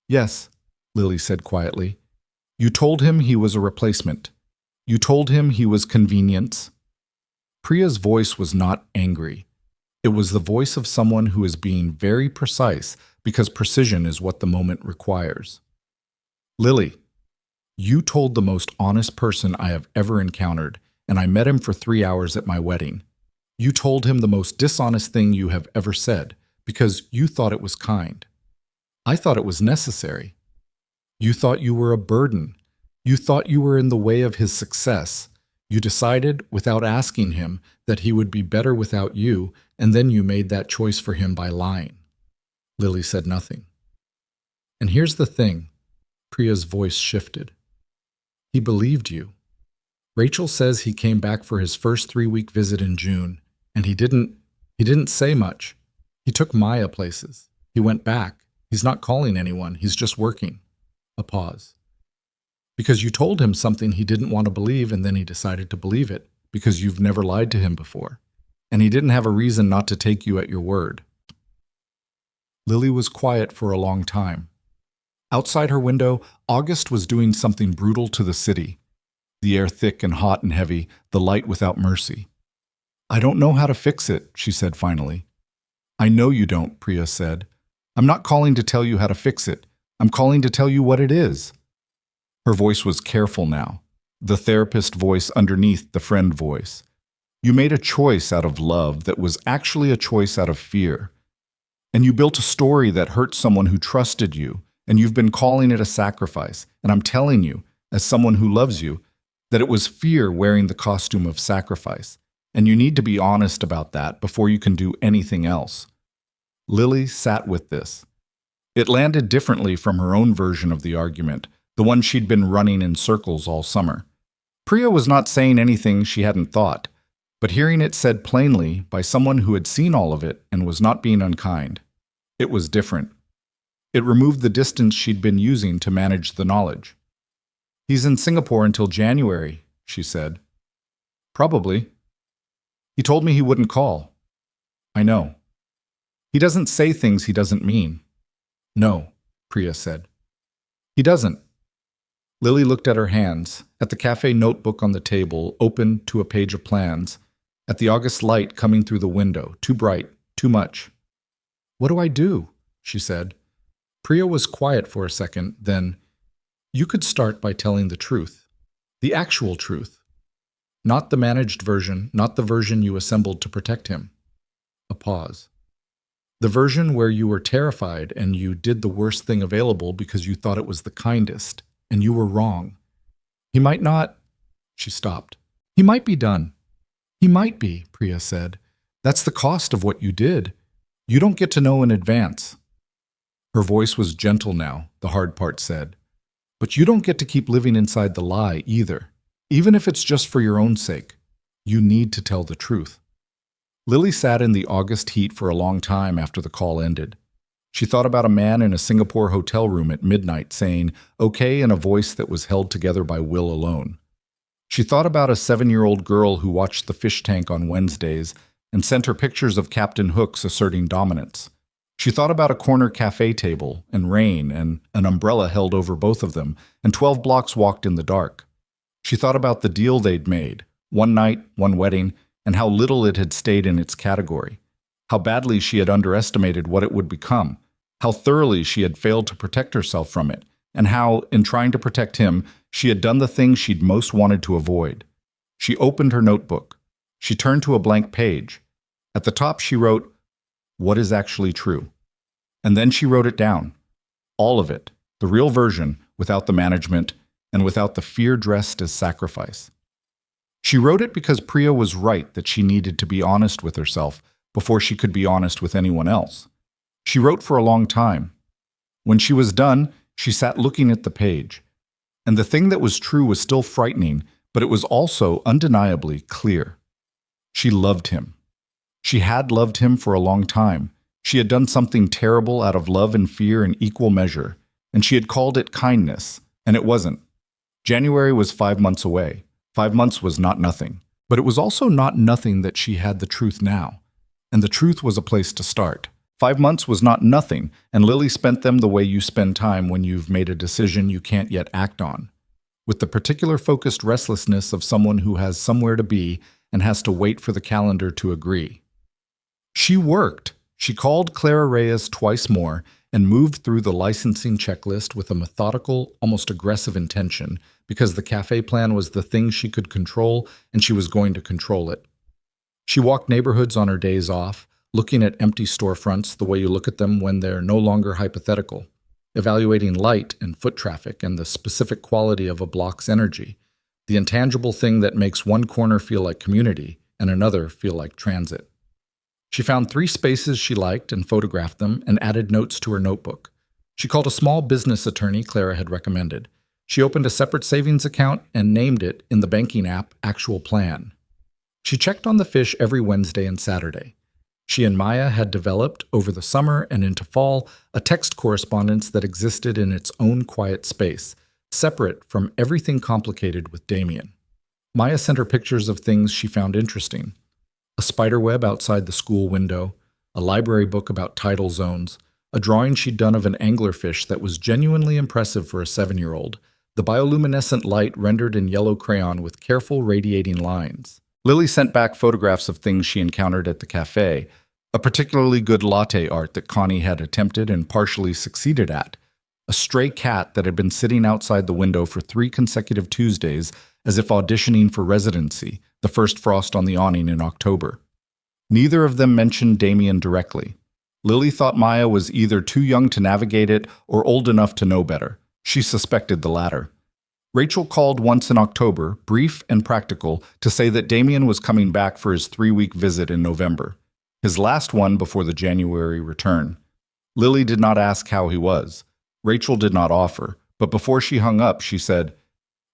"Yes," Lily said quietly. "You told him he was a replacement. You told him he was convenience." Priya's voice was not angry. It was the voice of someone who is being very precise because precision is what the moment requires. "Lily, you told the most honest person I have ever encountered, and I met him for 3 hours at my wedding. You told him the most dishonest thing you have ever said because you thought it was kind. I thought it was necessary. You thought you were a burden. You thought you were in the way of his success. You decided, without asking him, that he would be better without you, and then you made that choice for him by lying." Lily said nothing. "And here's the thing," Priya's voice shifted. "He believed you. Rachel says he came back for his first 3-week visit in June, and he didn't say much. He took Maya places. He went back. He's not calling anyone. He's just working." A pause. "Because you told him something he didn't want to believe, and then he decided to believe it, because you've never lied to him before. And he didn't have a reason not to take you at your word." Lily was quiet for a long time. Outside her window, August was doing something brutal to the city. The air thick and hot and heavy, the light without mercy. "I don't know how to fix it," she said finally. "I know you don't," Priya said. "I'm not calling to tell you how to fix it. I'm calling to tell you what it is." Her voice was careful now, the therapist voice underneath the friend voice. "You made a choice out of love that was actually a choice out of fear. And you built a story that hurt someone who trusted you, and you've been calling it a sacrifice. And I'm telling you, as someone who loves you, that it was fear wearing the costume of sacrifice. And you need to be honest about that before you can do anything else." Lily sat with this. It landed differently from her own version of the argument, the one she'd been running in circles all summer. Priya was not saying anything she hadn't thought. but hearing it said plainly by someone who had seen all of it and was not being unkind, it was different. It removed the distance she'd been using to manage the knowledge. "He's in Singapore until January," she said. "Probably. He told me he wouldn't call." "I know. He doesn't say things he doesn't mean." "No," Priya said. "He doesn't." Lily looked at her hands, at the cafe notebook on the table, open to a page of plans, at the August light coming through the window, too bright, too much. "What do I do?" she said. Priya was quiet for a second, then, "You could start by telling the truth. The actual truth. Not the managed version, not the version you assembled to protect him." A pause. "The version where you were terrified and you did the worst thing available because you thought it was the kindest, and you were wrong. He might not—" She stopped. "He might be done." "He might be," Priya said. "That's the cost of what you did. You don't get to know in advance." Her voice was gentle now, the hard part said. "But you don't get to keep living inside the lie either. Even if it's just for your own sake. You need to tell the truth." Lily sat in the August heat for a long time after the call ended. She thought about a man in a Singapore hotel room at midnight saying, "Okay," in a voice that was held together by will alone. She thought about a 7-year-old girl who watched the fish tank on Wednesdays and sent her pictures of Captain Hooks asserting dominance. She thought about a corner cafe table, and rain, and an umbrella held over both of them, and 12 blocks walked in the dark. She thought about the deal they'd made, one night, one wedding, and how little it had stayed in its category. How badly she had underestimated what it would become, how thoroughly she had failed to protect herself from it, and how, in trying to protect him, she had done the thing she'd most wanted to avoid. She opened her notebook. She turned to a blank page. At the top she wrote, "What is actually true?" And then she wrote it down. All of it, the real version, without the management, and without the fear dressed as sacrifice. She wrote it because Priya was right that she needed to be honest with herself before she could be honest with anyone else. She wrote for a long time. When she was done, she sat looking at the page. And the thing that was true was still frightening, but it was also undeniably clear. She loved him. She had loved him for a long time. She had done something terrible out of love and fear in equal measure, and she had called it kindness, and it wasn't. January was 5 months away. 5 months was not nothing. But it was also not nothing that she had the truth now. And the truth was a place to start. 5 months was not nothing, and Lily spent them the way you spend time when you've made a decision you can't yet act on. With the particular focused restlessness of someone who has somewhere to be and has to wait for the calendar to agree. She worked. She called Clara Reyes twice more and moved through the licensing checklist with a methodical, almost aggressive intention, because the cafe plan was the thing she could control and she was going to control it. She walked neighborhoods on her days off, looking at empty storefronts the way you look at them when they're no longer hypothetical, evaluating light and foot traffic and the specific quality of a block's energy, the intangible thing that makes one corner feel like community and another feel like transit. She found 3 spaces she liked and photographed them and added notes to her notebook. She called a small business attorney Clara had recommended. She opened a separate savings account and named it, in the banking app, Actual Plan. She checked on the fish every Wednesday and Saturday. She and Maya had developed, over the summer and into fall, a text correspondence that existed in its own quiet space, separate from everything complicated with Damien. Maya sent her pictures of things she found interesting. A spiderweb outside the school window, a library book about tidal zones, a drawing she'd done of an anglerfish that was genuinely impressive for a 7-year-old, the bioluminescent light rendered in yellow crayon with careful radiating lines. Lily sent back photographs of things she encountered at the cafe, a particularly good latte art that Connie had attempted and partially succeeded at, a stray cat that had been sitting outside the window for 3 consecutive Tuesdays as if auditioning for residency, the first frost on the awning in October. Neither of them mentioned Damien directly. Lily thought Maya was either too young to navigate it or old enough to know better. She suspected the latter. Rachel called once in October, brief and practical, to say that Damien was coming back for his 3-week visit in November, his last one before the January return. Lily did not ask how he was. Rachel did not offer, but before she hung up, she said,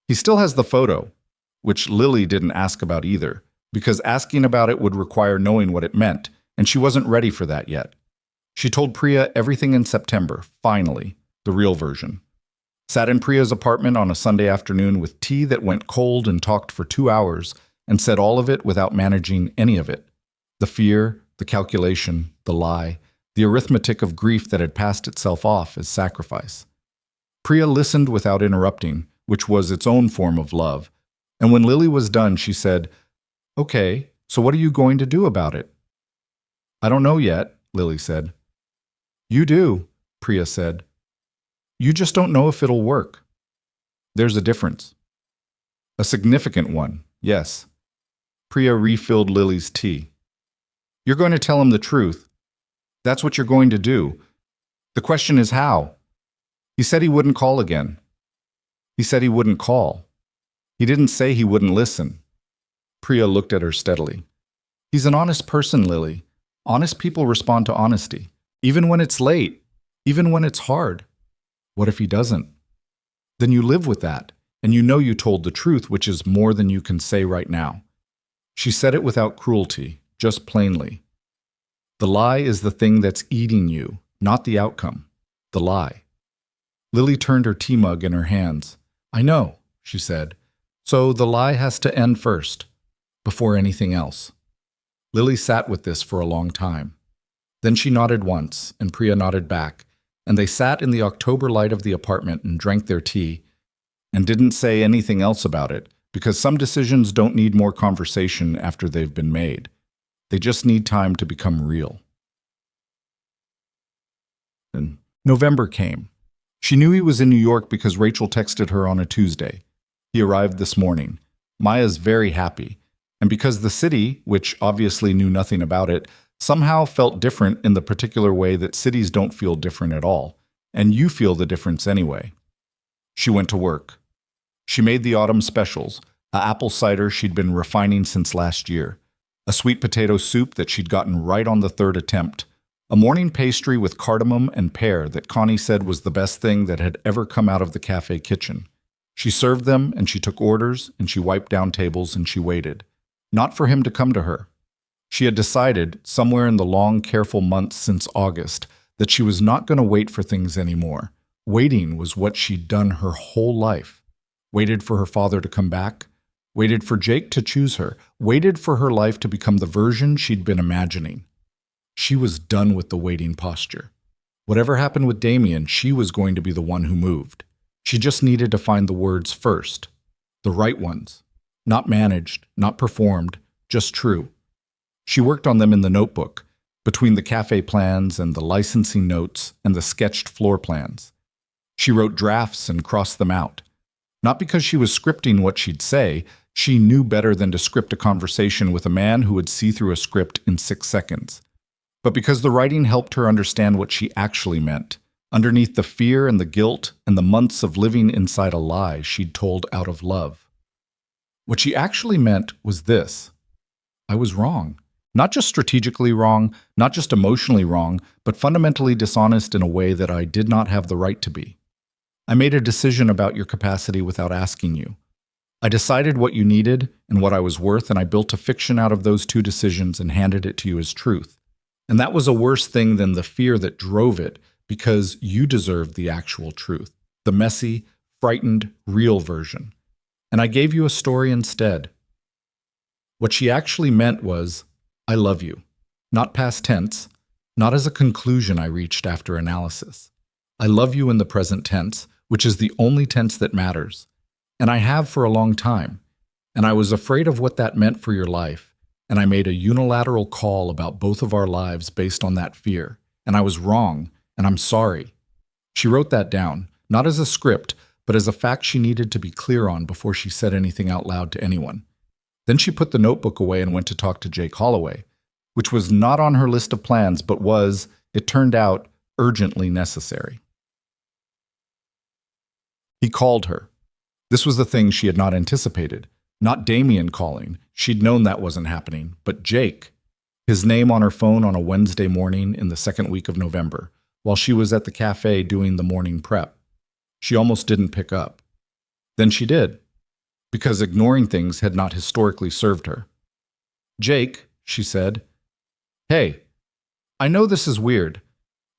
"He still has the photo," which Lily didn't ask about either. because asking about it would require knowing what it meant, and she wasn't ready for that yet. She told Priya everything in September, finally, the real version. Sat in Priya's apartment on a Sunday afternoon with tea that went cold and talked for 2 hours and said all of it without managing any of it. The fear, the calculation, the lie, the arithmetic of grief that had passed itself off as sacrifice. Priya listened without interrupting, which was its own form of love. And when Lily was done, she said, "Okay, so what are you going to do about it?" "I don't know yet," Lily said. "You do," Priya said. "You just don't know if it'll work." "There's a difference." "A significant one, yes." Priya refilled Lily's tea. "You're going to tell him the truth. That's what you're going to do. The question is how. He said he wouldn't call again." "He said he wouldn't call. He didn't say he wouldn't listen." Priya looked at her steadily. "He's an honest person, Lily. Honest people respond to honesty, even when it's late, even when it's hard. What if he doesn't? Then you live with that, and you know you told the truth, which is more than you can say right now." She said it without cruelty, just plainly. The lie is the thing that's eating you, not the outcome. The lie. Lily turned her tea mug in her hands. "I know," she said. "So the lie has to end first, before anything else." Lily sat with this for a long time. Then she nodded once, and Priya nodded back, and they sat in the October light of the apartment and drank their tea, and didn't say anything else about it, because some decisions don't need more conversation after they've been made. They just need time to become real. And November came. She knew he was in New York because Rachel texted her on a Tuesday. He arrived this morning. Maya's very happy, and because the city, which obviously knew nothing about it, somehow felt different in the particular way that cities don't feel different at all, and you feel the difference anyway. She went to work. She made the autumn specials, a apple cider she'd been refining since last year, a sweet potato soup that she'd gotten right on the third attempt, a morning pastry with cardamom and pear that Connie said was the best thing that had ever come out of the cafe kitchen. She served them, and she took orders, and she wiped down tables, and she waited. Not for him to come to her. She had decided, somewhere in the long, careful months since August, that she was not going to wait for things anymore. Waiting was what she'd done her whole life. Waited for her father to come back. Waited for Jake to choose her. Waited for her life to become the version she'd been imagining. She was done with the waiting posture. Whatever happened with Damien, she was going to be the one who moved. She just needed to find the words first. The right ones. Not managed, not performed, just true. She worked on them in the notebook, between the cafe plans and the licensing notes and the sketched floor plans. She wrote drafts and crossed them out. Not because she was scripting what she'd say, she knew better than to script a conversation with a man who would see through a script in 6 seconds. But because the writing helped her understand what she actually meant, underneath the fear and the guilt and the months of living inside a lie she'd told out of love. What she actually meant was this: I was wrong. Not just strategically wrong, not just emotionally wrong, but fundamentally dishonest in a way that I did not have the right to be. I made a decision about your capacity without asking you. I decided what you needed and what I was worth, and I built a fiction out of those 2 decisions and handed it to you as truth. And that was a worse thing than the fear that drove it, because you deserved the actual truth, the messy, frightened, real version. And I gave you a story instead. What she actually meant was, I love you. Not past tense, not as a conclusion I reached after analysis. I love you in the present tense, which is the only tense that matters. And I have for a long time. And I was afraid of what that meant for your life. And I made a unilateral call about both of our lives based on that fear. And I was wrong, and I'm sorry. She wrote that down, not as a script, but as a fact she needed to be clear on before she said anything out loud to anyone. Then she put the notebook away and went to talk to Jake Holloway, which was not on her list of plans, but was, it turned out, urgently necessary. He called her. This was the thing she had not anticipated. Not Damien calling. She'd known that wasn't happening. But Jake. His name on her phone on a Wednesday morning in the second week of November, while she was at the cafe doing the morning prep. She almost didn't pick up. Then she did, because ignoring things had not historically served her. "Jake," she said. "Hey, I know this is weird."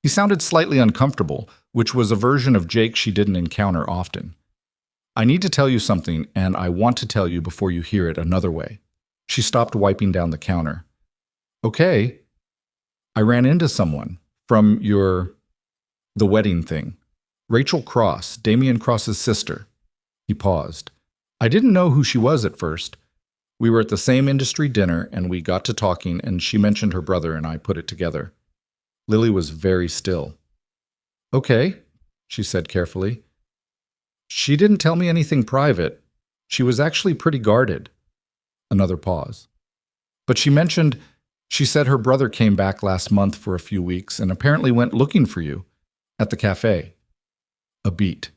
He sounded slightly uncomfortable, which was a version of Jake she didn't encounter often. "I need to tell you something, and I want to tell you before you hear it another way." She stopped wiping down the counter. "Okay. I ran into someone from the wedding thing. Rachel Cross, Damian Cross's sister." He paused. "I didn't know who she was at first. We were at the same industry dinner, and we got to talking, and she mentioned her brother, and I put it together." Lily was very still. "Okay," she said carefully. "She didn't tell me anything private. She was actually pretty guarded." Another pause. "But she said her brother came back last month for a few weeks and apparently went looking for you at the cafe." A beat.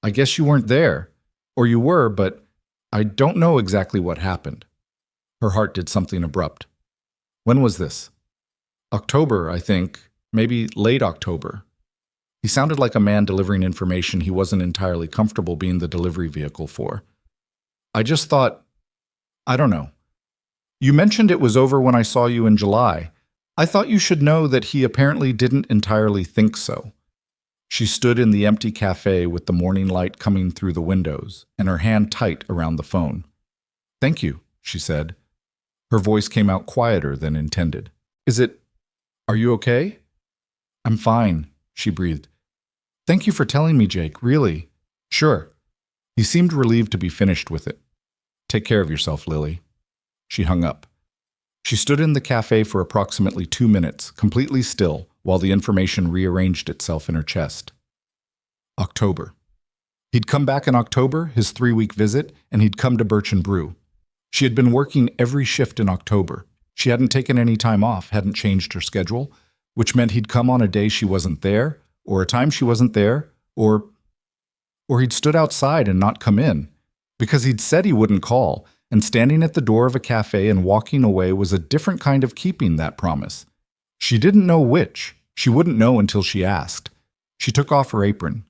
"I guess you weren't there. Or you were, but I don't know exactly what happened." Her heart did something abrupt. "When was this?" "October, I think. Maybe late October." He sounded like a man delivering information he wasn't entirely comfortable being the delivery vehicle for. "I just thought, I don't know. You mentioned it was over when I saw you in July. I thought you should know that he apparently didn't entirely think so." She stood in the empty cafe with the morning light coming through the windows and her hand tight around the phone. "Thank you," she said. Her voice came out quieter than intended. Are you okay?" "I'm fine," she breathed. "Thank you for telling me, Jake, really." "Sure." He seemed relieved to be finished with it. "Take care of yourself, Lily." She hung up. She stood in the cafe for approximately 2 minutes, completely still, while the information rearranged itself in her chest. October. He'd come back in October, his 3-week visit, and he'd come to Birch and Brew. She had been working every shift in October. She hadn't taken any time off, hadn't changed her schedule, which meant he'd come on a day she wasn't there, or a time she wasn't there, or he'd stood outside and not come in, because he'd said he wouldn't call, and standing at the door of a cafe and walking away was a different kind of keeping that promise. She didn't know which. She wouldn't know until she asked. She took off her apron.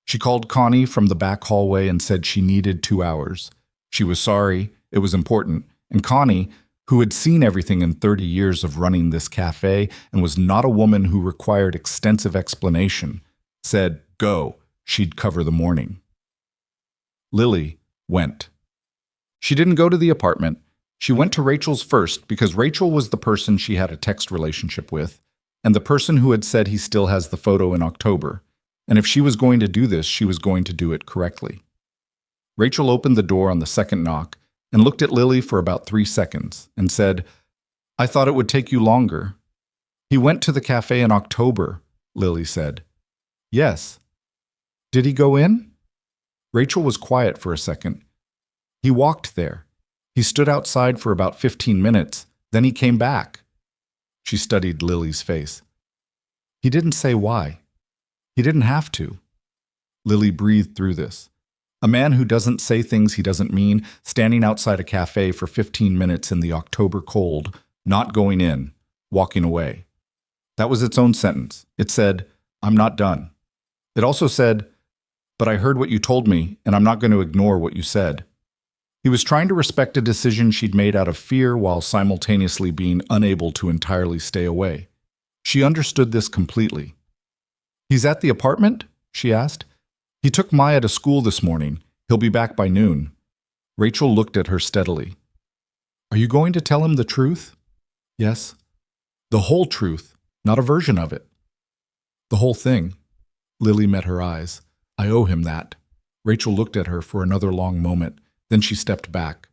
She called Connie from the back hallway and said she needed 2 hours. She was sorry, it was important, and Connie, who had seen everything in 30 years of running this cafe and was not a woman who required extensive explanation, said, "Go, she'd cover the morning." Lily went. She didn't go to the apartment. She went to Rachel's first because Rachel was the person she had a text relationship with, and the person who had said he still has the photo in October, and if she was going to do this, she was going to do it correctly. Rachel opened the door on the second knock and looked at Lily for about 3 seconds and said, "I thought it would take you longer." "He went to the cafe in October," Lily said. "Yes." "Did he go in?" Rachel was quiet for a second. "He walked there. He stood outside for about 15 minutes, then he came back." She studied Lily's face. "He didn't say why. He didn't have to." Lily breathed through this. A man who doesn't say things he doesn't mean, standing outside a cafe for 15 minutes in the October cold, not going in, walking away. That was its own sentence. It said, "I'm not done." It also said, "But I heard what you told me, and I'm not going to ignore what you said." He was trying to respect a decision she'd made out of fear while simultaneously being unable to entirely stay away. She understood this completely. "He's at the apartment?" she asked. "He took Maya to school this morning. He'll be back by noon." Rachel looked at her steadily. "Are you going to tell him the truth?" "Yes." "The whole truth, not a version of it." "The whole thing." Lily met her eyes. "I owe him that." Rachel looked at her for another long moment. Then she stepped back.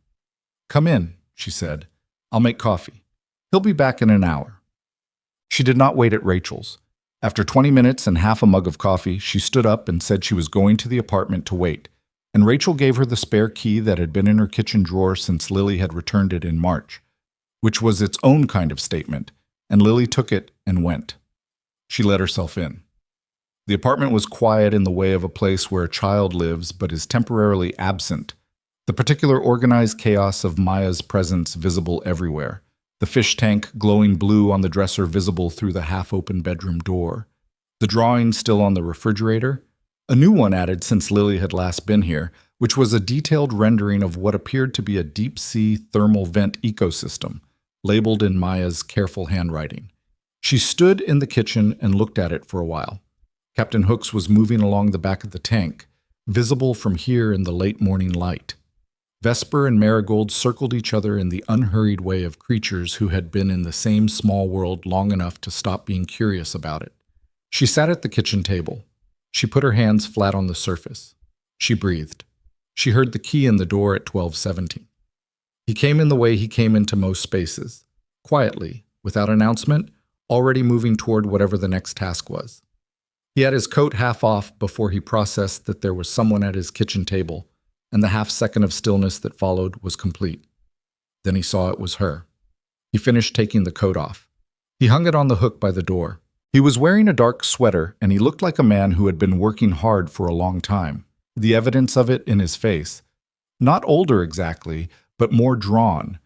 "Come in," she said. "I'll make coffee. He'll be back in an hour." She did not wait at Rachel's. After 20 minutes and half a mug of coffee, she stood up and said she was going to the apartment to wait, and Rachel gave her the spare key that had been in her kitchen drawer since Lily had returned it in March, which was its own kind of statement, and Lily took it and went. She let herself in. The apartment was quiet in the way of a place where a child lives but is temporarily absent, the particular organized chaos of Maya's presence visible everywhere. The fish tank glowing blue on the dresser visible through the half-open bedroom door. The drawing still on the refrigerator. A new one added since Lily had last been here, which was a detailed rendering of what appeared to be a deep-sea thermal vent ecosystem, labeled in Maya's careful handwriting. She stood in the kitchen and looked at it for a while. Captain Hooks was moving along the back of the tank, visible from here in the late morning light. Vesper and Marigold circled each other in the unhurried way of creatures who had been in the same small world long enough to stop being curious about it. She sat at the kitchen table. She put her hands flat on the surface. She breathed. She heard the key in the door at 12:17. He came in the way he came into most spaces, quietly, without announcement, already moving toward whatever the next task was. He had his coat half off before he processed that there was someone at his kitchen table, and the half-second of stillness that followed was complete. Then he saw it was her. He finished taking the coat off. He hung it on the hook by the door. He was wearing a dark sweater, and he looked like a man who had been working hard for a long time, the evidence of it in his face. Not older exactly, but more drawn.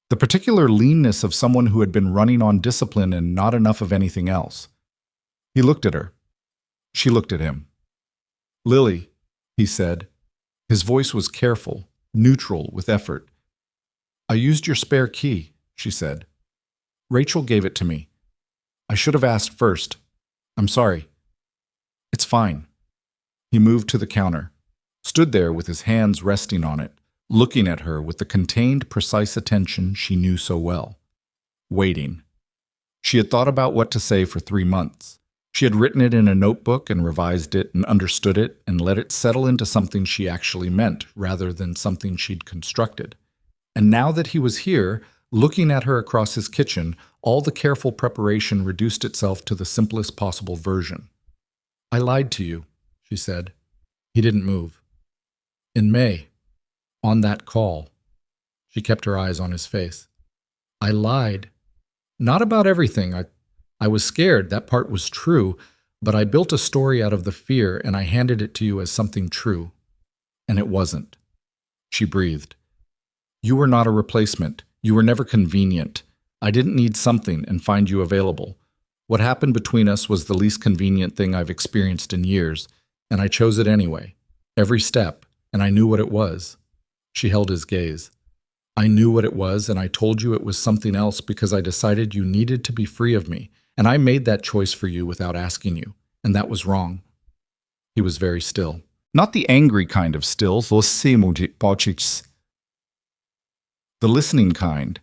The particular leanness of someone who had been running on discipline and not enough of anything else. He looked at her. She looked at him. "Lily," he said. His voice was careful, neutral, with effort. "I used your spare key," she said. "Rachel gave it to me. I should have asked first. I'm sorry." "It's fine." He moved to the counter, stood there with his hands resting on it, looking at her with the contained, precise attention she knew so well. Waiting. She had thought about what to say for 3 months. She had written it in a notebook and revised it and understood it and let it settle into something she actually meant rather than something she'd constructed. And now that he was here, looking at her across his kitchen, all the careful preparation reduced itself to the simplest possible version. "I lied to you," she said. He didn't move. "In May, on that call." She kept her eyes on his face. "I lied. Not about everything. I was scared, that part was true, but I built a story out of the fear and I handed it to you as something true. And it wasn't." She breathed. "You were not a replacement. You were never convenient. I didn't need something and find you available. What happened between us was the least convenient thing I've experienced in years, and I chose it anyway. Every step, and I knew what it was." She held his gaze. "I knew what it was, and I told you it was something else because I decided you needed to be free of me. And I made that choice for you without asking you, and that was wrong." He was very still. Not the angry kind of still, the listening kind.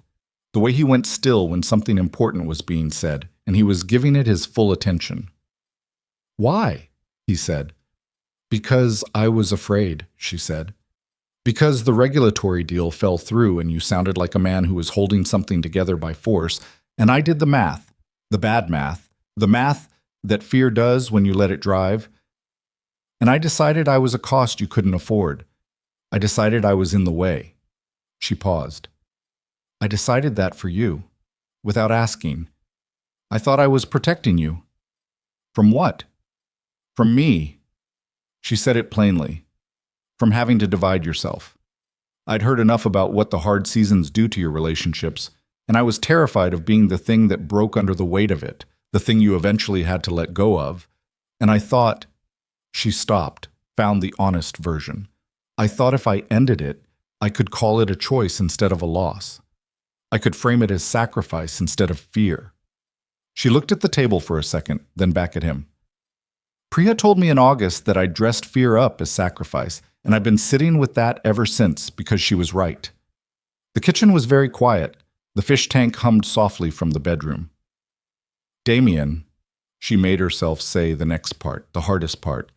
The way he went still when something important was being said, and he was giving it his full attention. "Why?" he said. "Because I was afraid," she said. "Because the regulatory deal fell through and you sounded like a man who was holding something together by force, and I did the math. The bad math, the math that fear does when you let it drive. And I decided I was a cost you couldn't afford. I decided I was in the way." She paused. "I decided that for you, without asking. I thought I was protecting you." "From what?" "From me." She said it plainly. "From having to divide yourself. I'd heard enough about what the hard seasons do to your relationships, and I was terrified of being the thing that broke under the weight of it, the thing you eventually had to let go of. And I thought—" She stopped, found the honest version. "I thought if I ended it, I could call it a choice instead of a loss. I could frame it as sacrifice instead of fear." She looked at the table for a second, then back at him. "Priya told me in August that I dressed fear up as sacrifice, and I've been sitting with that ever since because she was right." The kitchen was very quiet. The fish tank hummed softly from the bedroom. "Damien," she made herself say the next part, the hardest part.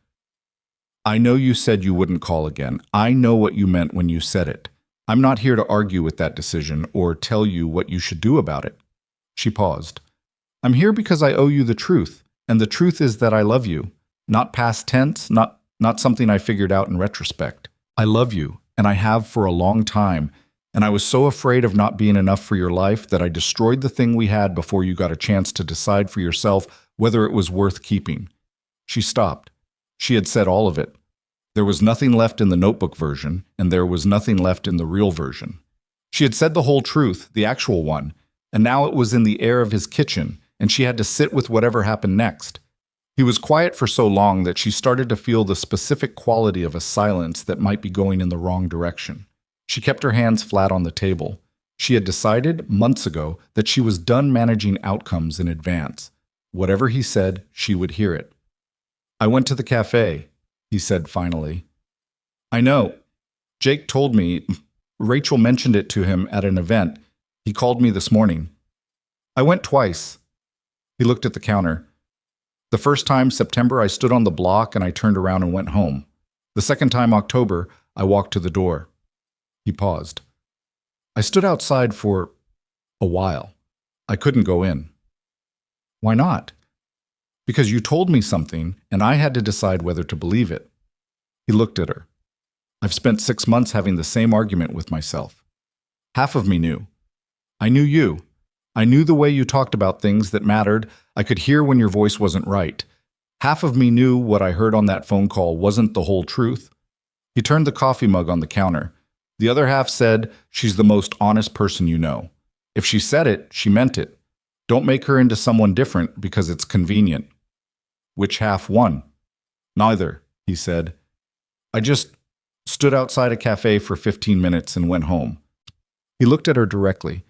"I know you said you wouldn't call again. I know what you meant when you said it. I'm not here to argue with that decision or tell you what you should do about it." She paused. "I'm here because I owe you the truth, and the truth is that I love you. Not past tense, not something I figured out in retrospect. I love you, and I have for a long time. And I was so afraid of not being enough for your life that I destroyed the thing we had before you got a chance to decide for yourself whether it was worth keeping." She stopped. She had said all of it. There was nothing left in the notebook version, and there was nothing left in the real version. She had said the whole truth, the actual one, and now it was in the air of his kitchen, and she had to sit with whatever happened next. He was quiet for so long that she started to feel the specific quality of a silence that might be going in the wrong direction. She kept her hands flat on the table. She had decided months ago that she was done managing outcomes in advance. Whatever he said, she would hear it. "I went to the cafe," he said finally. "I know. Jake told me. Rachel mentioned it to him at an event. He called me this morning. I went twice." He looked at the counter. "The first time, September, I stood on the block and I turned around and went home. The second time, October, I walked to the door." He paused. "I stood outside for a while. I couldn't go in." "Why not?" "Because you told me something and I had to decide whether to believe it." He looked at her. "I've spent 6 months having the same argument with myself. Half of me knew. I knew you. I knew the way you talked about things that mattered. I could hear when your voice wasn't right. Half of me knew what I heard on that phone call wasn't the whole truth." He turned the coffee mug on the counter. "The other half said, she's the most honest person you know. If she said it, she meant it. Don't make her into someone different because it's convenient." "Which half won?" "Neither," he said. "I just stood outside a cafe for 15 minutes and went home." He looked at her directly.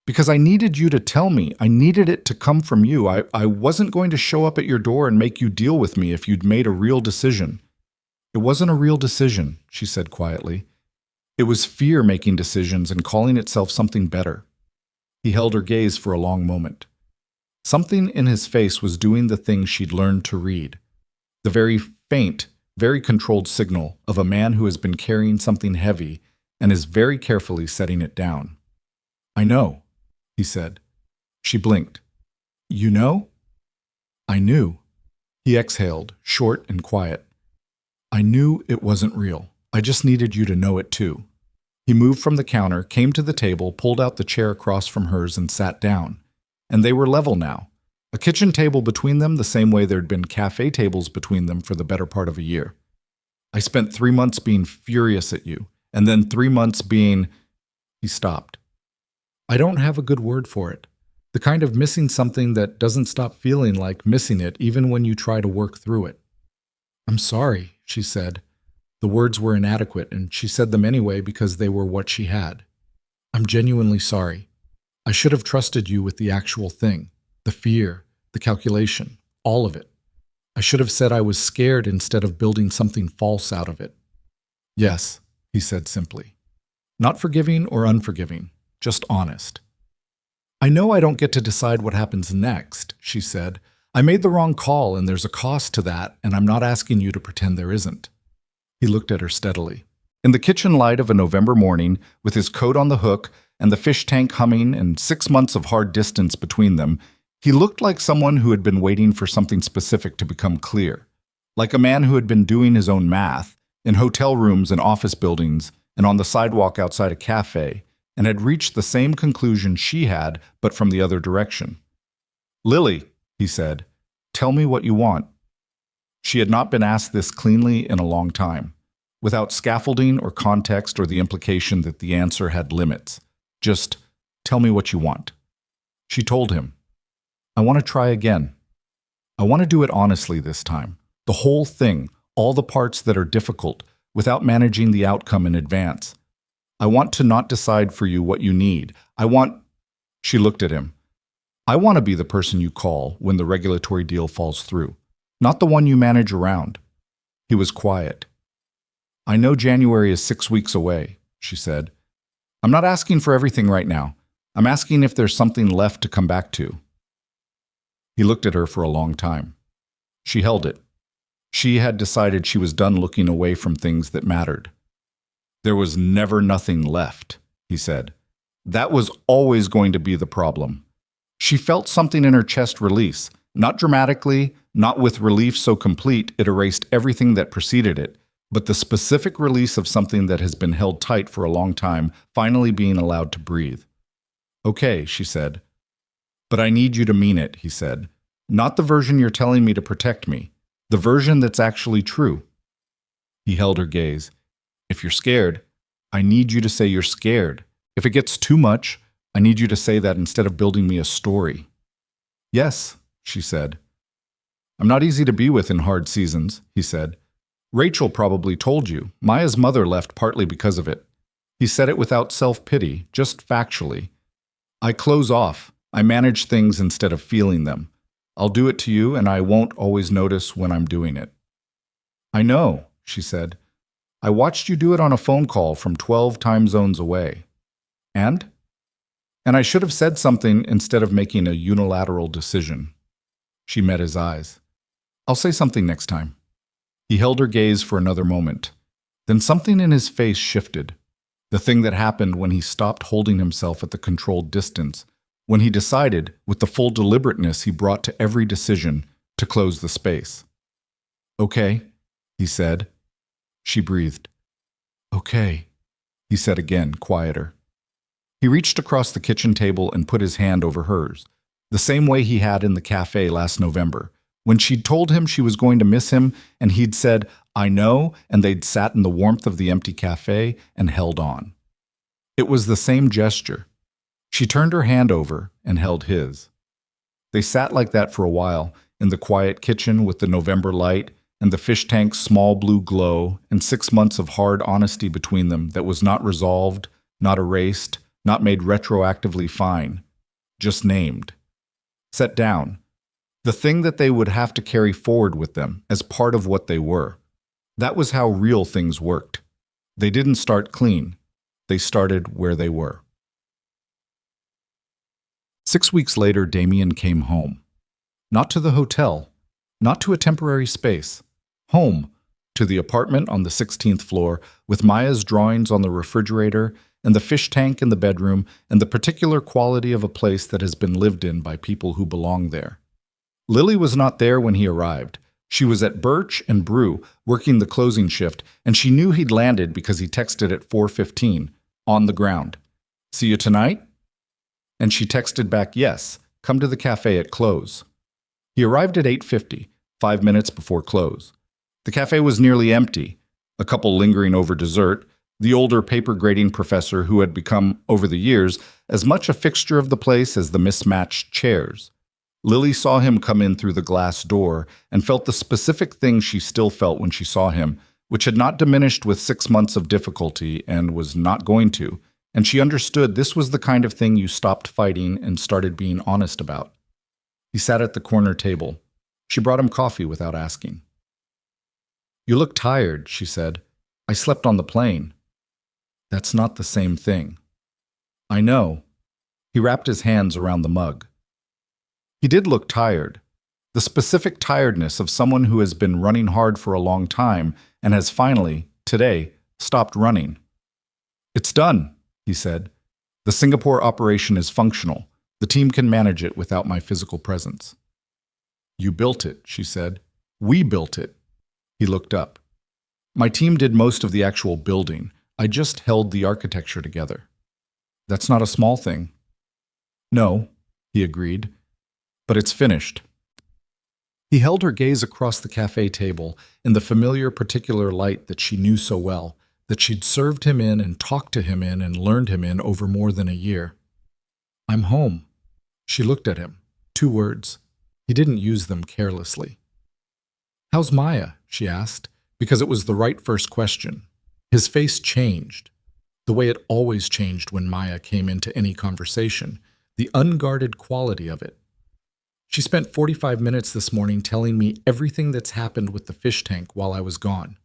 "Because I needed you to tell me. I needed it to come from you. I wasn't going to show up at your door and make you deal with me if you'd made a real decision." "It wasn't a real decision," she said quietly. "It was fear making decisions and calling itself something better." He held her gaze for a long moment. Something in his face was doing the thing she'd learned to read. The very faint, very controlled signal of a man who has been carrying something heavy and is very carefully setting it down. "I know," he said. She blinked. "You know?" "I knew." He exhaled, short and quiet. "I knew it wasn't real. I just needed you to know it too." He moved from the counter, came to the table, pulled out the chair across from hers and sat down. And they were level now. A kitchen table between them the same way there'd been cafe tables between them for the better part of a year. "I spent 3 months being furious at you, and then 3 months being—" He stopped. "I don't have a good word for it. The kind of missing something that doesn't stop feeling like missing it even when you try to work through it." "I'm sorry," she said. The words were inadequate, and she said them anyway because they were what she had. "I'm genuinely sorry. I should have trusted you with the actual thing, the fear, the calculation, all of it. I should have said I was scared instead of building something false out of it." "Yes," he said simply. Not forgiving or unforgiving, just honest. "I know I don't get to decide what happens next," she said. "I made the wrong call and there's a cost to that, and I'm not asking you to pretend there isn't." He looked at her steadily. In the kitchen light of a November morning, with his coat on the hook and the fish tank humming and 6 months of hard distance between them, he looked like someone who had been waiting for something specific to become clear. Like a man who had been doing his own math, in hotel rooms and office buildings, and on the sidewalk outside a cafe, and had reached the same conclusion she had, but from the other direction. "Lily," he said, "tell me what you want." She had not been asked this cleanly in a long time, without scaffolding or context or the implication that the answer had limits. Just, "Tell me what you want." She told him, "I want to try again. I want to do it honestly this time. The whole thing, all the parts that are difficult, without managing the outcome in advance. I want to not decide for you what you need. I want—" She looked at him. "I want to be the person you call when the regulatory deal falls through, not the one you manage around." He was quiet. "I know January is 6 weeks away," she said. "I'm not asking for everything right now. I'm asking if there's something left to come back to." He looked at her for a long time. She held it. She had decided she was done looking away from things that mattered. "There was never nothing left," he said. "That was always going to be the problem." She felt something in her chest release, not dramatically, not with relief so complete it erased everything that preceded it, but the specific release of something that has been held tight for a long time, finally being allowed to breathe. "Okay," she said. "But I need you to mean it," he said. "Not the version you're telling me to protect me. The version that's actually true." He held her gaze. "If you're scared, I need you to say you're scared. If it gets too much, I need you to say that instead of building me a story." "Yes," she said. I'm not easy to be with in hard seasons, he said. Rachel probably told you. Maya's mother left partly because of it. He said it without self-pity, just factually. I close off. I manage things instead of feeling them. I'll do it to you, and I won't always notice when I'm doing it. I know, she said. I watched you do it on a phone call from 12 time zones away. And? And I should have said something instead of making a unilateral decision. She met his eyes. I'll say something next time. He held her gaze for another moment. Then something in his face shifted. The thing that happened when he stopped holding himself at the controlled distance, when he decided, with the full deliberateness he brought to every decision, to close the space. Okay, he said. She breathed. Okay, he said again, quieter. He reached across the kitchen table and put his hand over hers, the same way he had in the cafe last November, when she'd told him she was going to miss him and he'd said, I know, and they'd sat in the warmth of the empty cafe and held on. It was the same gesture. She turned her hand over and held his. They sat like that for a while, in the quiet kitchen with the November light and the fish tank's small blue glow, and 6 months of hard honesty between them that was not resolved, not erased, not made retroactively fine, just named. Set down. The thing that they would have to carry forward with them as part of what they were. That was how real things worked. They didn't start clean. They started where they were. 6 weeks later, Damien came home. Not to the hotel, not to a temporary space. Home, to the apartment on the 16th floor, with Maya's drawings on the refrigerator and the fish tank in the bedroom and the particular quality of a place that has been lived in by people who belong there. Lily was not there when he arrived. She was at Birch and Brew, working the closing shift, and she knew he'd landed because he texted at 4:15, on the ground. See you tonight? And she texted back, yes, come to the cafe at close. He arrived at 8:50, 5 minutes before close. The cafe was nearly empty, a couple lingering over dessert, the older paper grading professor who had become, over the years, as much a fixture of the place as the mismatched chairs. Lily saw him come in through the glass door and felt the specific thing she still felt when she saw him, which had not diminished with 6 months of difficulty and was not going to, and she understood this was the kind of thing you stopped fighting and started being honest about. He sat at the corner table. She brought him coffee without asking. You look tired, she said. I slept on the plane. That's not the same thing. I know. He wrapped his hands around the mug. He did look tired. The specific tiredness of someone who has been running hard for a long time and has finally, today, stopped running. It's done, he said. The Singapore operation is functional. The team can manage it without my physical presence. You built it, she said. We built it. He looked up. My team did most of the actual building. I just held the architecture together. That's not a small thing. No, he agreed. But it's finished. He held her gaze across the cafe table in the familiar particular light that she knew so well, that she'd served him in and talked to him in and learned him in over more than a year. I'm home. She looked at him. 2 words. He didn't use them carelessly. How's Maya? She asked, because it was the right first question. His face changed, the way it always changed when Maya came into any conversation, the unguarded quality of it. She spent 45 minutes this morning telling me everything that's happened with the fish tank while I was gone.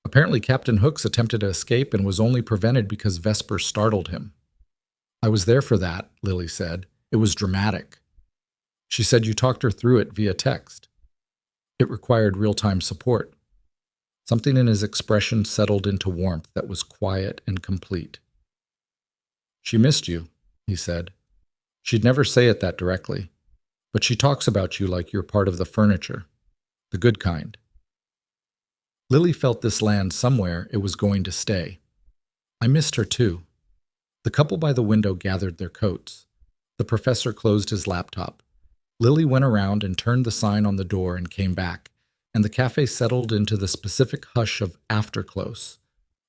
Apparently Captain Hooks attempted to escape and was only prevented because Vesper startled him. I was there for that, Lily said. It was dramatic. She said you talked her through it via text. It required real-time support. Something in his expression settled into warmth that was quiet and complete. She missed you, he said. She'd never say it that directly, but she talks about you like you're part of the furniture, the good kind. Lily felt this land somewhere it was going to stay. I missed her too. The couple by the window gathered their coats. The professor closed his laptop. Lily went around and turned the sign on the door and came back, and the cafe settled into the specific hush of after-close.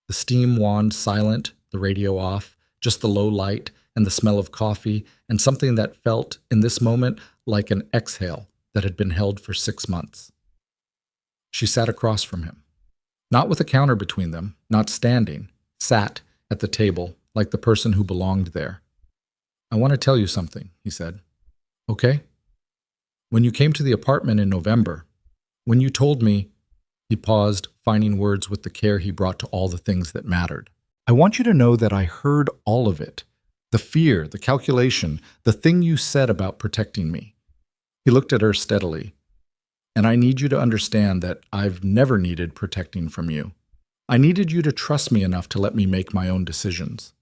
The steam wand silent, the radio off, just the low light and the smell of coffee, and something that felt, in this moment, like an exhale, that had been held for 6 months. She sat across from him, not with a counter between them, not standing, sat at the table like the person who belonged there. "I want to tell you something," he said. "Okay? When you came to the apartment in November, when you told me," he paused, finding words with the care he brought to all the things that mattered. "I want you to know that I heard all of it. The fear, the calculation, the thing you said about protecting me." He looked at her steadily. "And I need you to understand that I've never needed protecting from you. I needed you to trust me enough to let me make my own decisions."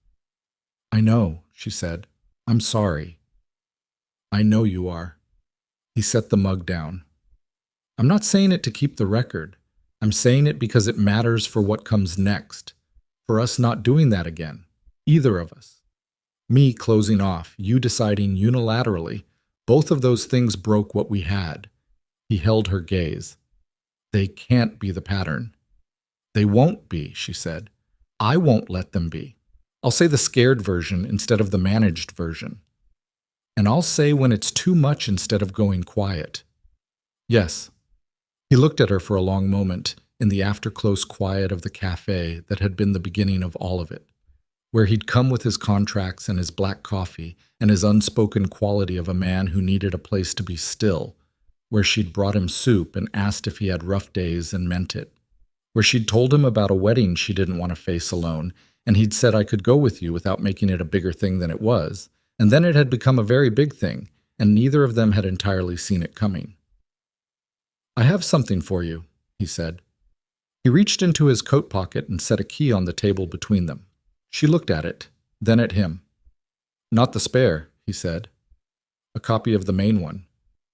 "I know," she said. "I'm sorry." "I know you are." He set the mug down. "I'm not saying it to keep the record. I'm saying it because it matters for what comes next. For us not doing that again. Either of us. Me closing off, you deciding unilaterally. Both of those things broke what we had." He held her gaze. "They can't be the pattern." "They won't be," she said. "I won't let them be. I'll say the scared version instead of the managed version. And I'll say when it's too much instead of going quiet." "Yes." He looked at her for a long moment in the after-close quiet of the cafe that had been the beginning of all of it, where he'd come with his contracts and his black coffee and his unspoken quality of a man who needed a place to be still, where she'd brought him soup and asked if he had rough days and meant it, where she'd told him about a wedding she didn't want to face alone, and he'd said, "I could go with you," without making it a bigger thing than it was, and then it had become a very big thing, and neither of them had entirely seen it coming. "I have something for you," he said. He reached into his coat pocket and set a key on the table between them. She looked at it, then at him. "Not the spare," he said. "A copy of the main one.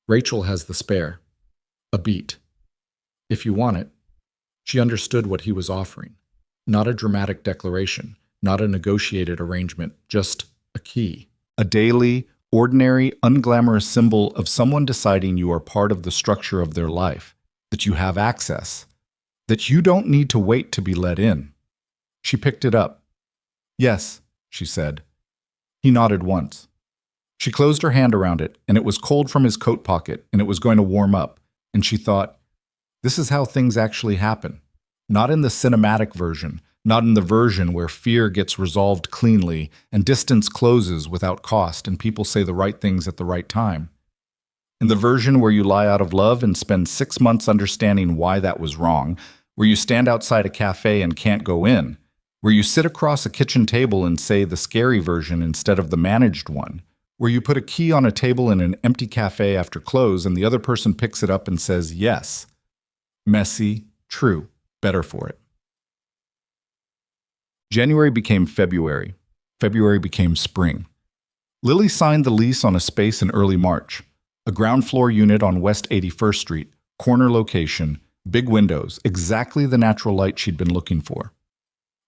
Rachel has the spare. A beat. If you want it." She understood what he was offering. Not a dramatic declaration, not a negotiated arrangement, just a key. A daily, ordinary, unglamorous symbol of someone deciding you are part of the structure of their life, that you have access, that you don't need to wait to be let in. She picked it up. "Yes," she said. He nodded once. She closed her hand around it, and it was cold from his coat pocket, and it was going to warm up, and she thought, this is how things actually happen. Not in the cinematic version, not in the version where fear gets resolved cleanly and distance closes without cost and people say the right things at the right time. In the version where you lie out of love and spend 6 months understanding why that was wrong, where you stand outside a cafe and can't go in, where you sit across a kitchen table and say the scary version instead of the managed one, where you put a key on a table in an empty cafe after close and the other person picks it up and says yes. Messy, true, better for it. January became February. February became spring. Lily signed the lease on a space in early March, a ground floor unit on West 81st Street, corner location, big windows, exactly the natural light she'd been looking for.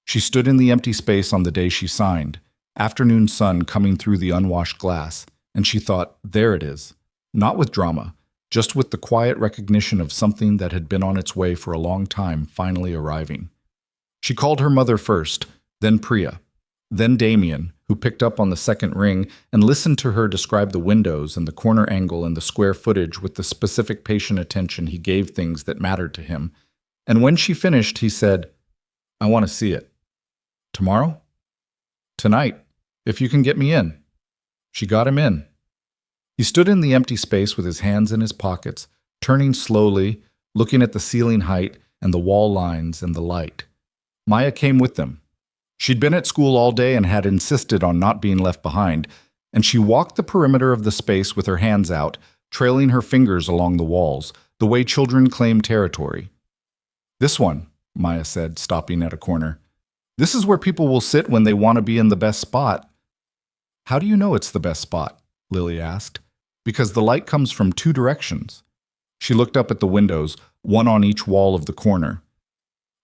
She stood in the empty space on the day she signed, afternoon sun coming through the unwashed glass, and she thought, there it is. Not with drama, just with the quiet recognition of something that had been on its way for a long time finally arriving. She called her mother first, then Priya, then Damien, who picked up on the second ring and listened to her describe the windows and the corner angle and the square footage with the specific patient attention he gave things that mattered to him. And when she finished, he said, I want to see it. Tomorrow? Tonight, if you can get me in. She got him in. He stood in the empty space with his hands in his pockets, turning slowly, looking at the ceiling height and the wall lines and the light. Maya came with them. She'd been at school all day and had insisted on not being left behind, and she walked the perimeter of the space with her hands out, trailing her fingers along the walls, the way children claim territory. This one, Maya said, stopping at a corner. This is where people will sit when they want to be in the best spot. How do you know it's the best spot? Lily asked. Because the light comes from 2 directions. She looked up at the windows, one on each wall of the corner.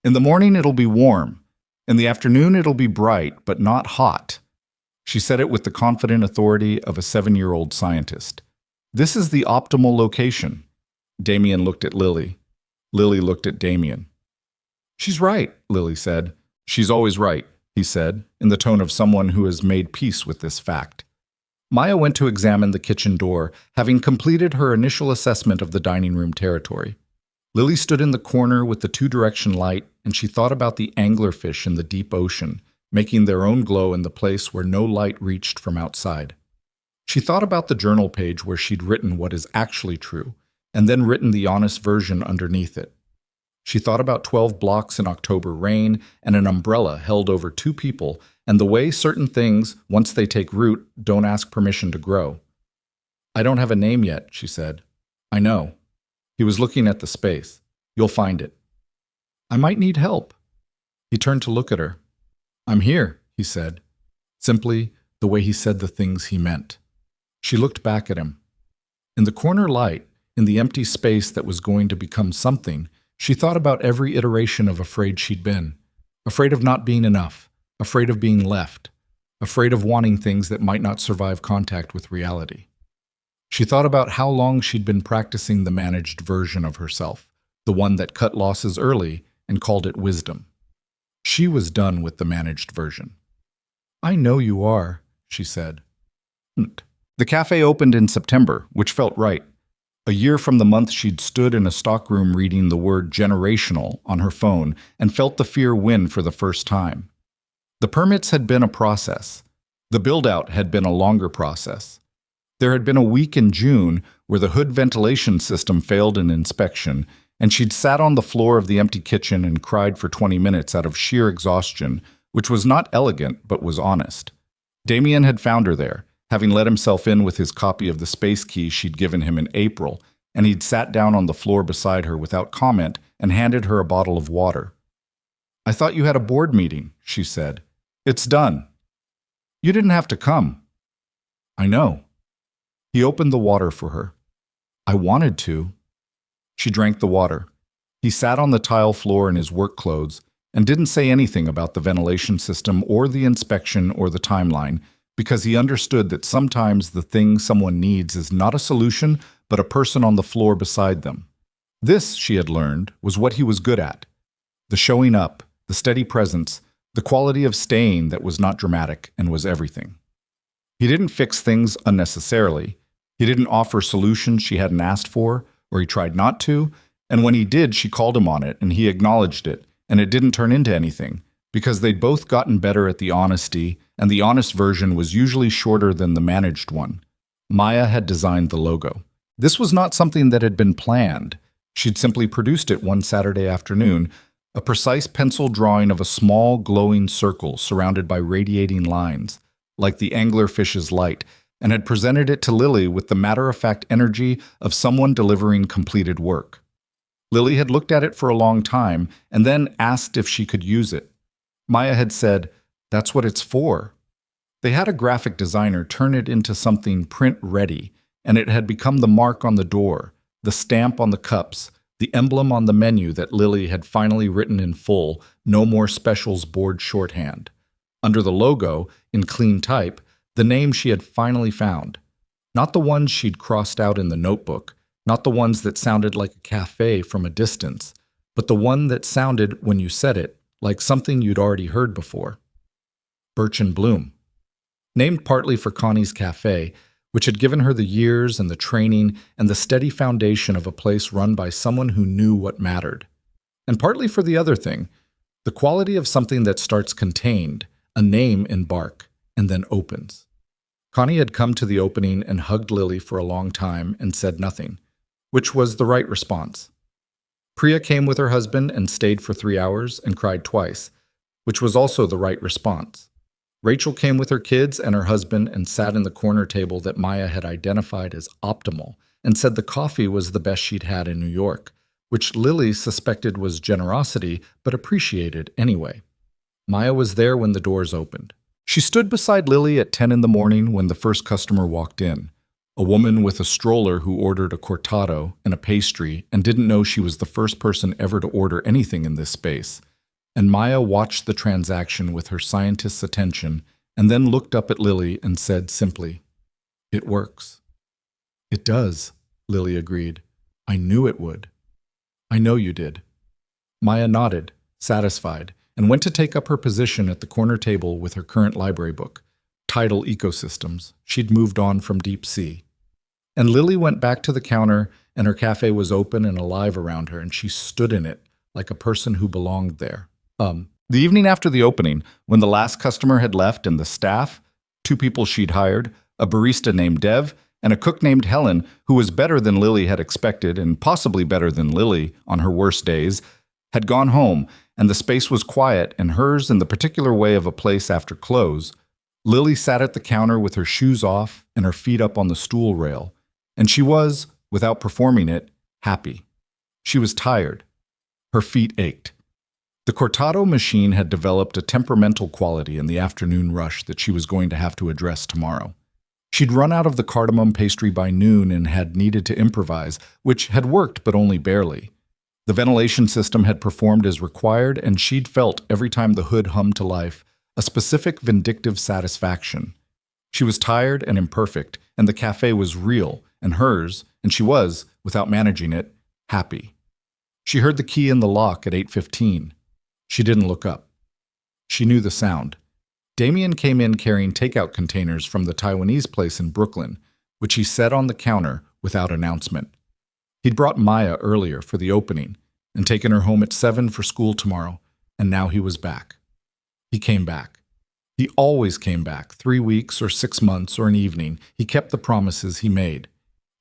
In the morning it'll be warm. In the afternoon it'll be bright, but not hot. She said it with the confident authority of a 7-year-old scientist. This is the optimal location. Damien looked at Lily. Lily looked at Damien. She's right, Lily said. She's always right, he said, in the tone of someone who has made peace with this fact. Maya went to examine the kitchen door, having completed her initial assessment of the dining room territory. Lily stood in the corner with the two-direction light, and she thought about the anglerfish in the deep ocean, making their own glow in the place where no light reached from outside. She thought about the journal page where she'd written what is actually true, and then written the honest version underneath it. She thought about 12 blocks in October rain and an umbrella held over two people, and the way certain things, once they take root, don't ask permission to grow. "I don't have a name yet," she said. "I know." He was looking at the space. "You'll find it." "I might need help." He turned to look at her. "I'm here," he said, simply the way he said the things he meant. She looked back at him. In the corner light, in the empty space that was going to become something, she thought about every iteration of afraid she'd been. Afraid of not being enough, afraid of being left, afraid of wanting things that might not survive contact with reality. She thought about how long she'd been practicing the managed version of herself, the one that cut losses early and called it wisdom. She was done with the managed version. "I know you are," she said. The cafe opened in September, which felt right. A year from the month she'd stood in a stockroom reading the word generational on her phone and felt the fear win for the first time. The permits had been a process. The build-out had been a longer process. There had been a week in June where the hood ventilation system failed an inspection, and she'd sat on the floor of the empty kitchen and cried for 20 minutes out of sheer exhaustion, which was not elegant but was honest. Damien had found her there, having let himself in with his copy of the space key she'd given him in April, and he'd sat down on the floor beside her without comment and handed her a bottle of water. "I thought you had a board meeting," she said. "It's done." "You didn't have to come." "I know." He opened the water for her. "I wanted to." She drank the water. He sat on the tile floor in his work clothes and didn't say anything about the ventilation system or the inspection or the timeline, because he understood that sometimes the thing someone needs is not a solution, but a person on the floor beside them. This, she had learned, was what he was good at. The showing up, the steady presence, the quality of staying that was not dramatic and was everything. He didn't fix things unnecessarily. He didn't offer solutions she hadn't asked for, or he tried not to, and when he did, she called him on it, and he acknowledged it, and it didn't turn into anything, because they'd both gotten better at the honesty, and the honest version was usually shorter than the managed one. Maya had designed the logo. This was not something that had been planned. She'd simply produced it one Saturday afternoon, a precise pencil drawing of a small, glowing circle surrounded by radiating lines, like the anglerfish's light, and had presented it to Lily with the matter-of-fact energy of someone delivering completed work. Lily had looked at it for a long time and then asked if she could use it. Maya had said, "That's what it's for." They had a graphic designer turn it into something print-ready, and it had become the mark on the door, the stamp on the cups, the emblem on the menu that Lily had finally written in full, no more specials board shorthand. Under the logo, in clean type, the name she had finally found. Not the ones she'd crossed out in the notebook, not the ones that sounded like a cafe from a distance, but the one that sounded, when you said it, like something you'd already heard before. Birch and Bloom. Named partly for Connie's cafe, which had given her the years and the training and the steady foundation of a place run by someone who knew what mattered. And partly for the other thing, the quality of something that starts contained, a name in bark, and then opens. Connie had come to the opening and hugged Lily for a long time and said nothing, which was the right response. Priya came with her husband and stayed for 3 hours and cried twice, which was also the right response. Rachel came with her kids and her husband and sat in the corner table that Maya had identified as optimal and said the coffee was the best she'd had in New York, which Lily suspected was generosity but appreciated anyway. Maya was there when the doors opened. She stood beside Lily at 10 in the morning when the first customer walked in, a woman with a stroller who ordered a cortado and a pastry and didn't know she was the first person ever to order anything in this space. And Maya watched the transaction with her scientist's attention and then looked up at Lily and said simply, "It works." "It does," Lily agreed. "I knew it would." "I know you did." Maya nodded, satisfied, and went to take up her position at the corner table with her current library book. tidal ecosystems. She'd moved on from deep sea. And Lily went back to the counter, and her cafe was open and alive around her, and she stood in it like a person who belonged there. The evening after the opening, when the last customer had left and the staff, two people she'd hired, a barista named Dev and a cook named Helen, who was better than Lily had expected and possibly better than Lily on her worst days, had gone home, and the space was quiet and hers in the particular way of a place after close, Lily sat at the counter with her shoes off and her feet up on the stool rail, and she was, without performing it, happy. She was tired. Her feet ached. The cortado machine had developed a temperamental quality in the afternoon rush that she was going to have to address tomorrow. She'd run out of the cardamom pastry by noon and had needed to improvise, which had worked but only barely. The ventilation system had performed as required, and she'd felt, every time the hood hummed to life, a specific vindictive satisfaction. She was tired and imperfect, and the cafe was real and hers, and she was, without managing it, happy. She heard the key in the lock at 8:15. She didn't look up. She knew the sound. Damien came in carrying takeout containers from the Taiwanese place in Brooklyn, which he set on the counter without announcement. He'd brought Maya earlier for the opening and taken her home at 7 for school tomorrow, and now he was back. He came back. He always came back, 3 weeks or 6 months or an evening. He kept the promises he made.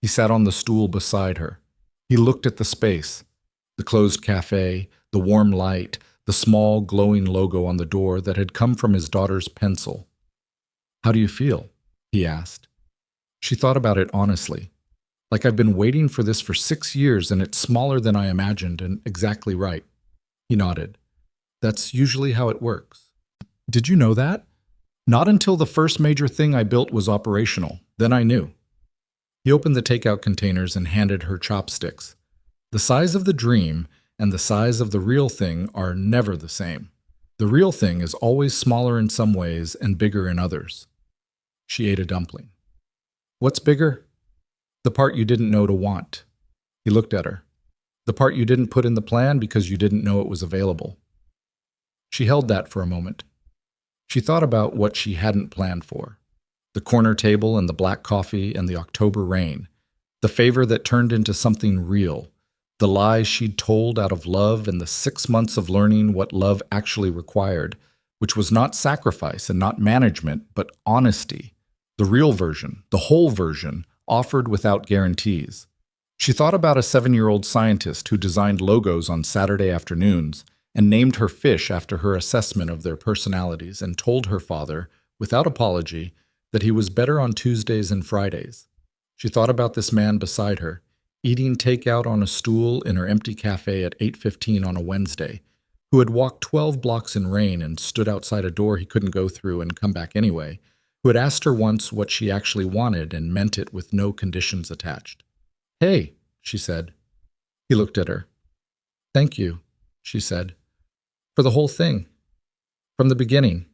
He sat on the stool beside her. He looked at the space, the closed cafe, the warm light, the small glowing logo on the door that had come from his daughter's pencil. "How do you feel?" he asked. She thought about it honestly. "Like I've been waiting for this for 6 years and it's smaller than I imagined and exactly right." He nodded. "That's usually how it works." "Did you know that?" "Not until the first major thing I built was operational. Then I knew." He opened the takeout containers and handed her chopsticks. The size of the dream and the size of the real thing are never the same. The real thing is always smaller in some ways and bigger in others. She ate a dumpling. "What's bigger?" "The part you didn't know to want." He looked at her. "The part you didn't put in the plan because you didn't know it was available." She held that for a moment. She thought about what she hadn't planned for. The corner table and the black coffee and the October rain. The favor that turned into something real. The lies she'd told out of love and the 6 months of learning what love actually required, which was not sacrifice and not management, but honesty. The real version, the whole version, offered without guarantees. She thought about a 7-year-old scientist who designed logos on Saturday afternoons and named her fish after her assessment of their personalities and told her father, without apology, that he was better on Tuesdays and Fridays. She thought about this man beside her, eating takeout on a stool in her empty cafe at 8:15 on a Wednesday, who had walked 12 blocks in rain and stood outside a door he couldn't go through and come back anyway, who had asked her once what she actually wanted and meant it with no conditions attached. "Hey," she said. He looked at her. "Thank you," she said, "for the whole thing. From the beginning."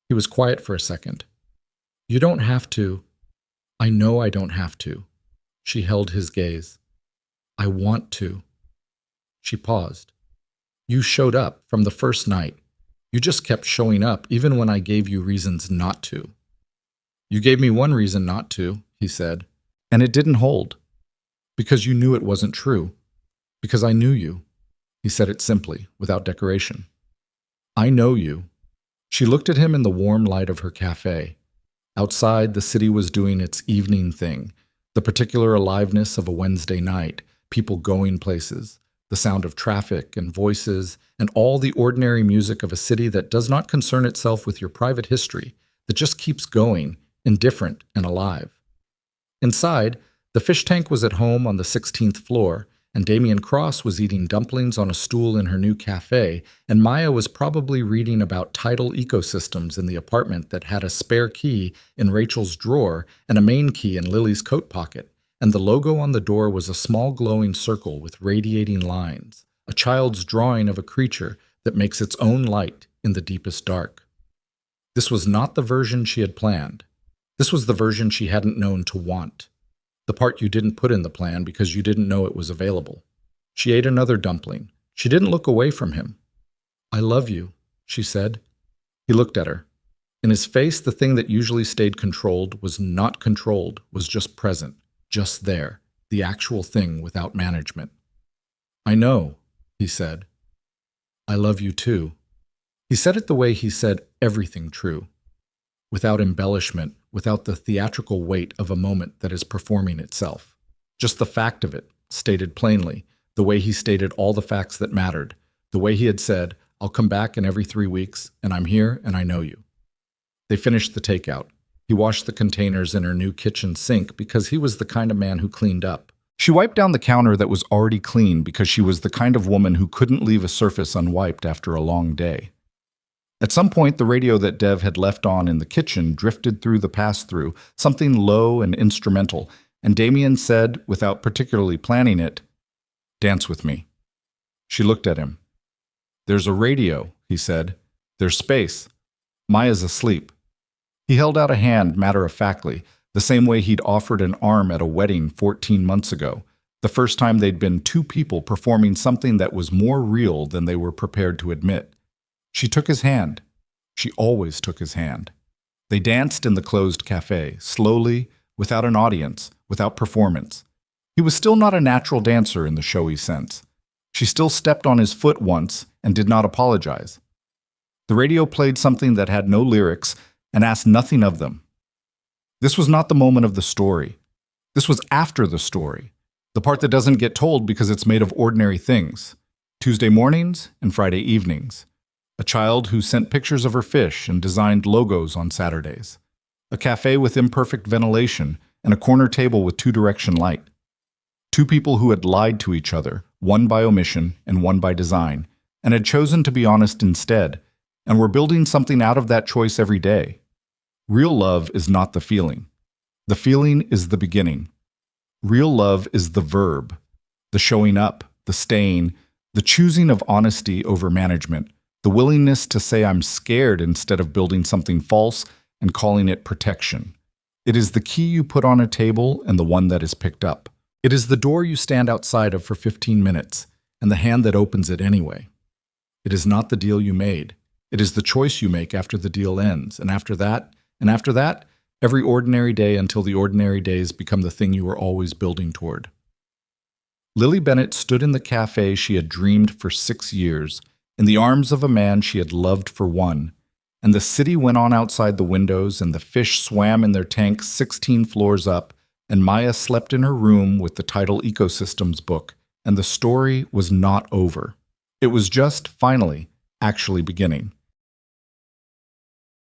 He was quiet for a second. "You don't have to." "I know I don't have to." She held his gaze. "I want to." She paused. "You showed up from the first night. You just kept showing up even when I gave you reasons not to." "You gave me one reason not to," he said, "and it didn't hold. Because you knew it wasn't true. Because I knew you." He said it simply, without decoration. "I know you." She looked at him in the warm light of her cafe. Outside, the city was doing its evening thing, the particular aliveness of a Wednesday night, people going places, the sound of traffic and voices, and all the ordinary music of a city that does not concern itself with your private history, that just keeps going, indifferent and alive. Inside, the fish tank was at home on the 16th floor, and Damien Cross was eating dumplings on a stool in her new cafe, and Maya was probably reading about tidal ecosystems in the apartment that had a spare key in Rachel's drawer and a main key in Lily's coat pocket, and the logo on the door was a small glowing circle with radiating lines, a child's drawing of a creature that makes its own light in the deepest dark. This was not the version she had planned. This was the version she hadn't known to want. The part you didn't put in the plan because you didn't know it was available. She ate another dumpling. She didn't look away from him. "I love you," she said. He looked at her. In his face, the thing that usually stayed controlled was not controlled, was just present, just there, the actual thing without management. "I know," he said. "I love you too." He said it the way he said everything true, without embellishment, without the theatrical weight of a moment that is performing itself. Just the fact of it, stated plainly, the way he stated all the facts that mattered, the way he had said, "I'll come back in every 3 weeks, and I'm here, and I know you." They finished the takeout. He washed the containers in her new kitchen sink because he was the kind of man who cleaned up. She wiped down the counter that was already clean because she was the kind of woman who couldn't leave a surface unwiped after a long day. At some point, the radio that Dev had left on in the kitchen drifted through the pass-through, something low and instrumental, and Damien said, without particularly planning it, "Dance with me." She looked at him. "There's a radio," he said. "There's space. Maya's asleep." He held out a hand matter-of-factly, the same way he'd offered an arm at a wedding 14 months ago, the first time they'd been two people performing something that was more real than they were prepared to admit. She took his hand. She always took his hand. They danced in the closed cafe, slowly, without an audience, without performance. He was still not a natural dancer in the showy sense. She still stepped on his foot once and did not apologize. The radio played something that had no lyrics and asked nothing of them. This was not the moment of the story. This was after the story, the part that doesn't get told because it's made of ordinary things. Tuesday mornings and Friday evenings. A child who sent pictures of her fish and designed logos on Saturdays. A cafe with imperfect ventilation and a corner table with two-direction light. Two people who had lied to each other, one by omission and one by design, and had chosen to be honest instead, and were building something out of that choice every day. Real love is not the feeling. The feeling is the beginning. Real love is the verb, the showing up, the staying, the choosing of honesty over management, the willingness to say I'm scared instead of building something false and calling it protection. It is the key you put on a table and the one that is picked up. It is the door you stand outside of for 15 minutes and the hand that opens it anyway. It is not the deal you made. It is the choice you make after the deal ends, and after that, every ordinary day until the ordinary days become the thing you are always building toward. Lily Bennett stood in the cafe she had dreamed for 6 years, in the arms of a man she had loved for one, and the city went on outside the windows, and the fish swam in their tanks 16 floors up, and Maya slept in her room with the title Ecosystems book, and the story was not over. It was just, finally, actually beginning.